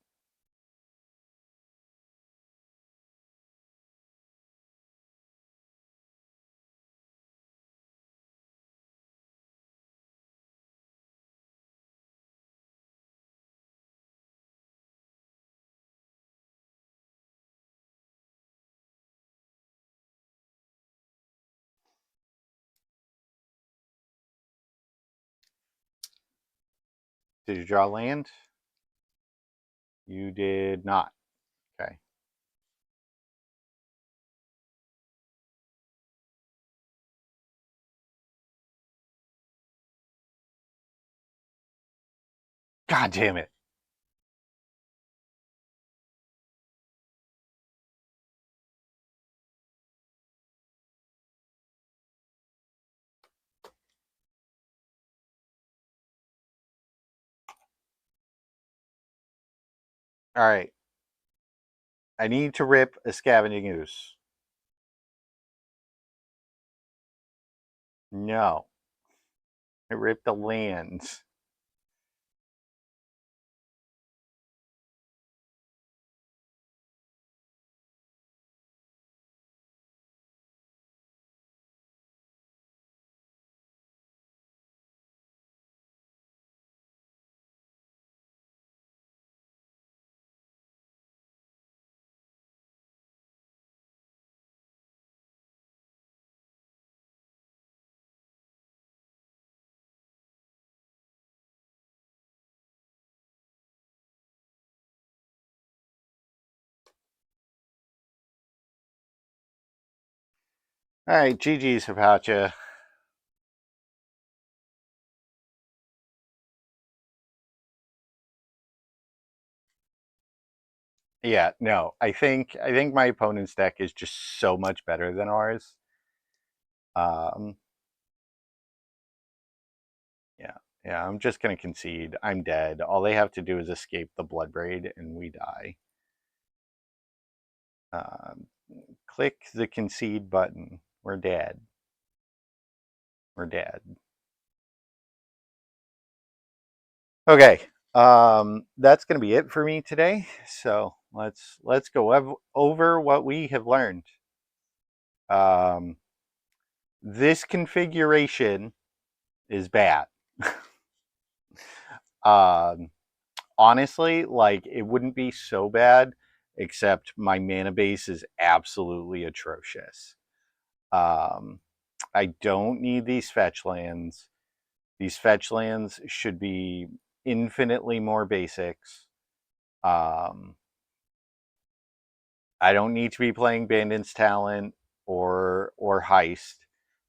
S1: Did you draw land? You did not. Okay. God damn it. All right. I need to rip a Scavenging Ooze. No. I ripped a land. All right, GG's about you. Yeah, no. I think my opponent's deck is just so much better than ours. Yeah, yeah. I'm just gonna concede. I'm dead. All they have to do is escape the Bloodbraid, and we die. Click the concede button. We're dead. We're dead. Okay, that's going to be it for me today. So let's go over what we have learned. This configuration is bad. Honestly, like, it wouldn't be so bad, except my mana base is absolutely atrocious. I don't need these fetch lands. These fetch lands should be infinitely more basics. Um, I don't need to be playing Bandit's Talent or Heist.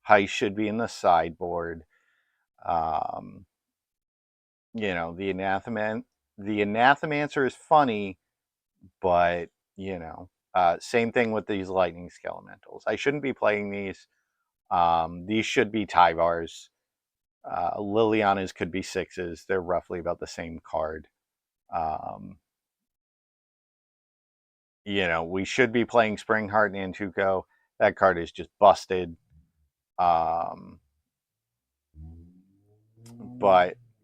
S1: Heist should be in the sideboard. Um, the Anathemancer is funny, but same thing with these Lightning Skelementals. I shouldn't be playing these. These should be Tyvars. Liliana's could be 6s. They're roughly about the same card. We should be playing Springheart and Antuco. That card is just busted. But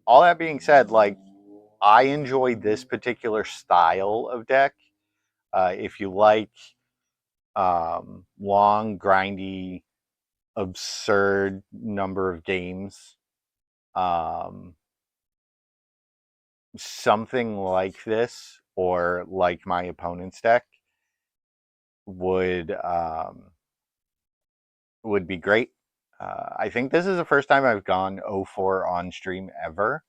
S1: all that being said, like, I enjoy this particular style of deck. If you like long, grindy, absurd number of games, something like this, or like my opponent's deck, would be great. I think this is the first time I've gone 0-4 on stream ever.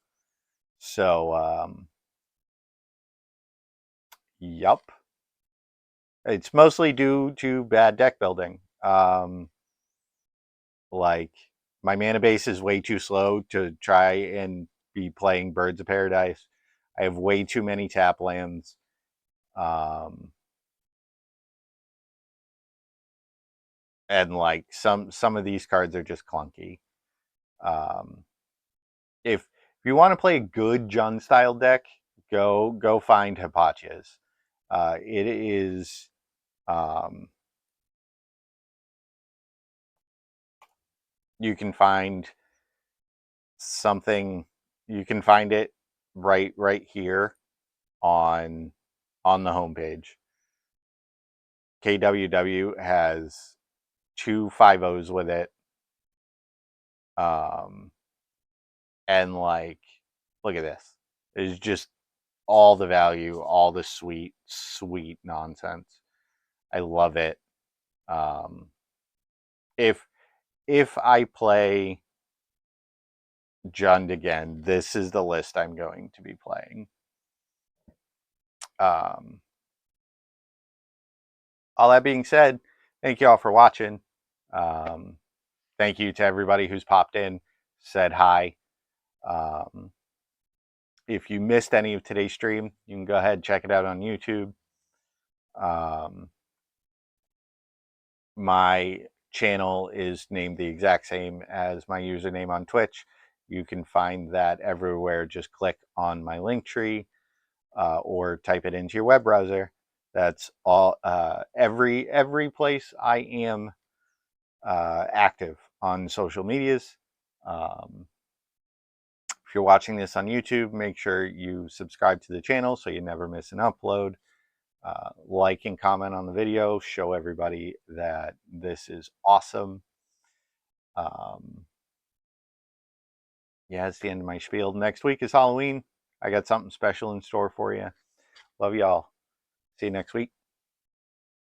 S1: So, yup. It's mostly due to bad deck building. Like, my mana base is way too slow to try and be playing Birds of Paradise. I have way too many tap lands. And like some of these cards are just clunky. If you want to play a good Jund style deck, go find Hypatia's. It is you can find something. You can find it right here on the homepage. KWW has 2 5-0s with it. And like, look at this. It's just all the value, all the sweet nonsense. I love it. If I play Jund again, this is the list I'm going to be playing. All that being said, thank you all for watching. Thank you to everybody who's popped in, said hi. If you missed any of today's stream, you can go ahead and check it out on YouTube. My channel is named the exact same as my username on Twitch. You can find that everywhere. Just click on my link tree or type it into your web browser. That's all. Every place I am active on social medias. If you're watching this on YouTube, make sure you subscribe to the channel so you never miss an upload. Like and comment on the video. Show everybody that this is awesome. Yeah, it's the end of my spiel. Next week is Halloween. I got something special in store for you. Love y'all. See you next week.